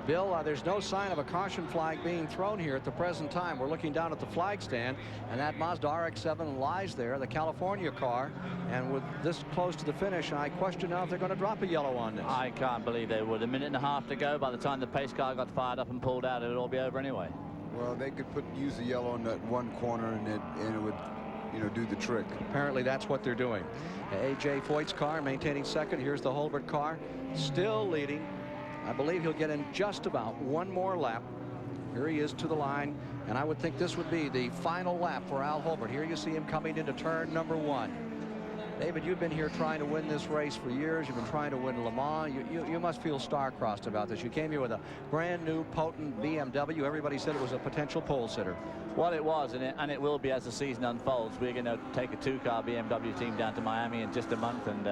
Bill, there's no sign of a caution flag being thrown here at the present time. We're looking down at the flag stand, and that Mazda RX-7 lies there, the California car. And with this close to the finish, I question now if they're going to drop a yellow on this. I can't believe they would. A minute and a half to go. By the time the pace car got fired up and pulled out, it would all be over anyway. Well, they could use the yellow in that one corner, and it would, do the trick. Apparently that's what they're doing. A.J. Foyt's car maintaining second. Here's the Hulbert car, still leading. I believe he'll get in just about one more lap. Here he is to the line, and I would think this would be the final lap for Al Hulbert. Here you see him coming into turn number 1. David, you've been here trying to win this race for years. You've been trying to win Le Mans. You must feel star-crossed about this. You came here with a brand new, potent BMW. Everybody said it was a potential pole sitter. Well, it was, and it will be as the season unfolds. We're going to take a 2-car BMW team down to Miami in just a month and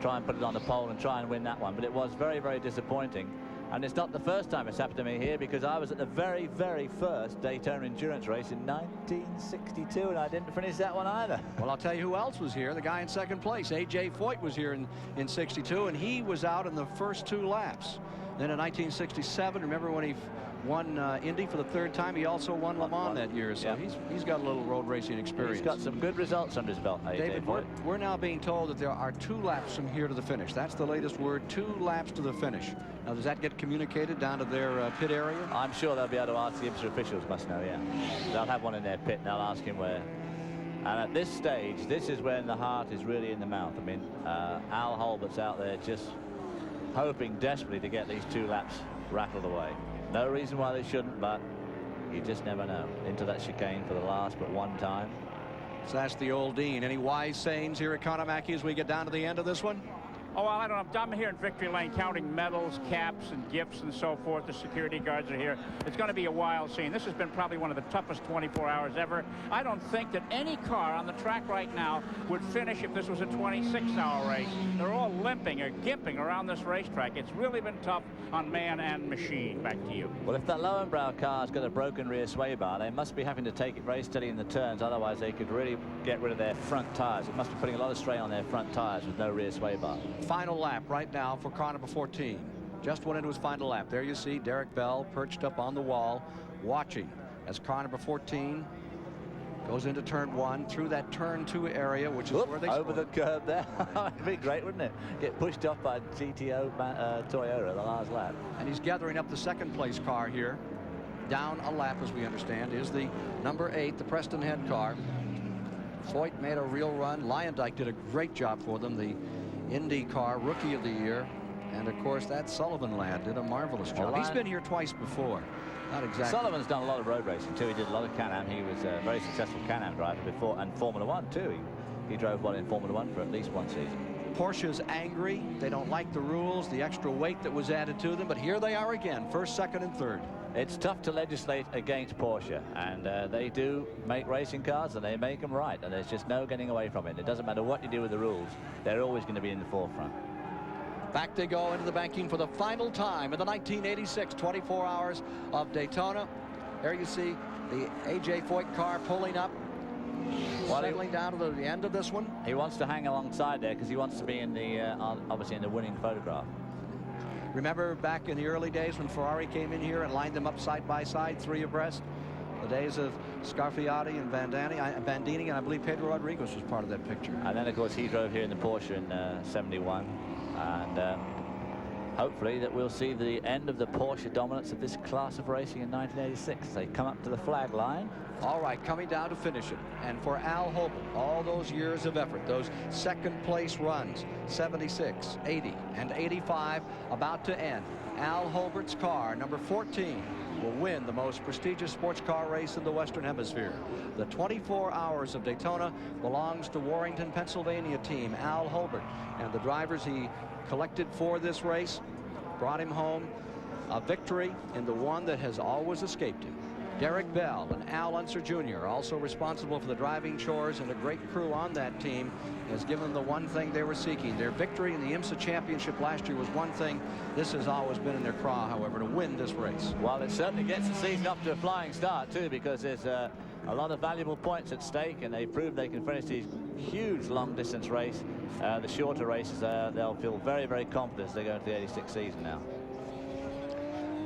try and put it on the pole and try and win that one. But it was very, very disappointing. And it's not the first time it's happened to me here, because I was at the very, very first Daytona endurance race in 1962, and I didn't finish that one either. Well, I'll tell you who else was here. The guy in second place, A.J. Foyt, was here in 62, and he was out in the first 2 laps. Then in 1967, remember when he won Indy for the 3rd time? He also won Le Mans that year, so he's got a little road racing experience. He's got some good results under his belt, David, we're now being told that there are 2 laps from here to the finish. That's the latest word, 2 laps to the finish. Now, does that get communicated down to their pit area? I'm sure they'll be able to ask the IMSA officials, must know, yeah. They'll have one in their pit, and they'll ask him where. And at this stage, this is when the heart is really in the mouth. I mean, Al Hulbert's out there just hoping desperately to get these 2 laps rattled away. No reason why they shouldn't, but you just never know. Into that chicane for the last but one time. So that's the old Dean. Any wise sayings here at Kanamaki as we get down to the end of this one? Oh, well, I don't know. I'm here in Victory Lane counting medals, caps, and gifts and so forth. The security guards are here. It's going to be a wild scene. This has been probably one of the toughest 24 hours ever. I don't think that any car on the track right now would finish if this was a 26-hour race. They're all limping or gimping around this racetrack. It's really been tough on man and machine. Back to you. Well, if that Lowenbrow car's got a broken rear sway bar, they must be having to take it very steady in the turns. Otherwise, they could really get rid of their front tires. It must be putting a lot of strain on their front tires with no rear sway bar. Final lap right now for car number 14. Just went into his final lap. There you see Derek Bell perched up on the wall watching as car number 14 goes into turn 1 through that turn 2 area, which is where they over the curb there. It'd be great, wouldn't it? Get pushed off by GTO Toyota the last lap. And he's gathering up the second place car here. Down a lap, as we understand, is the number 8, the Preston Head car. Foyt made a real run. Lyondike did a great job for them. The IndyCar Rookie of the Year. And, of course, that Sullivan lad did a marvelous job. He's been here twice before. Not exactly. Sullivan's done a lot of road racing, too. He did a lot of Can-Am. He was a very successful Can-Am driver before, and Formula One, too. He drove well in Formula One for at least one season. Porsche's angry. They don't like the rules, the extra weight that was added to them, but here they are again, first, second, and third. It's tough to legislate against Porsche, and they do make racing cars, and they make them right, and there's just no getting away from it. It doesn't matter what you do with the rules, they're always going to be in the forefront. Back they go into the banking for the final time in the 1986 24 Hours of Daytona. There you see the A.J. Foyt car pulling up, settling down to the end of this one. He wants to hang alongside there because he wants to be in the, obviously, in the winning photograph. Remember back in the early days when Ferrari came in here and lined them up side by side, 3 abreast? The days of Scarfiotti and Bandini, and I believe Pedro Rodriguez was part of that picture. And then, of course, he drove here in the Porsche in '71. And hopefully that we'll see the end of the Porsche dominance of this class of racing in 1986. They come up to the flag line. All right, coming down to finish it. And for Al Hobel, all those years of effort, those second place runs, 76, 80, and 85, about to end. Al Holbert's car, number 14, will win the most prestigious sports car race in the Western Hemisphere. The 24 Hours of Daytona belongs to Warrington, Pennsylvania team, Al Holbert. And the drivers he collected for this race brought him home a victory in the one that has always escaped him. Derek Bell and Al Unser Jr., also responsible for the driving chores, and a great crew on that team, has given them the one thing they were seeking. Their victory in the IMSA championship last year was one thing. This has always been in their craw, however, to win this race. Well, it certainly gets the season up to a flying start, too, because there's a lot of valuable points at stake, and they prove they can finish these huge long-distance race. The shorter races, they'll feel very, very confident as they go into the 86 season now.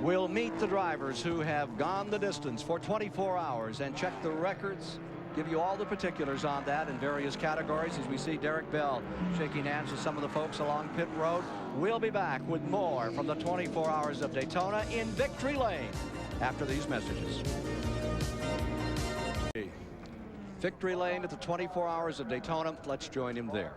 We'll meet the drivers who have gone the distance for 24 hours and check the records, give you all the particulars on that in various categories as we see Derek Bell shaking hands with some of the folks along pit road. We'll be back with more from the 24 Hours of Daytona in Victory Lane after these messages. Victory Lane at the 24 Hours of Daytona. Let's join him there.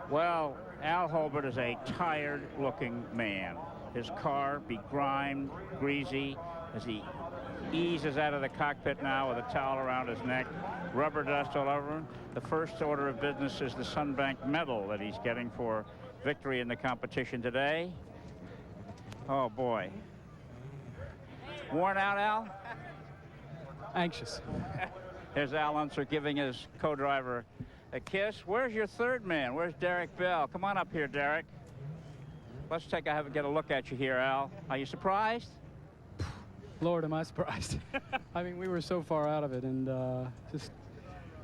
Well, Al Holbert is a tired-looking man. His car begrimed, greasy, as he eases out of the cockpit now with a towel around his neck, rubber dust all over him. The first order of business is the SunBank medal that he's getting for victory in the competition today. Oh, boy. Worn out, Al? Anxious. Here's Al Unser giving his co-driver a kiss. Where's your third man? Where's Derek Bell? Come on up here, Derek. Let's get a look at you here, Al. Are you surprised? Lord, am I surprised. I mean, we were so far out of it, and just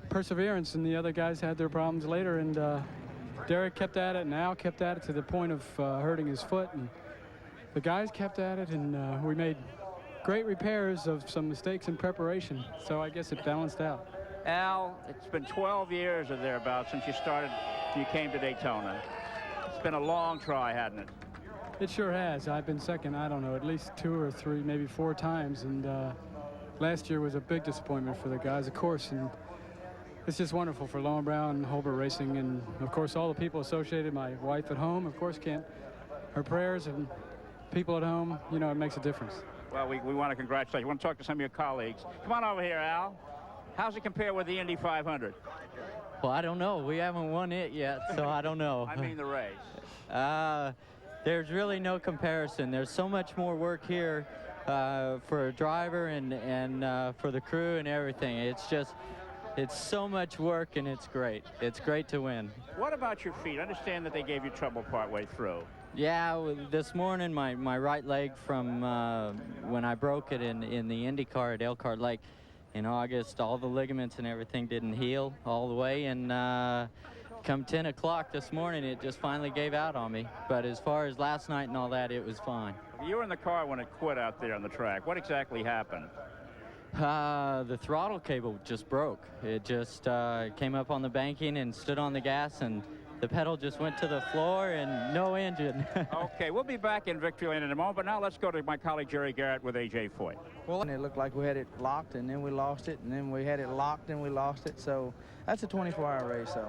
perseverance, and the other guys had their problems later, and Derek kept at it, and Al kept at it to the point of hurting his foot, and the guys kept at it, and we made great repairs of some mistakes in preparation, so I guess it balanced out. Al, it's been 12 years or thereabouts since you came to Daytona. It's been a long try, hasn't it? It sure has. I've been second, I don't know, at least 2 or 3, maybe 4 times. And last year was a big disappointment for the guys, of course. And it's just wonderful for Lowenbrow and Holbert Racing. And, of course, all the people associated, my wife at home, of course, her prayers and people at home, you know, it makes a difference. Well, we want to congratulate you. We want to talk to some of your colleagues. Come on over here, Al. How's it compare with the Indy 500? Well, I don't know. We haven't won it yet, so I don't know. I mean the race. There's really no comparison. There's so much more work here for a driver and for the crew and everything. It's so much work, and it's great. It's great to win. What about your feet? I understand that they gave you trouble partway through. Yeah, this morning my right leg from when I broke it in the IndyCar at Elkhart Lake in August, all the ligaments and everything didn't heal all the way, and come 10 o'clock this morning, it just finally gave out on me. But as far as last night and all that, it was fine. You were in the car when it quit out there on the track. What exactly happened? The throttle cable just broke. It just came up on the banking and stood on the gas, and the pedal just went to the floor and no engine. Okay, we'll be back in Victory Lane in a moment, but now let's go to my colleague Jerry Garrett with A.J. Foyt. Well, it looked like we had it locked, and then we lost it, and then we had it locked, and we lost it. So that's a 24-hour race, so.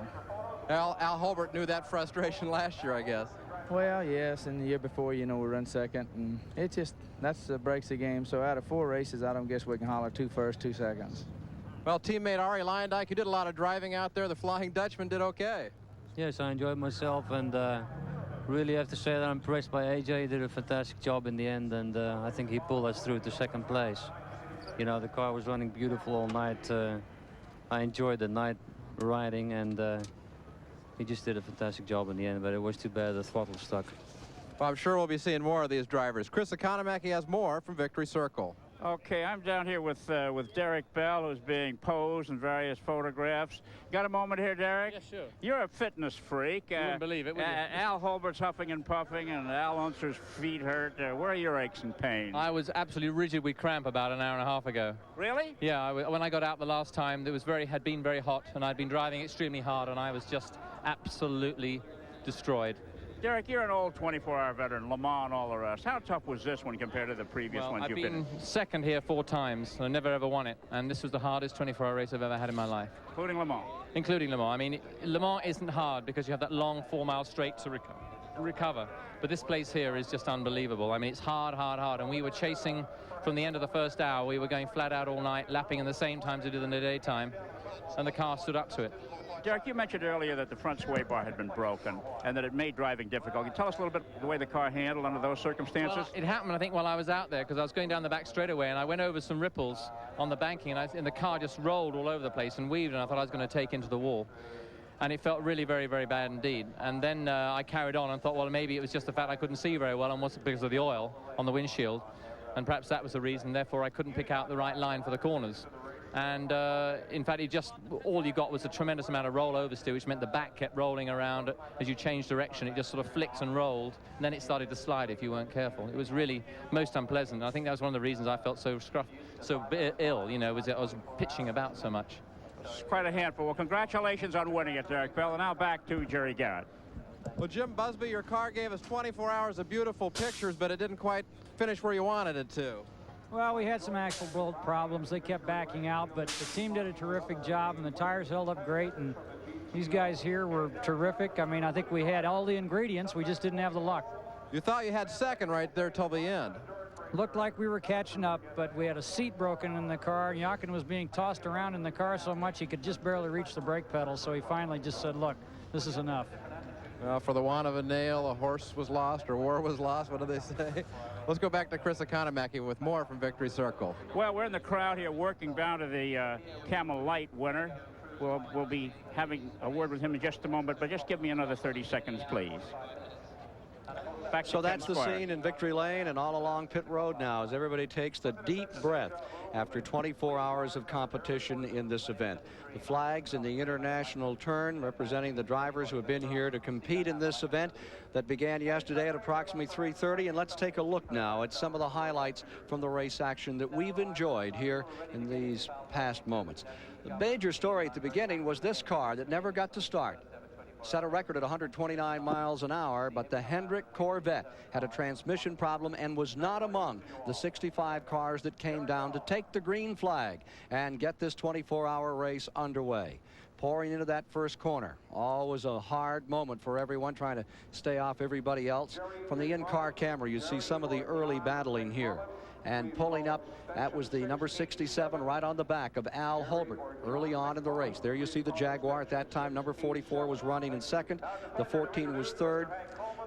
Al Holbert knew that frustration last year, I guess. Well, yes, and the year before, you know, we run second, and it just, that's the breaks the game. So out of 4 races, I don't guess we can holler 2 firsts, 2 seconds. Well, teammate Arie Luyendyk, you did a lot of driving out there. The Flying Dutchman did okay. Yes, I enjoyed myself, and really have to say that I'm impressed by AJ. He did a fantastic job in the end, and I think he pulled us through to second place. You know, the car was running beautiful all night. I enjoyed the night riding, and he just did a fantastic job in the end, but it was too bad the throttle stuck. Well, I'm sure we'll be seeing more of these drivers. Chris Economaki has more from Victory Circle. Okay, I'm down here with Derek Bell, who's being posed in various photographs. Got a moment here, Derek? Yes, sure. You're a fitness freak. You wouldn't believe it, would you? Al Holbert's huffing and puffing, and Al Unser's feet hurt. Where are your aches and pains? I was absolutely rigid with cramp about an hour and a half ago. Really? Yeah, when I got out the last time, it was had been very hot, and I'd been driving extremely hard, and I was just absolutely destroyed. Derek, you're an old 24-hour veteran, Le Mans and all the rest. How tough was this one compared to the previous ones I've you've been in? second here 4 times, and I never ever won it. And this was the hardest 24-hour race I've ever had in my life. Including Le Mans? Including Le Mans. I mean, Le Mans isn't hard because you have that long 4-mile straight to recover. But this place here is just unbelievable. I mean, it's hard, hard, hard. And we were chasing from the end of the first hour. We were going flat out all night, lapping in the same times we did in the daytime. And the car stood up to it. Derek, you mentioned earlier that the front sway bar had been broken and that it made driving difficult. Can you tell us a little bit the way the car handled under those circumstances? Well, it happened, I think, while I was out there, because I was going down the back straightaway, and I went over some ripples on the banking, and the car just rolled all over the place and weaved, and I thought I was going to take into the wall. And it felt really very, very bad indeed. And then I carried on and thought, well, maybe it was just the fact I couldn't see very well, and was it because of the oil on the windshield? And perhaps that was the reason. Therefore, I couldn't pick out the right line for the corners. And in fact, all you got was a tremendous amount of rollover still, which meant the back kept rolling around as you changed direction. It just sort of flicked and rolled, and then it started to slide if you weren't careful. It was really most unpleasant. I think that was one of the reasons I felt so ill, you know, was that I was pitching about so much. It's quite a handful. Well, congratulations on winning it, Derek Bell. And now back to Jerry Garrett. Well, Jim Busby, your car gave us 24 hours of beautiful pictures, but it didn't quite finish where you wanted it to. Well, we had some axle bolt problems. They kept backing out, but the team did a terrific job, and the tires held up great, and these guys here were terrific. I mean, I think we had all the ingredients. We just didn't have the luck. You thought you had second right there till the end. Looked like we were catching up, but we had a seat broken in the car. Jochen was being tossed around in the car so much he could just barely reach the brake pedal, so he finally just said, look, this is enough. For the want of a nail, a horse was lost, or war was lost. What do they say? Let's go back to Chris Economaki with more from Victory Circle. Well, we're in the crowd here working down to the Camel Light winner. We'll be having a word with him in just a moment, but just give me another 30 seconds, please. So that's the scene in Victory Lane and all along pit road now as everybody takes the deep breath after 24 hours of competition in this event. The flags in the international turn representing the drivers who have been here to compete in this event that began yesterday at approximately 3:30. And let's take a look now at some of the highlights from the race action that we've enjoyed here in these past moments. The major story at the beginning was this car that never got to start. Set a record at 129 miles an hour, but the Hendrick Corvette had a transmission problem and was not among the 65 cars that came down to take the green flag and get this 24-hour race underway. Pouring into that first corner, always a hard moment for everyone trying to stay off everybody else. From the in-car camera, you see some of the early battling here. And pulling up, that was the number 67 right on the back of Al Holbert early on in the race. There you see the Jaguar at that time. Number 44 was running in second. The 14 was third.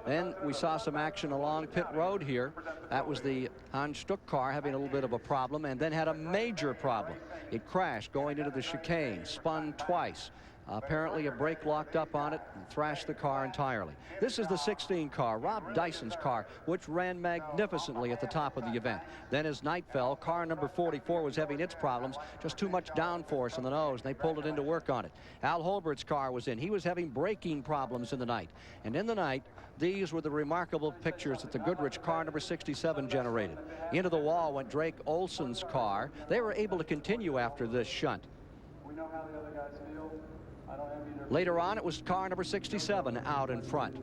Then we saw some action along pit road here. That was the Hans Stuck car having a little bit of a problem and then had a major problem. It crashed going into the chicane, spun twice. Apparently a brake locked up on it and thrashed the car entirely. This is the 16 car, Rob Dyson's car, which ran magnificently at the top of the event. Then as night fell, car number 44 was having its problems, just too much downforce on the nose, and they pulled it in to work on it. Al Holbert's car was in. He was having braking problems in the night. And in the night, these were the remarkable pictures that the Goodrich car number 67 generated. Into the wall went Drake Olson's car. They were able to continue after this shunt. We know how the other guys feel. Later on, it was car number 67 out in front.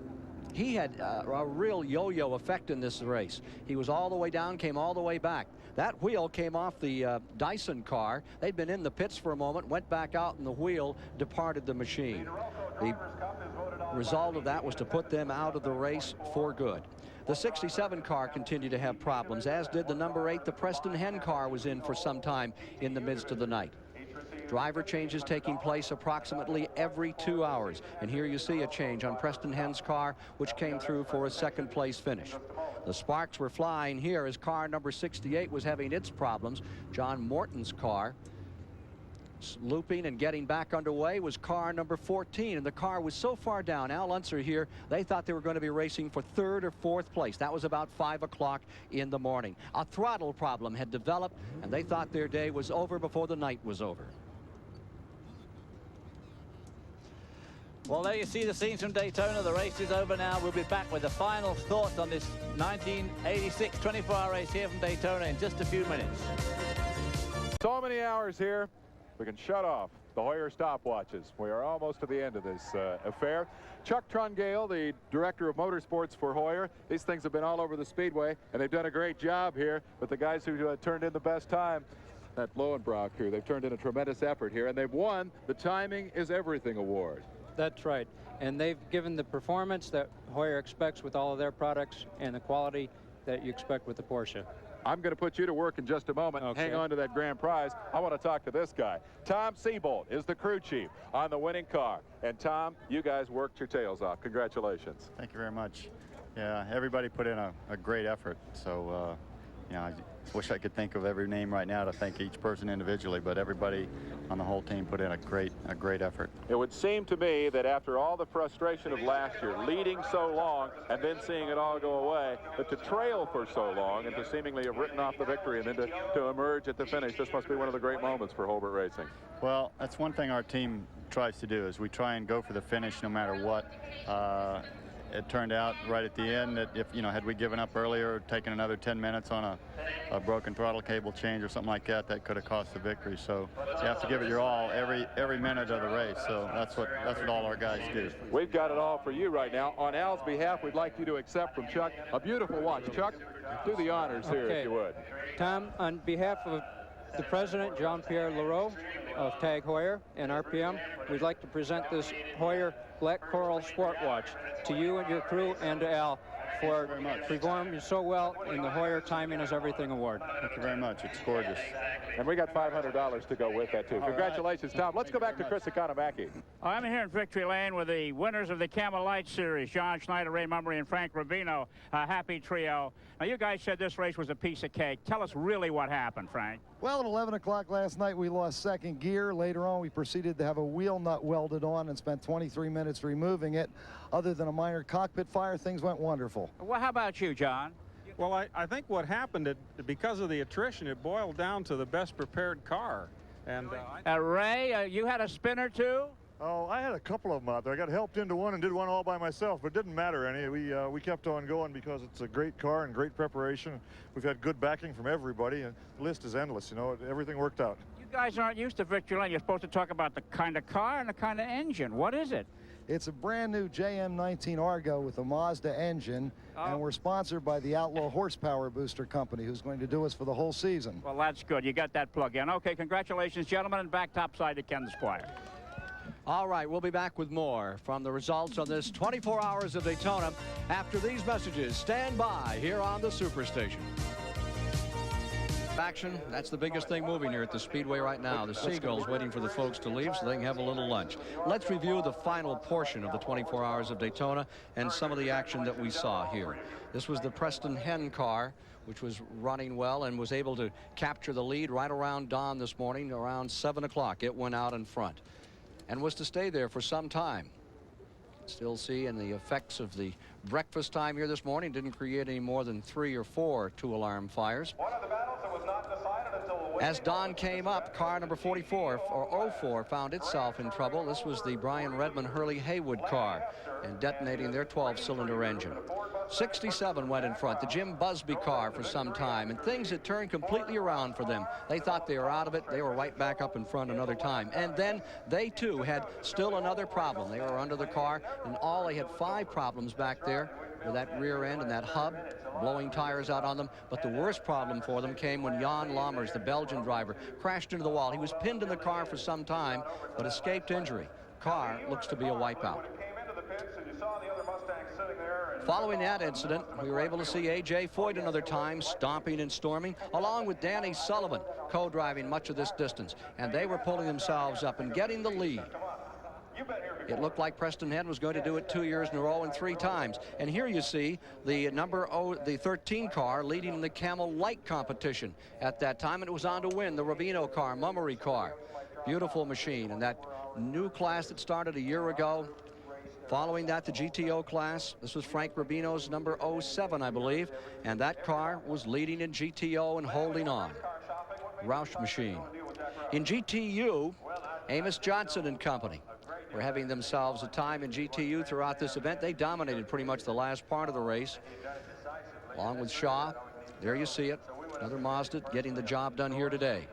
He had a real yo-yo effect in this race. He was all the way down, came all the way back. That wheel came off the Dyson car. They'd been in the pits for a moment, went back out, and the wheel departed the machine. The result of that was to put them out of the race for good. The 67 car continued to have problems, as did the number 8. The Preston Hen car was in for some time in the midst of the night. Driver changes taking place approximately every 2 hours. And here you see a change on Preston Hen's car, which came through for a second place finish. The sparks were flying here as car number 68 was having its problems. John Morton's car, looping and getting back underway, was car number 14, and the car was so far down. Al Unser here, they thought they were going to be racing for 3rd or 4th place. That was about 5 o'clock in the morning. A throttle problem had developed, and they thought their day was over before the night was over. Well, there you see the scenes from Daytona. The race is over now. We'll be back with the final thoughts on this 1986 24-hour race here from Daytona in just a few minutes. So many hours here, we can shut off the Hoyer stopwatches. We are almost to the end of this affair. Chuck Trungale, the director of motorsports for Hoyer. These things have been all over the speedway, and they've done a great job here with the guys who turned in the best time. That Lowenbrock crew, they've turned in a tremendous effort here, and they've won the Timing is Everything award. That's right. And they've given the performance that Hoyer expects with all of their products and the quality that you expect with the Porsche. I'm going to put you to work in just a moment. Okay. Hang on to that grand prize. I want to talk to this guy. Tom Seabolt is the crew chief on the winning car. And Tom, you guys worked your tails off. Congratulations. Thank you very much. Yeah, everybody put in a great effort. So, you know, I wish I could think of every name right now to thank each person individually, but everybody on the whole team put in a great effort. It would seem to me that after all the frustration of last year, leading so long and then seeing it all go away, that to trail for so long and to seemingly have written off the victory and then to emerge at the finish, this must be one of the great moments for Hobart Racing. Well, that's one thing our team tries to do, is we try and go for the finish no matter what. It turned out right at the end that if, you know, had we given up earlier or taken another 10 minutes on a broken throttle cable change or something like that, that could have cost the victory. So you have to give it your all every minute of the race. So that's what all our guys do. We've got it all for you right now. On Al's behalf, we'd like you to accept from Chuck a beautiful watch. Chuck, do the honors here if you would. Tom, on behalf of the president, Jean-Pierre Leroux of Tag Heuer and RPM, we'd like to present this Heuer Black Coral Sport Watch to you and your crew and to Al for performing so well in the Heuer Timing is Everything award. Thank you very much. It's gorgeous. And we got $500 to go with that, too. Congratulations, Tom. Let's go back to Chris Economaki. I'm here in Victory Lane with the winners of the Camel Light Series, John Schneider, Ray Mummery, and Frank Rubino, a happy trio. Now, you guys said this race was a piece of cake. Tell us really what happened, Frank. Well, at 11 o'clock last night, we lost second gear. Later on, we proceeded to have a wheel nut welded on and spent 23 minutes removing it. Other than a minor cockpit fire, things went wonderful. Well, how about you, John? Well, I think what happened, because of the attrition, it boiled down to the best prepared car. And Ray, you had a spinner, too? Oh, I had a couple of them out there. I got helped into one and did one all by myself, but it didn't matter any. We kept on going because it's a great car and great preparation. We've had good backing from everybody, and the list is endless. You know, everything worked out. You guys aren't used to Victory Lane. You're supposed to talk about the kind of car and the kind of engine. What is it? It's a brand new JM19 Argo with a Mazda engine, and we're sponsored by the Outlaw Horsepower Booster Company, who's going to do us for the whole season. Well, that's good. You got that plug in. Okay, congratulations, gentlemen, and back topside to Ken Squire. All right, we'll be back with more from the results on this 24 hours of Daytona after these messages. Stand by here on the Superstation. Action, that's the biggest thing moving here at the Speedway right now. The Seagulls waiting for the folks to leave so they can have a little lunch. Let's review the final portion of the 24 hours of Daytona and some of the action that we saw here. This was the Preston Hen car, which was running well and was able to capture the lead right around dawn this morning. Around 7 o'clock, it went out in front and was to stay there for some time. Still seeing the effects of the breakfast time here this morning. Didn't create any more than 3 or 4 two-alarm fires. As dawn came up, car number 44 or 04 found itself in trouble. This was the Brian Redmond Hurley Haywood car and detonating their 12-cylinder engine. 67 went in front, the Jim Busby car for some time, and things had turned completely around for them. They thought they were out of it. They were right back up in front another time. And then they, too, had still another problem. They were under the car, and all they had 5 problems back there. with that rear end and that hub, blowing tires out on them. But the worst problem for them came when Jan Lammers, the Belgian driver, crashed into the wall. He was pinned in the car for some time, but escaped injury. Car looks to be a wipeout. Following that incident, we were able to see A.J. Foyt another time, stomping and storming, along with Danny Sullivan, co-driving much of this distance. And they were pulling themselves up and getting the lead. It looked like Preston Head was going to do it 2 years in a row and 3 times. And here you see the the 13 car leading in the Camel Light competition at that time. And it was on to win the Rubino car, Mummery car. Beautiful machine. And that new class that started a year ago. Following that, the GTO class. This was Frank Rubino's number 07, I believe. And that car was leading in GTO and holding on. Roush machine. In GTU, Amos Johnson and company were having themselves a time in GTU throughout this event. They dominated pretty much the last part of the race, along with Shaw. There you see it. Another Mazda getting the job done here today.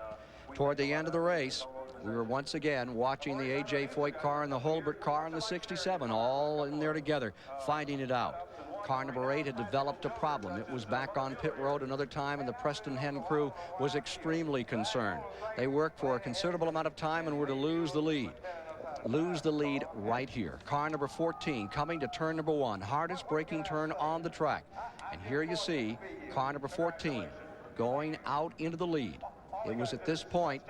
Toward the end of the race, we were once again watching the A.J. Foyt car and the Holbert car and the 67 all in there together, finding it out. Car number 8 had developed a problem. It was back on pit road another time, and the Preston Hen crew was extremely concerned. They worked for a considerable amount of time and were to lose the lead. Lose the lead right here. Car number 14 coming to turn number 1, hardest braking turn on the track. And here you see car number 14 going out into the lead. It was at this point,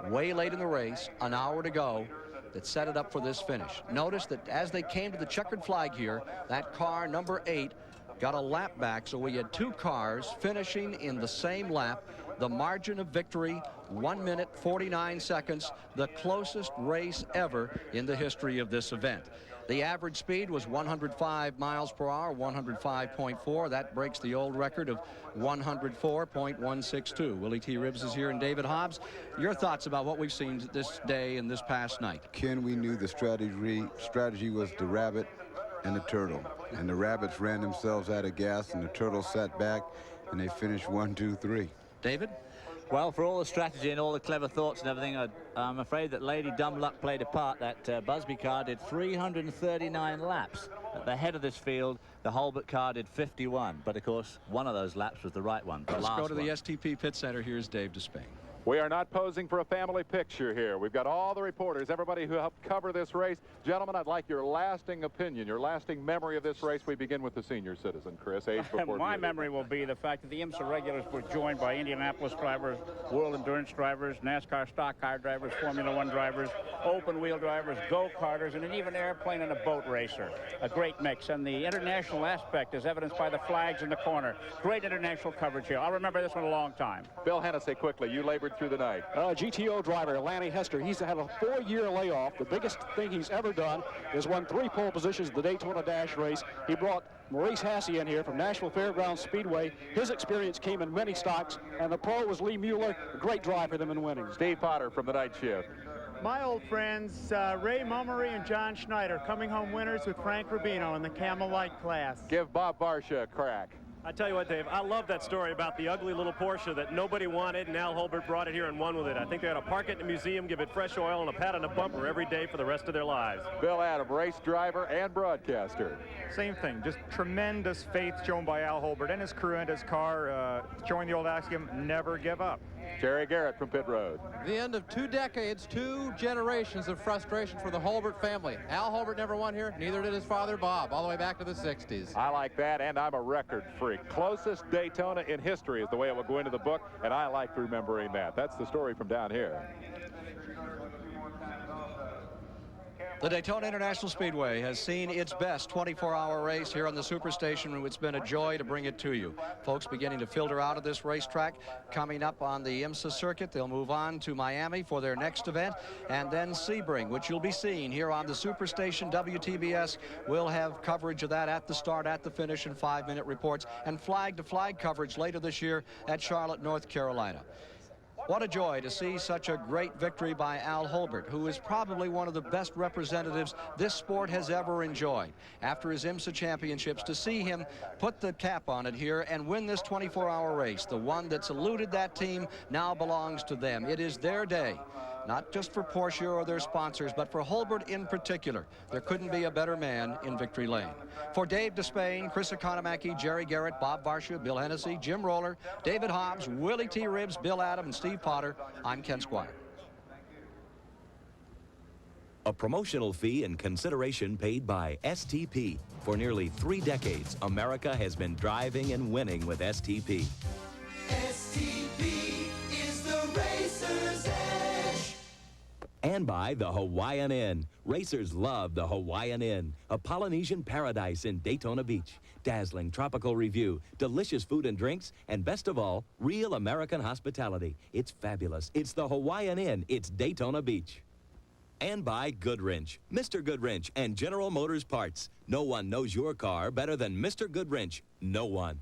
way late in the race, an hour to go, that set it up for this finish. Notice that as they came to the checkered flag here, that car number 8 got a lap back, so we had 2 cars finishing in the same lap. The margin of victory, 1 minute 49 seconds, the closest race ever in the history of this event. The average speed was 105 miles per hour, 105.4. That breaks the old record of 104.162. Willie T. Ribbs is here and David Hobbs. Your thoughts about what we've seen this day and this past night? Ken, we knew the strategy was the rabbit and the turtle. And the rabbits ran themselves out of gas and the turtle sat back and they finished 1, 2, 3. David? Well, for all the strategy and all the clever thoughts and everything, I'm afraid that Lady Dumluck played a part. That Busby car did 339 laps. At the head of this field, the Holbert car did 51. But, of course, one of those laps was the right one. Let's go to the STP pit center. Here's Dave Despain. We are not posing for a family picture here. We've got all the reporters, everybody who helped cover this race. Gentlemen, I'd like your lasting opinion, your lasting memory of this race. We begin with the senior citizen, Chris, age before My memory will be the fact that the IMSA regulars were joined by Indianapolis drivers, World Endurance drivers, NASCAR stock car drivers, Formula One drivers, open wheel drivers, go-karters, and an even airplane and a boat racer. A great mix. And the international aspect is evidenced by the flags in the corner. Great international coverage here. I'll remember this one a long time. Bill Hennessy, quickly, you labored through the night. GTO driver Lanny Hester, he's had a 4-year layoff. The biggest thing he's ever done is won 3 pole positions at the Daytona Dash race. He brought Maurice Hassey in here from Nashville Fairgrounds Speedway. His experience came in many stocks, and the pro was Lee Mueller, a great drive for them in winning. Steve Potter from the night shift. My old friends, Ray Mummery and John Schneider, coming home winners with Frank Rubino in the Camel Light class. Give Bob Barsha a crack. I tell you what, Dave, I love that story about the ugly little Porsche that nobody wanted, and Al Holbert brought it here and won with it. I think they ought to park it in a museum, give it fresh oil and a pat on the bumper every day for the rest of their lives. Bill Adam, race driver and broadcaster. Same thing, just tremendous faith shown by Al Holbert and his crew and his car, showing the old axiom, never give up. Jerry Garrett from pit road. The end of 2 decades, 2 generations of frustration for the Holbert family. Al Holbert never won here, neither did his father Bob, all the way back to the 60s. I like that, and I'm a record freak. Closest Daytona in history is the way it will go into the book, and I like remembering that. That's the story from down here. The Daytona International Speedway has seen its best 24-hour race here on the Superstation, and it's been a joy to bring it to you. Folks beginning to filter out of this racetrack. Coming up on the IMSA circuit, they'll move on to Miami for their next event, and then Sebring, which you'll be seeing here on the Superstation. WTBS will have coverage of that at the start, at the finish, and 5-minute reports, and flag-to-flag coverage later this year at Charlotte, North Carolina. What a joy to see such a great victory by Al Holbert, who is probably one of the best representatives this sport has ever enjoyed. After his IMSA championships, to see him put the cap on it here and win this 24-hour race, the one that's eluded that team now belongs to them. It is their day. not just for Porsche or their sponsors, but for Holbert in particular. There couldn't be a better man in victory lane. For Dave Despain, Chris Economaki, Jerry Garrett, Bob Varsha, Bill Hennessy, Jim Roller, David Hobbs, Willie T. Ribbs, Bill Adam, and Steve Potter, I'm Ken Squire. A promotional fee and consideration paid by STP. For nearly 3 decades, America has been driving and winning with STP. STP is the racer's edge. And by the Hawaiian Inn. Racers love the Hawaiian Inn, a Polynesian paradise in Daytona Beach. Dazzling tropical review, delicious food and drinks, and best of all, real American hospitality. It's fabulous. It's the Hawaiian Inn. It's Daytona Beach. And by Goodwrench, Mr. Goodwrench and General Motors Parts. No one knows your car better than Mr. Goodwrench. No one.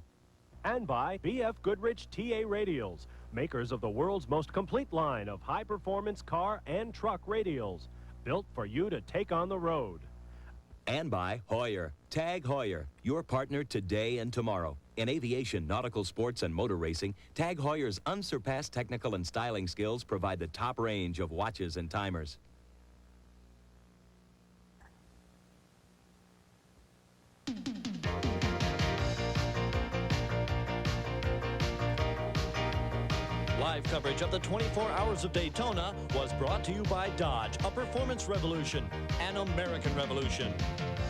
And by BF Goodrich TA Radials, makers of the world's most complete line of high-performance car and truck radials, built for you to take on the road. And by Heuer, Tag Heuer, your partner today and tomorrow. In aviation, nautical sports, and motor racing, Tag Heuer's unsurpassed technical and styling skills provide the top range of watches and timers. Live coverage of the 24 Hours of Daytona was brought to you by Dodge, a performance revolution, an American revolution.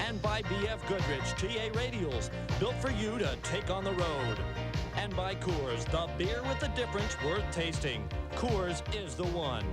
And by BF Goodrich TA Radials, built for you to take on the road. And by Coors, the beer with the difference worth tasting. Coors is the one.